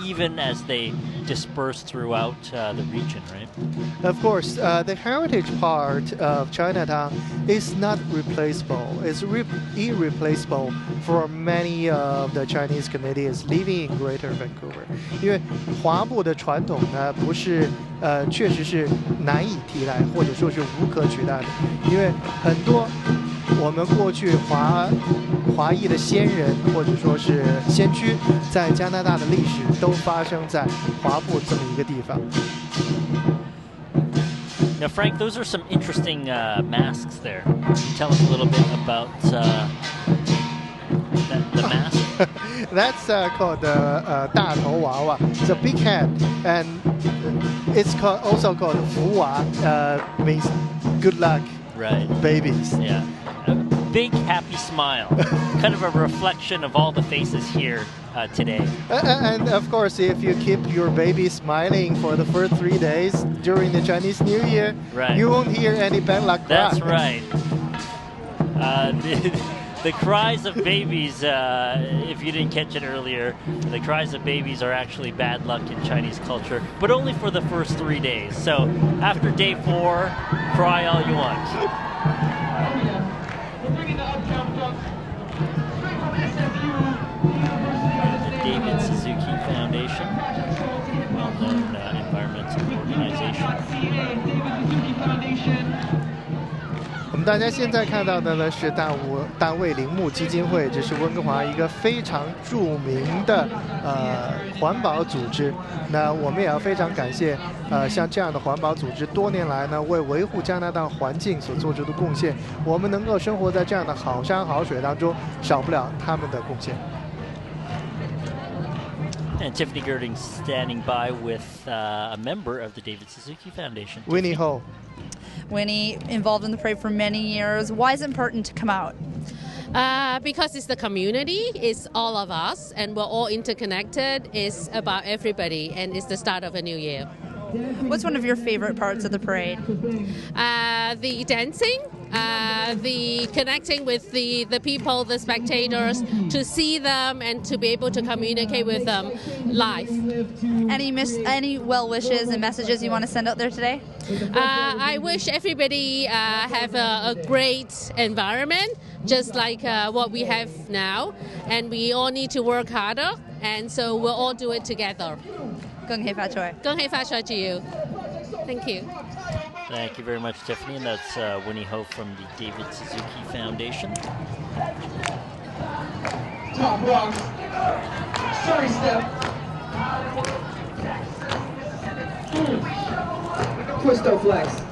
even as they disperse throughout the region, right? Of course, the heritage part of Chinatown is not replaceable. It's irreplaceable for many of the Chinese Canadians living in Greater Vancouver. 因为华埠的传统呢，不是确实是难以替代，或者说是无可取代的。因为很多我们过去华裔的先人或者说是先驱，在加拿大的历史都发生在华埠这么一个地方。Now, Frank, those are some interesting masks there. Tell us a little bit about the mask. That's called the 大头娃娃. It's a big head, and it's also called 福娃, means good luck, right? Babies. Yeah. A big happy smile, kind of a reflection of all the faces here today. And of course, if you keep your baby smiling for the first 3 days during the Chinese New Year, right, you won't hear any bad luck cry. That's right. The cries of babies, if you didn't catch it earlier, the cries of babies are actually bad luck in Chinese culture, but only for the first 3 days. So after day 4, cry all you want. The David Suzuki Foundation, well-known environmental organization. 我们大家现在看到的呢是大卫铃木基金会，这是温哥华一个非常著名的环保组织。那我们也要非常感谢像这样的环保组织多年来呢为维护加拿大环境所做出的贡献。我们能够生活在这样的好山好水当中，少不了他们的贡献。And Tiffany Girding standing by with a member of the David Suzuki Foundation. Winnie Ho. Winnie, involved in the parade for many years. Why is it important to come out? Because it's the community, it's all of us, and we're all interconnected. It's about everybody, and it's the start of a new year. What's one of your favorite parts of the parade? The dancing, the connecting with the people, the spectators, to see them and to be able to communicate with them live. Any well wishes and messages you want to send out there today? I wish everybody have a great environment, just like what we have now, and we all need to work harder, and so we'll all do it together. 恭喜發財. 恭喜發財 to you. Thank you. Thank you very much, Tiffany. And that's Winnie Ho from the David Suzuki Foundation. Top rocks. Sorry, step. Twisto flex.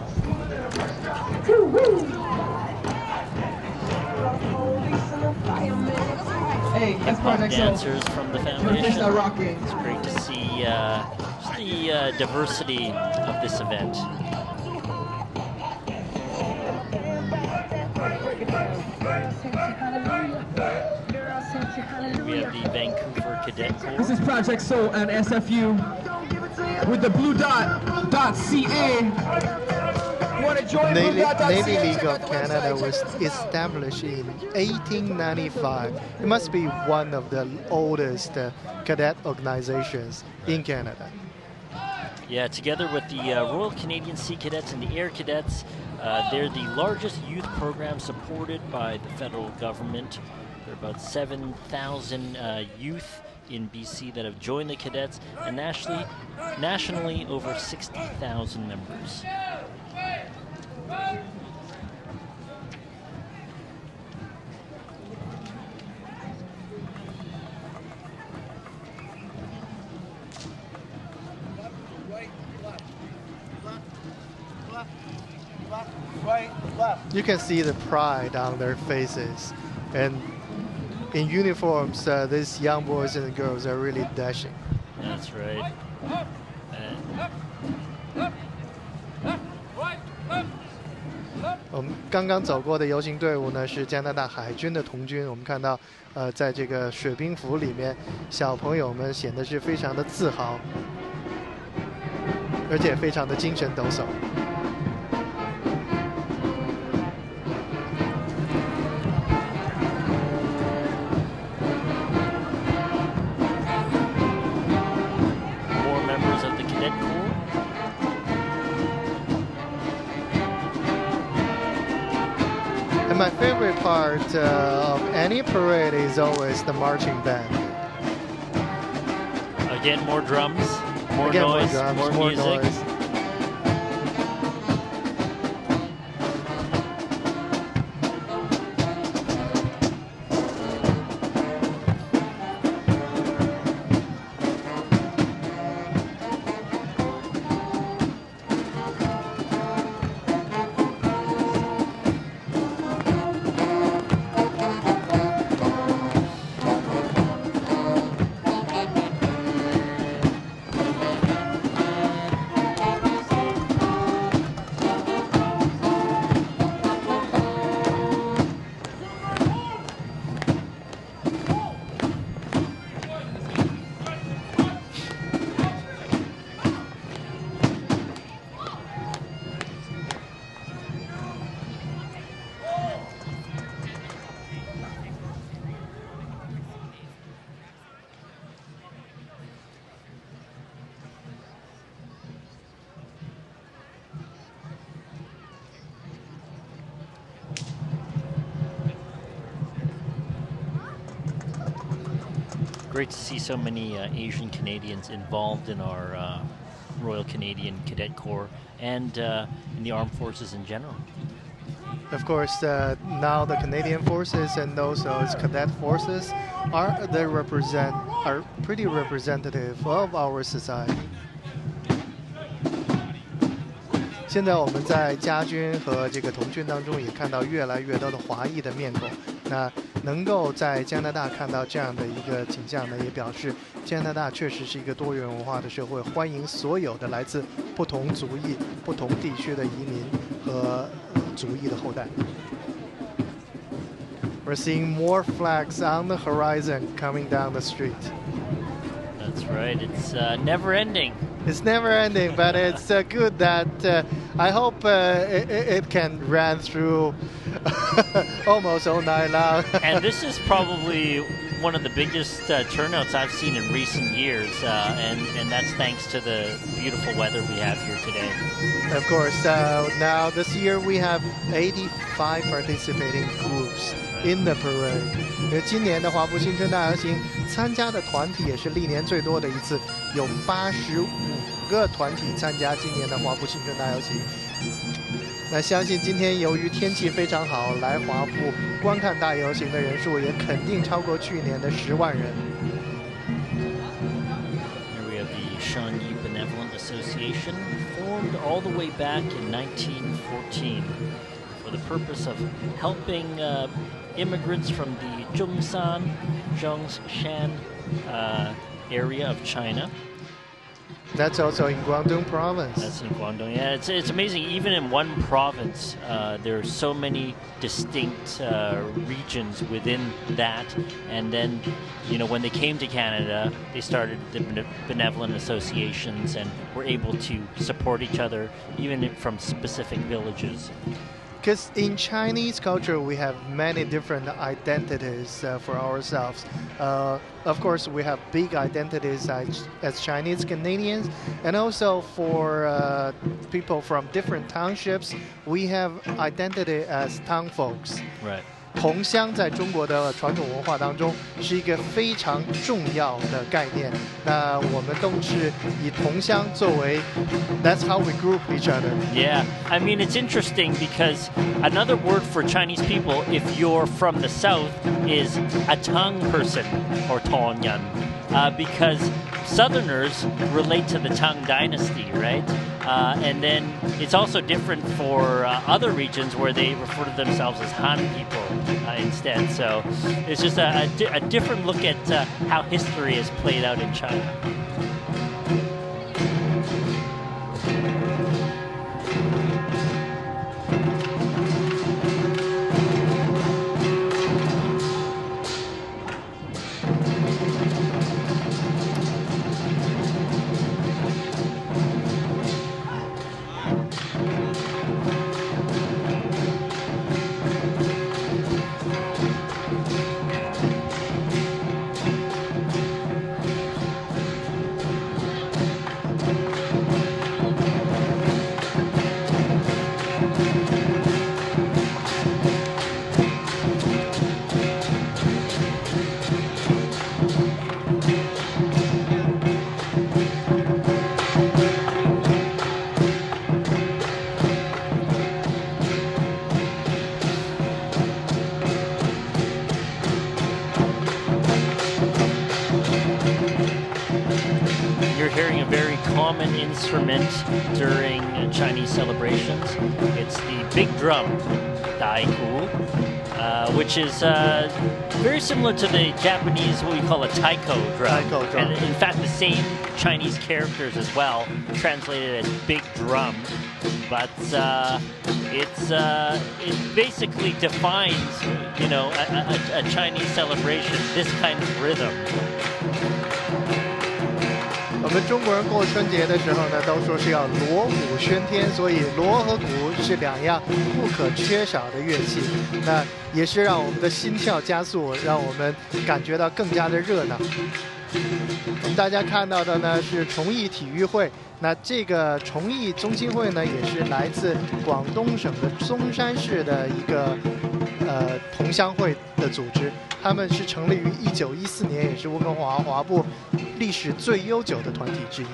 Hey, that's Project dancers from the foundation. Rocking. It's great to see just the diversity of this event. We have the Vancouver Cadet Corps. This is Project Soul and SFU with the blue dot.ca. Navy League of Canada was established in 1895. It must be one of the oldest cadet organizations in Canada. Yeah, together with the Royal Canadian Sea Cadets and the Air Cadets, they're the largest youth program supported by the federal government. There are about 7,000 youth in BC that have joined the cadets, and nationally over 60,000 members. You can see the pride on their faces, and in uniforms, these young boys and girls are really dashing. That's right. 我们刚刚走过的游行队伍呢，是加拿大海军的童军。我们看到，在这个水兵服里面，小朋友们显得是非常的自豪，而且非常的精神抖擞。More members of the Cadet Corps. And my favorite part of any parade is always the marching band. Again, more drums, more Again, noise, more drums, more more music. noise. Great to see so many Asian Canadians involved in our Royal Canadian Cadet Corps and in the armed forces in general. Of course, now the Canadian forces and also its cadet forces are pretty representative of our society. 现在我们在家军和这个童军当中也看到越来越多的华裔的面孔。那能够在加拿大看到这样的一个景象呢，也表示加拿大确实是一个多元文化的社会，欢迎所有的来自不同族裔、不同地区的移民和族裔的后代。We're seeing more flags on the horizon coming down the street. That's right. It's never ending. It's never ending, but it's good that I hope it can run through almost all night long. And this is probably one of the biggest turnouts I've seen in recent years, and that's thanks to the beautiful weather we have here today. Of course, now this year we have 85 participating groups in the parade. 今年的华埠新春大游行参加的团体也是历年最多的一次，有85个团体参加今年的华埠新春大游行。那相信今天由于天气非常好，来华埠观看大游行的人数也肯定超过去年的10万人。Here we have the Shawnee Benevolent Association, formed all the way back in 1914 for the purpose of helping immigrants from the Zhongshan area of China. That's also in Guangdong province. That's in Guangdong. Yeah, it's amazing. Even in one province, there are so many distinct regions within that. And then, you know, when they came to Canada, they started the benevolent associations and were able to support each other, even from specific villages. Because in Chinese culture, we have many different identities for ourselves. Of course, we have big identities as Chinese Canadians, and also for people from different townships, we have identity as town folks. Right. 同乡在中国的传统文化当中是一个非常重要的概念。那我们都是以同乡作为 ，That's how we group each other. Yeah, I mean it's interesting because another word for Chinese people, if you're from the south, is a Tang person or Tongyan, because Southerners relate to the Tang dynasty, right? And then it's also different for other regions where they refer to themselves as Han people instead. So it's just a different look at how history is played out in China. You're hearing a very common instrument during Chinese celebrations. It's the big drum, daiku, which is very similar to the Japanese, what we call a taiko drum. Taiko drum. And in fact, the same Chinese characters as well, translated as big drum. But it basically defines, you know, a Chinese celebration, this kind of rhythm. 我们中国人过春节的时候呢，都说是要锣鼓喧天，所以锣和鼓是两样不可缺少的乐器。那也是让我们的心跳加速，让我们感觉到更加的热闹。我们大家看到的呢是崇义体育会，那这个崇义中心会呢也是来自广东省的中山市的一个同乡会的组织。 他们是成立于1914年，也是温哥华华埠历史最悠久的团体之一。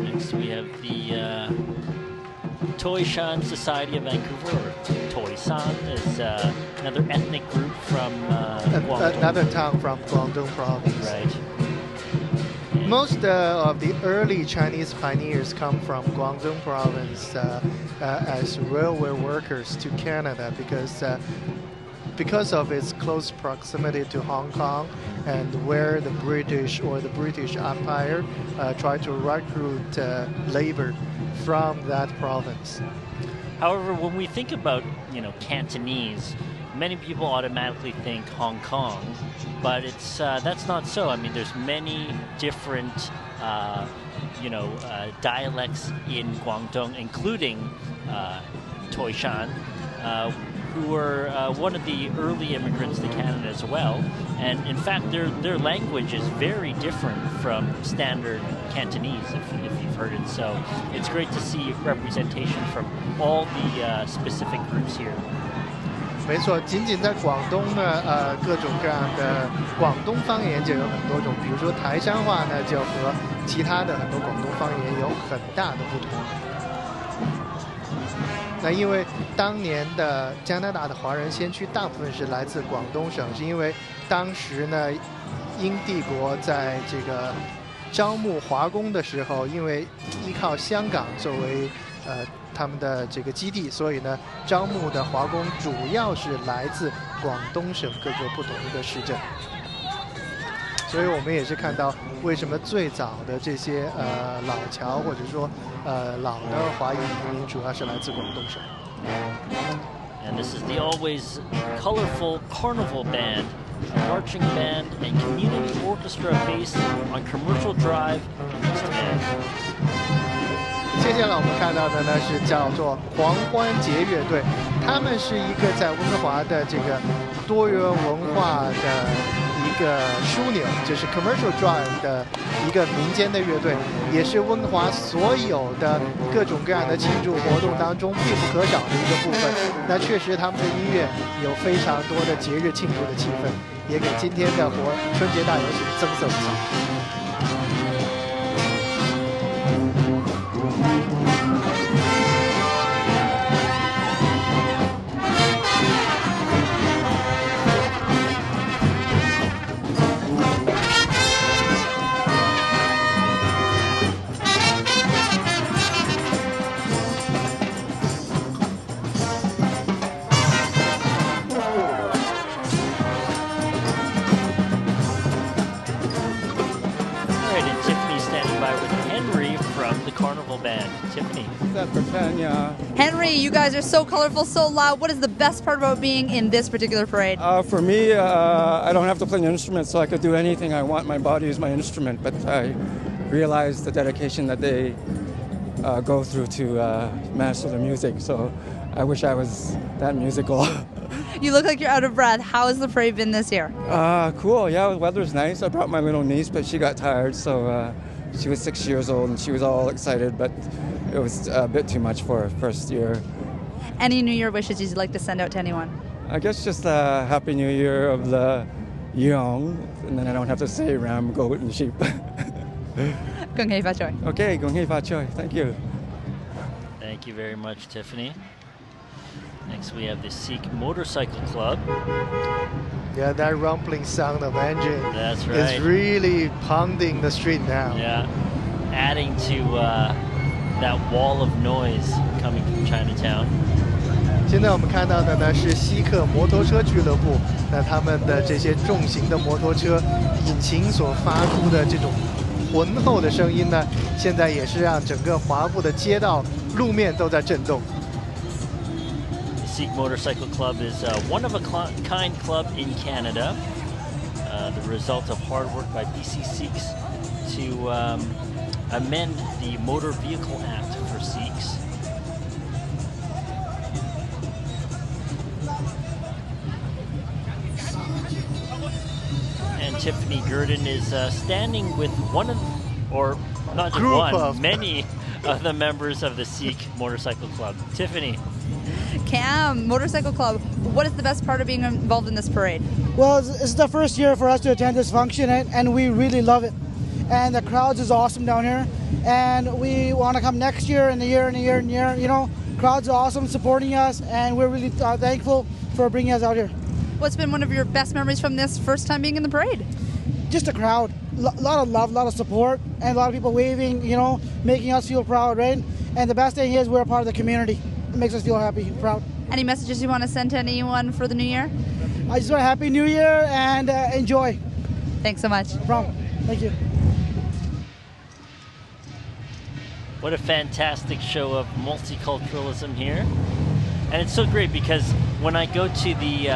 Next we have the Toishan Society of Vancouver, or Toishan is another ethnic group from Guangdong. Another town from Guangdong province. Right. Most of the early Chinese pioneers come from Guangdong province as railway workers to Canada because of its close proximity to Hong Kong and where the British or the British Empire tried to recruit labor from that province. However, when we think about, you know, Cantonese, many people automatically think Hong Kong, but it's that's not so. I mean, there's many different, dialects in Guangdong, including Toishan, who were one of the early immigrants to Canada as well. And in fact, their language is very different from standard Cantonese, if you've heard it. So it's great to see representation from all the specific groups here. 没错，仅仅在广东呢，各种各样的广东方言就有很多种。比如说台山话呢，就和其他的很多广东方言有很大的不同。那因为当年的加拿大的华人先驱大部分是来自广东省，是因为当时呢，英帝国在这个招募华工的时候，因为依靠香港作为他们的这个基地，所以呢，招募的华工主要是来自广东省各个不同的市镇。所以我们也是看到，为什么最早的这些老侨或者说老的华裔移民，主要是来自广东省。And this is the always colorful carnival band, a marching band and community orchestra based on Commercial Drive, East End. 接下来我们看到的呢是叫做狂欢节乐队，他们是一个在温哥华的这个多元文化的一个枢纽，就是 Commercial Drive 的一个民间的乐队，也是温哥华所有的各种各样的庆祝活动当中必不可少的一个部分。那确实他们的音乐有非常多的节日庆祝的气氛，也给今天的春节大游行增色不少。Henry, you guys are so colorful, so loud. What is the best part about being in this particular parade? For me, I don't have to play an instrument, so I could do anything I want. My body is my instrument, but I realize the dedication that they go through to master the music. So I wish I was that musical. You look like you're out of breath. How has the parade been this year? Cool. Yeah, the weather's nice. I brought my little niece, but she got tired, so she was 6 years old and she was all excited, but it was a bit too much for her first year. Any New Year wishes you'd like to send out to anyone? I guess just a Happy New Year of the young, and then I don't have to say ram, goat, and sheep. 恭喜發財. Okay, 恭喜發財. Thank you. Thank you very much, Tiffany. Next we have the Sikh Motorcycle Club. Yeah, that rumbling sound of engine That's is right. really pounding the street now. Yeah, adding to that wall of noise coming from Chinatown. 现在我们看到的呢是西克摩托车俱乐部，那他们的这些重型的摩托车引擎所发出的这种浑厚的声音呢，现在也是让整个华埠的街道、路面都在震动。Sikh Motorcycle Club is one of a kind club in Canada, the result of hard work by BC Sikhs to amend the Motor Vehicle Act for Sikhs. And Tiffany Gurdon is standing with one of, or not just one, many of the members of the Sikh Motorcycle Club. Tiffany. Cam, Motorcycle Club, what is the best part of being involved in this parade? Well, it's the first year for us to attend this function, and we really love it. And the crowds is awesome down here, and we want to come next year and the year and the year and the year. You know, crowds are awesome supporting us, and we're really thankful for bringing us out here. What's been one of your best memories from this first time being in the parade? Just the crowd, a lot of love, a lot of support, and a lot of people waving, you know, making us feel proud, right? And the best thing is we're a part of the community. It makes us feel happy, proud. Any messages you want to send to anyone for the new year? I just want a happy new year and enjoy. Thanks so much. No problem. Thank you. What a fantastic show of multiculturalism here. And it's so great because when I go to the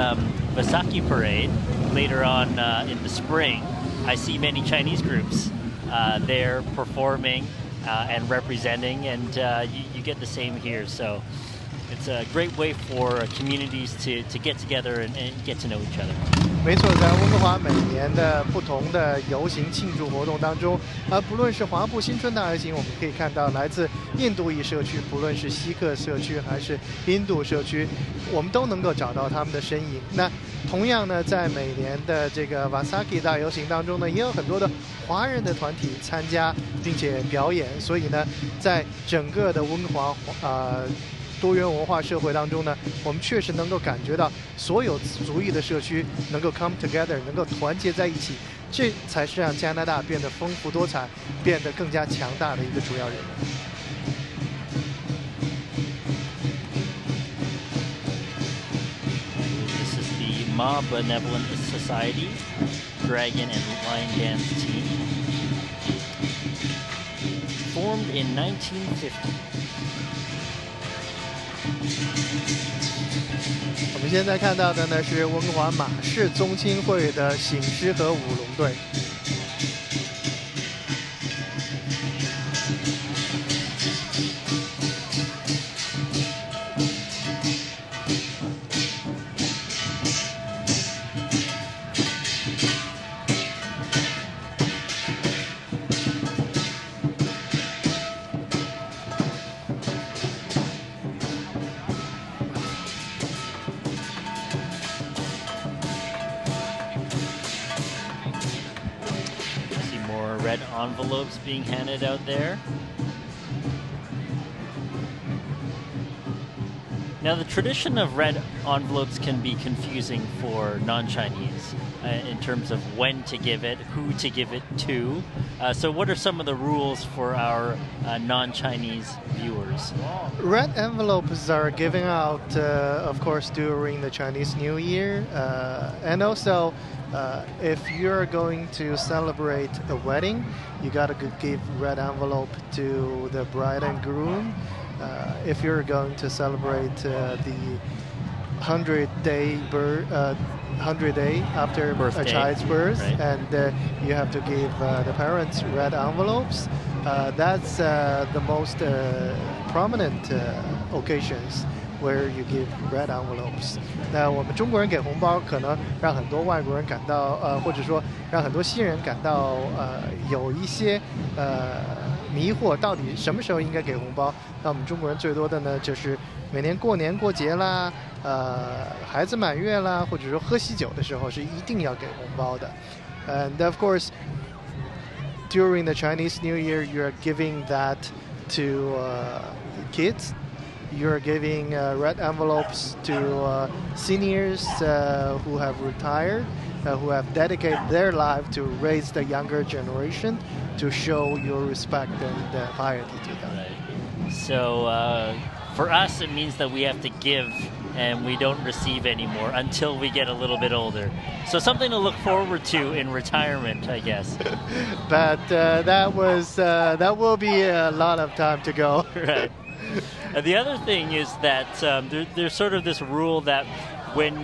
Vaisakhi parade later on in the spring, I see many Chinese groups there performing and representing, and you get the same here. So it's a great way for communities to get together and get to know each other. 没错，在温哥华每年的不同的游行庆祝活动当中，不论是华埠新春大游行，我们可以看到来自印度裔社区，不论是锡克社区还是印度社区，我们都能够找到他们的身影。那同样呢，在每年的这个 Vaisakhi 大游行当中呢，也有很多的华人的团体参加并且表演，所以呢，在整个的温哥华多元文化社会当中呢，我们确实能够感觉到所有族裔的社区能够 come together， 能够团结在一起，这才是让加拿大变得丰富多彩、变得更加强大的一个主要原因。This is the Ma Benevolent Society Dragon and Lion Dance Team, formed in 1950. 我们现在看到的呢是温哥华马氏宗亲会的醒狮和舞龙队。Envelopes being handed out there. Now, the tradition of red envelopes can be confusing for non-Chinese in terms of when to give it, who to give it to. So what are some of the rules for our non-Chinese viewers? Red envelopes are given out, of course, during the Chinese New Year. And also, if you're going to celebrate a wedding, you gotta give red envelope to the bride and groom. If you're going to celebrate the 100-day after birthday, a child's birth, right. and you have to give the parents red envelopes. That's the most prominent occasions where you give red envelopes. 那我们中国人给红包，可能让很多外国人感到或者说让很多新人感到有一些迷惑，到底什么时候应该给红包？那我们中国人最多的呢，就是每年过年过节啦，孩子满月啦，或者说喝喜酒的时候是一定要给红包的。And of course, during the Chinese New Year, you're giving that to kids. you're giving red envelopes to seniors who have retired, who have dedicated their life to raise the younger generation, to show your respect and piety to them. Right. So for us, it means that we have to give and we don't receive anymore until we get a little bit older. So something to look forward to in retirement, I guess. But that will be a lot of time to go. Right. The other thing is that there's sort of this rule that when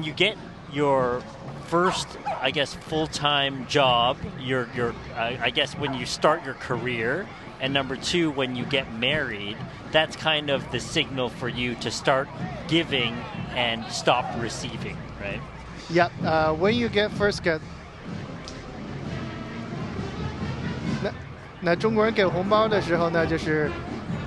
you get your first, I guess, full-time job, I guess when you start your career, and number two, when you get married, that's kind of the signal for you to start giving and stop receiving, right? Yeah, when you first get 那中国人给红包的时候呢，就是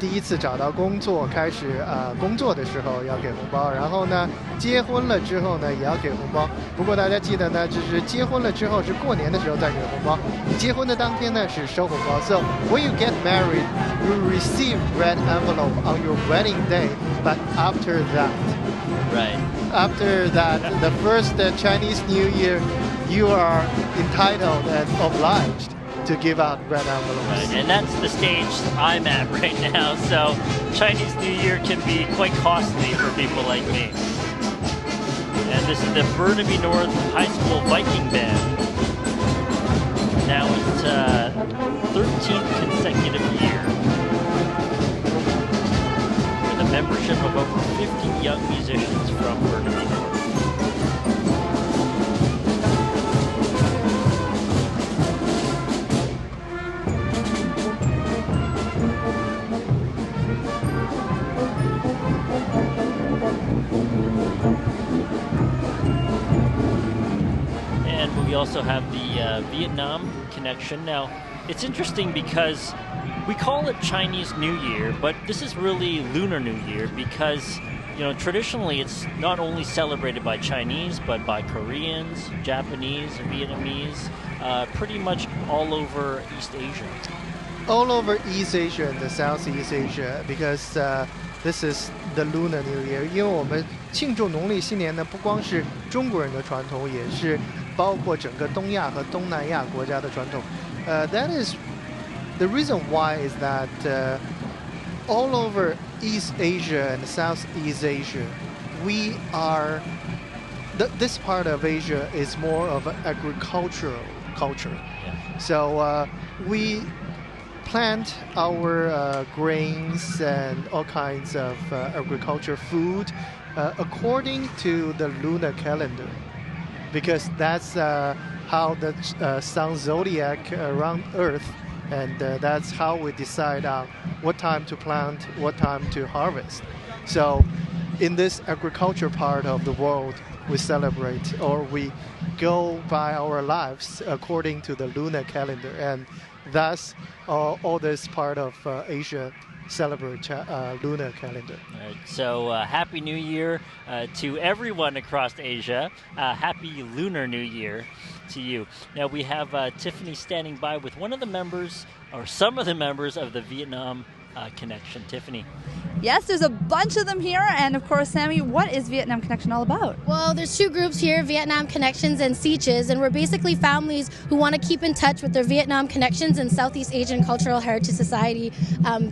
第一次找到工作，开始工作的时候要给红包，然后呢，结婚了之后呢也要给红包。不过大家记得呢，就是结婚了之后是过年的时候再给红包，结婚的当天呢是收红包。So when you get married, you receive red envelope on your wedding day, but after that, right? After that, the first Chinese New Year, you are entitled and obliged to give out red envelopes. Right, and that's the stage I'm at right now, so Chinese New Year can be quite costly for people like me. And this is the Burnaby North High School Viking Band. Now it's 13th consecutive year with a membership of over 50 young musicians from Burnaby North. We also have the Vietnam connection. Now, it's interesting because we call it Chinese New Year, but this is really Lunar New Year because, you know, traditionally it's not only celebrated by Chinese, but by Koreans, Japanese, Vietnamese, pretty much all over East Asia. All over East Asia and the Southeast Asia, because this is the Lunar New Year. 因为我们庆祝农历新年呢，不光是中国人的传统，也是包括整个东亚和东南亚国家的传统。That is the reason why is that all over East Asia and Southeast Asia, we are this part of Asia is more of an agricultural culture. Yeah. So we plant our grains and all kinds of agriculture food according to the lunar calendar, because that's how the sun zodiac around Earth, and that's how we decide on what time to plant, what time to harvest. So in this agriculture part of the world, we celebrate, or we go by our lives according to the lunar calendar, and thus all this part of Asia celebrate lunar calendar. Right, so Happy New Year to everyone across Asia. Happy Lunar New Year to you. Now we have Tiffany standing by with one of the members, or some of the members of the Vietnam Connection. Tiffany. Yes, there's a bunch of them here, and of course, Sammy, what is Vietnam Connection all about? Well, there's two groups here, Vietnam Connections and Sieges, and we're basically families who want to keep in touch with their Vietnam Connections and Southeast Asian Cultural Heritage Society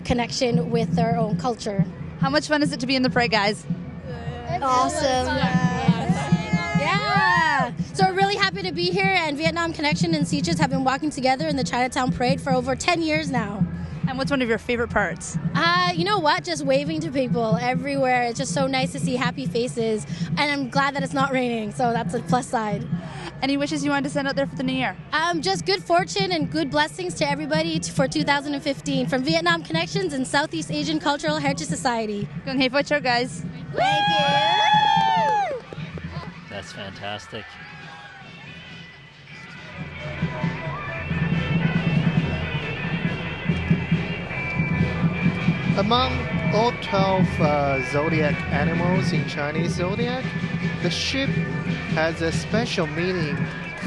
connection with their own culture. How much fun is it to be in the parade, guys? Awesome. Yeah. So we're really happy to be here, and Vietnam Connection and Sieges have been walking together in the Chinatown Parade for over 10 years now. And what's one of your favorite parts? You know what? Just waving to people everywhere. It's just so nice to see happy faces. And I'm glad that it's not raining, so that's a plus side. Any wishes you wanted to send out there for the new year? Just good fortune and good blessings to everybody for 2015 from Vietnam Connections and Southeast Asian Cultural Heritage Society. Gung hei fo cho, guys. Thank you. That's fantastic. Among all 12 zodiac animals in Chinese zodiac, the sheep has a special meaning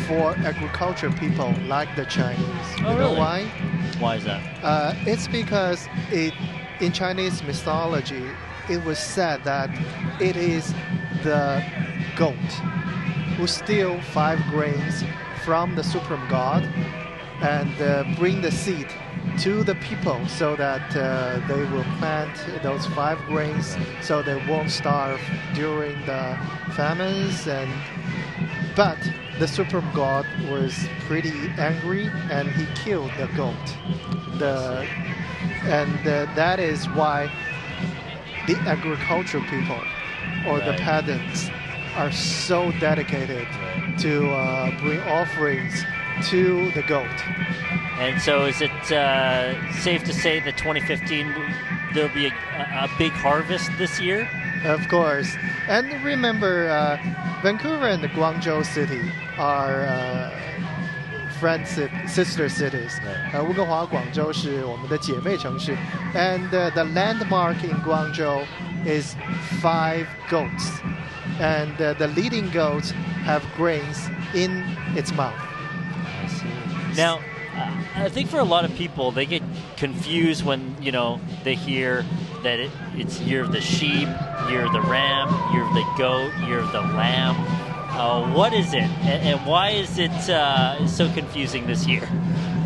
for agriculture people like the Chinese. Oh, you know really? why? Why is that? It's because it in Chinese mythology, it was said that it is the goat who steal 5 grains from the supreme god and bring the seed to the people so that they will plant those 5 grains so they won't starve during the famines. But the supreme god was pretty angry and he killed the goat. That is why the agricultural people or the peasants are so dedicated to bring offerings to the goat. And so is it safe to say that 2015 there'll be a big harvest this year? Of course. And remember, Vancouver and Guangzhou City are sister cities. 温哥华、广州是我们的姐妹城市。And the landmark in Guangzhou is 5 goats. And the leading goats have grains in its mouth. I see. Now, I think for a lot of people, they get confused when, they hear that it's year of the sheep, year of the ram, year of the goat, year of the lamb. What is it, and why is it so confusing this year?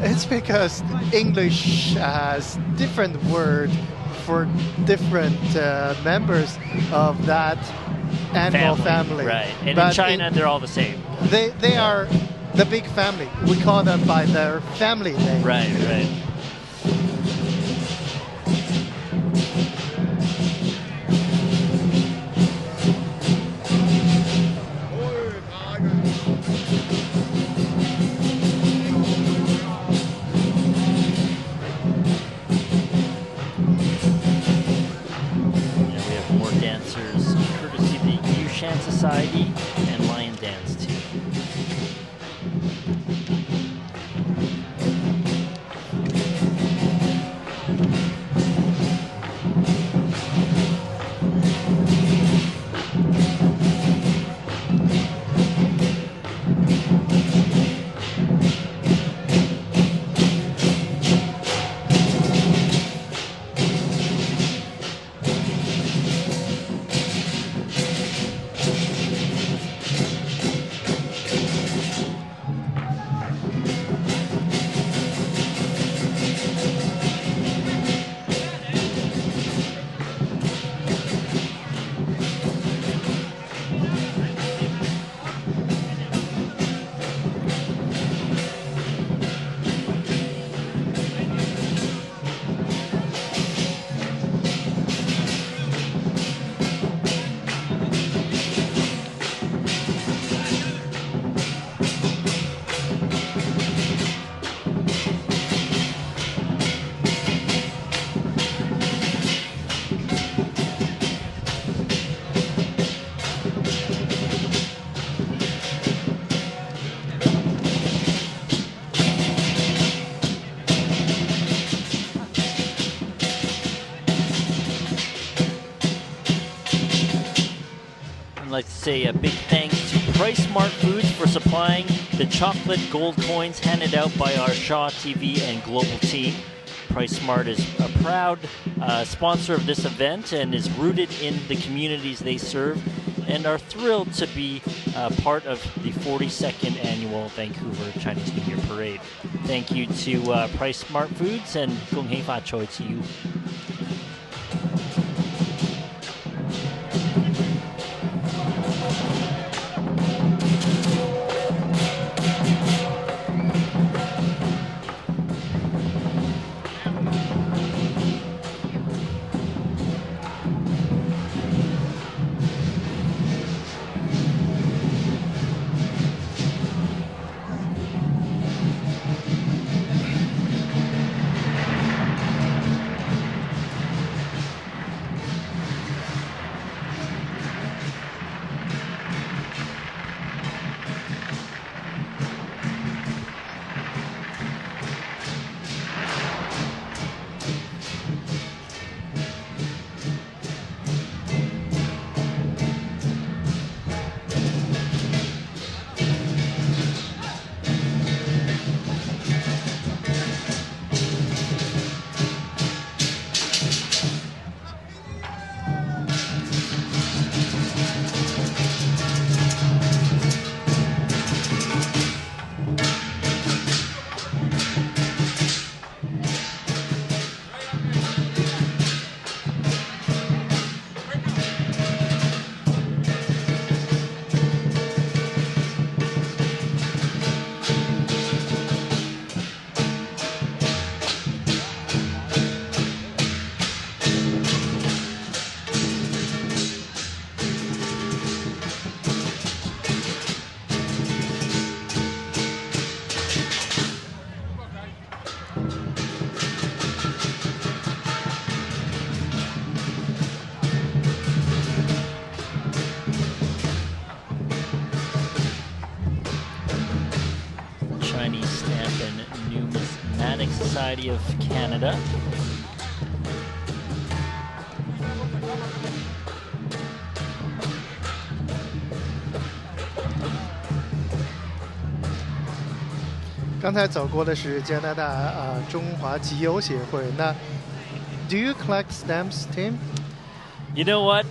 It's because English has different words for different members of that animal family. Right, and but in China, they're all the same. They are the big family. We call them by their family name. Right. Society and lion dance too. Like to say a big thanks to Price Smart Foods for supplying the chocolate gold coins handed out by our Shaw TV and Global team. Price Smart is a proud sponsor of this event and is rooted in the communities they serve and are thrilled to be part of the 42nd annual Vancouver Chinese New Year Parade. Thank you to Price Smart Foods and Gong Hei Fa Choi to you. Humanic Society of Canada.刚才走过的是加拿大中华集邮协会。那 Do you collect stamps, Tim? You know what?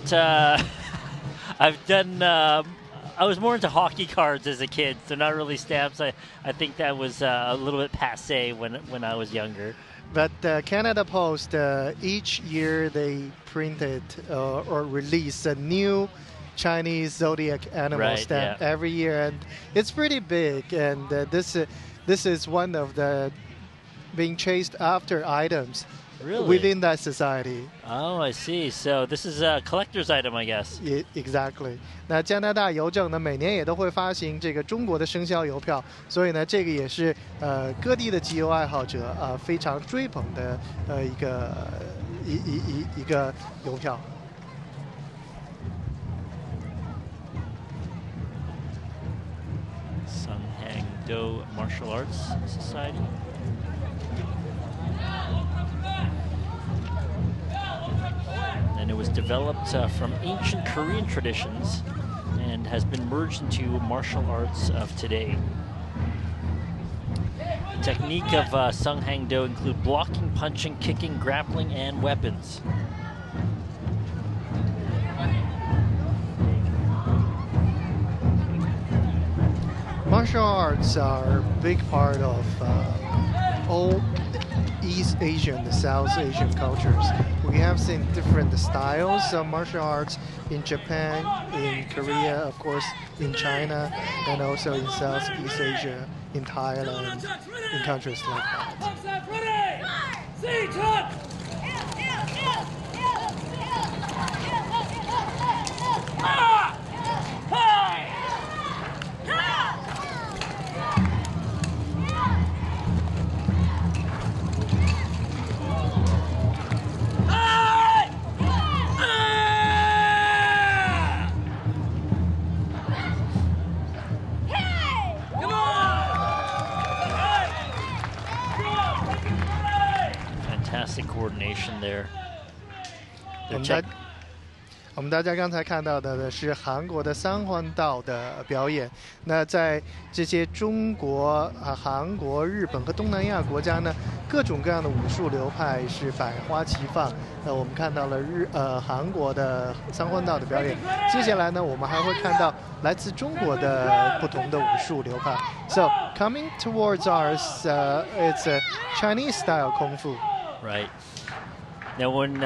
I've done. I was more into hockey cards as a kid, so not really stamps. I think that was a little bit passé when I was younger. But Canada Post, each year they printed or release a new Chinese Zodiac animal stamp every year, and it's pretty big. And this is one of the being chased after items within that society. Oh, I see. So this is a collector's item, I guess. Exactly. 那加拿大邮政呢，每年也都会发行这个中国的生肖邮票，所以呢，这个也是各地的集邮爱好者非常追捧的一个邮票。Do Martial Arts Society. And it was developed from ancient Korean traditions and has been merged into martial arts of today. The technique of Sunghang Do include blocking, punching, kicking, grappling, and weapons. Martial arts are a big part of all East Asian, South Asian cultures. We have seen different styles of martial arts in Japan, in Korea, of course, in China, and also in Southeast Asia, in Thailand, in countries like that. Fantastic coordination there. 我们大家刚才看到的是韩国的三环道的表演。那在这些中国、韩国、日本和东南亚国家呢，各种各样的武术流派是百花齐放。那我们看到了韩国的三环道的表演，接下来呢，我们还会看到来自中国的不同的武术流派。So coming towards ours, it's a Chinese style kung fu. Right. Now, when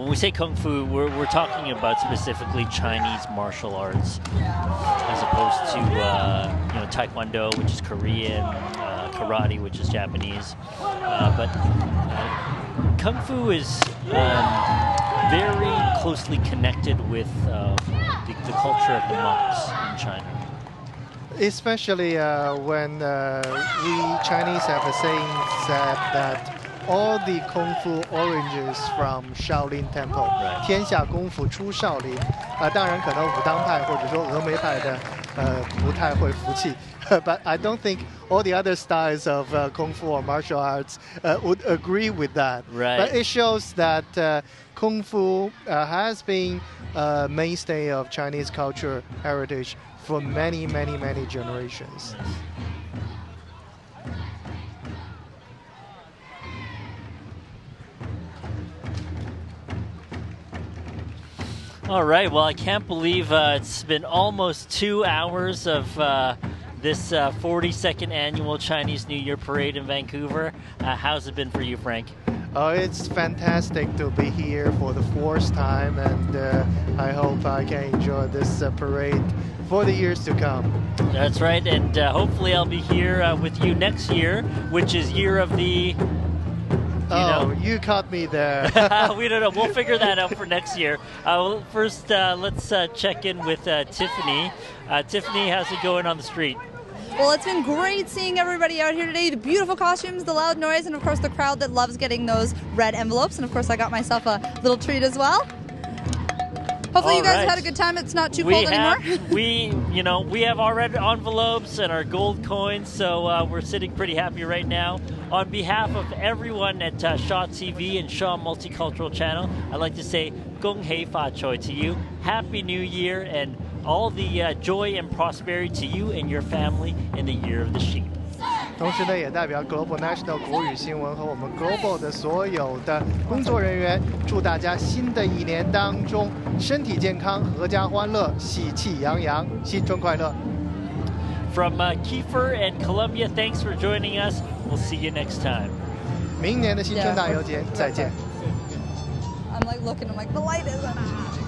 we say kung fu, we're talking about specifically Chinese martial arts, as opposed to Taekwondo, which is Korean, karate, which is Japanese. But kung fu is very closely connected with the culture of the monks in China. Especially when we Chinese have a saying that all the kung fu origins from Shaolin Temple. 天下功夫出少林。当然可能武当派或者说峨眉派的不太会服气。But I don't think all the other styles of kung fu or martial arts would agree with that. Right. But it shows that kung fu has been a mainstay of Chinese culture heritage for many, many, many generations. All right, well, I can't believe it's been almost 2 hours of this 42nd annual Chinese New Year Parade in Vancouver. How's it been for you, Frank? Oh, it's fantastic to be here for the 4th time, and I hope I can enjoy this parade for the years to come. That's right, and hopefully I'll be here with you next year, which is year of the... You caught me there. We don't know. We'll figure that out for next year. First, let's check in with Tiffany. Tiffany, how's it going on the street? Well, it's been great seeing everybody out here today. The beautiful costumes, the loud noise, and of course the crowd that loves getting those red envelopes. And of course I got myself a little treat as well. Hopefully, you All guys right. had a good time. It's not too cold anymore. We have our red envelopes and our gold coins, so we're sitting pretty happy right now. On behalf of everyone at Shaw TV and Shaw Multicultural Channel, I'd like to say Gong Hei Fa Choi to you. Happy New Year and all the joy and prosperity to you and your family in the Year of the Sheep. 同时呢，也代表 Global National 国语新闻和我们 Global 的所有的工作人员，祝大家新的一年当中身体健康、阖家欢乐、喜气洋洋，新春快乐。From Kiefer and Columbia, thanks for joining us. We'll see you next time. 明年的新春大游节再见。 I'm like looking, I'm like, the light isn't on.